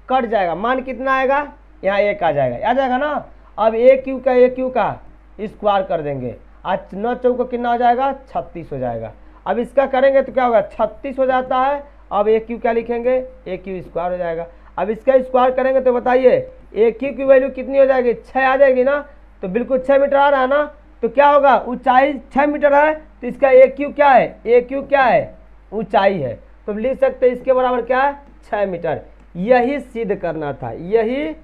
Speaker 1: कट जाएगा, मान कितना आएगा, यहाँ 1 आ जाएगा ना। अब ए क्यू का स्क्वायर कर देंगे, आज 9 चौको कितना हो जाएगा 36 हो जाएगा। अब इसका करेंगे तो क्या होगा 36 हो जाता है, अब ए क्यू क्या लिखेंगे ए क्यू स्क्वायर हो जाएगा। अब इसका स्क्वायर करेंगे तो बताइए ए क्यू की वैल्यू कितनी हो जाएगी 6 आ जाएगी ना, तो बिल्कुल 6 मीटर आ रहा है ना, तो क्या होगा ऊंचाई 6 मीटर है, तो इसका ए क्यू क्या है, ए क्यू क्या है ऊंचाई है, तो लिख सकते हैं इसके बराबर क्या है 6 मीटर। यही सिद्ध करना था, यही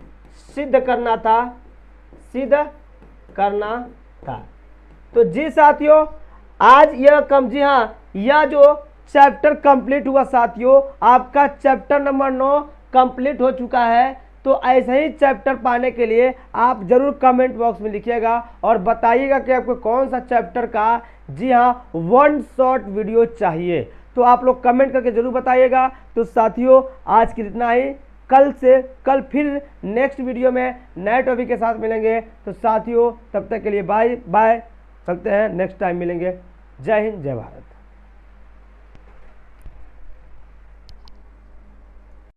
Speaker 1: सिद्ध करना था, सिद्ध करना था। तो जी साथियों आज यह जी हाँ यह जो चैप्टर कंप्लीट हुआ साथियों, आपका चैप्टर नंबर 9 कंप्लीट हो चुका है। तो ऐसे ही चैप्टर पाने के लिए आप जरूर कमेंट बॉक्स में लिखिएगा और बताइएगा कि आपको कौन सा चैप्टर का, जी हाँ, 1 शॉर्ट वीडियो चाहिए। तो आप लोग कमेंट करके जरूर बताइएगा। तो साथियों आज के इतना ही, कल फिर नेक्स्ट वीडियो में नए टॉपिक के साथ मिलेंगे। तो साथियों तब तक के लिए बाय बाय, चलते हैं, नेक्स्ट टाइम मिलेंगे। जय हिंद, जय भारत।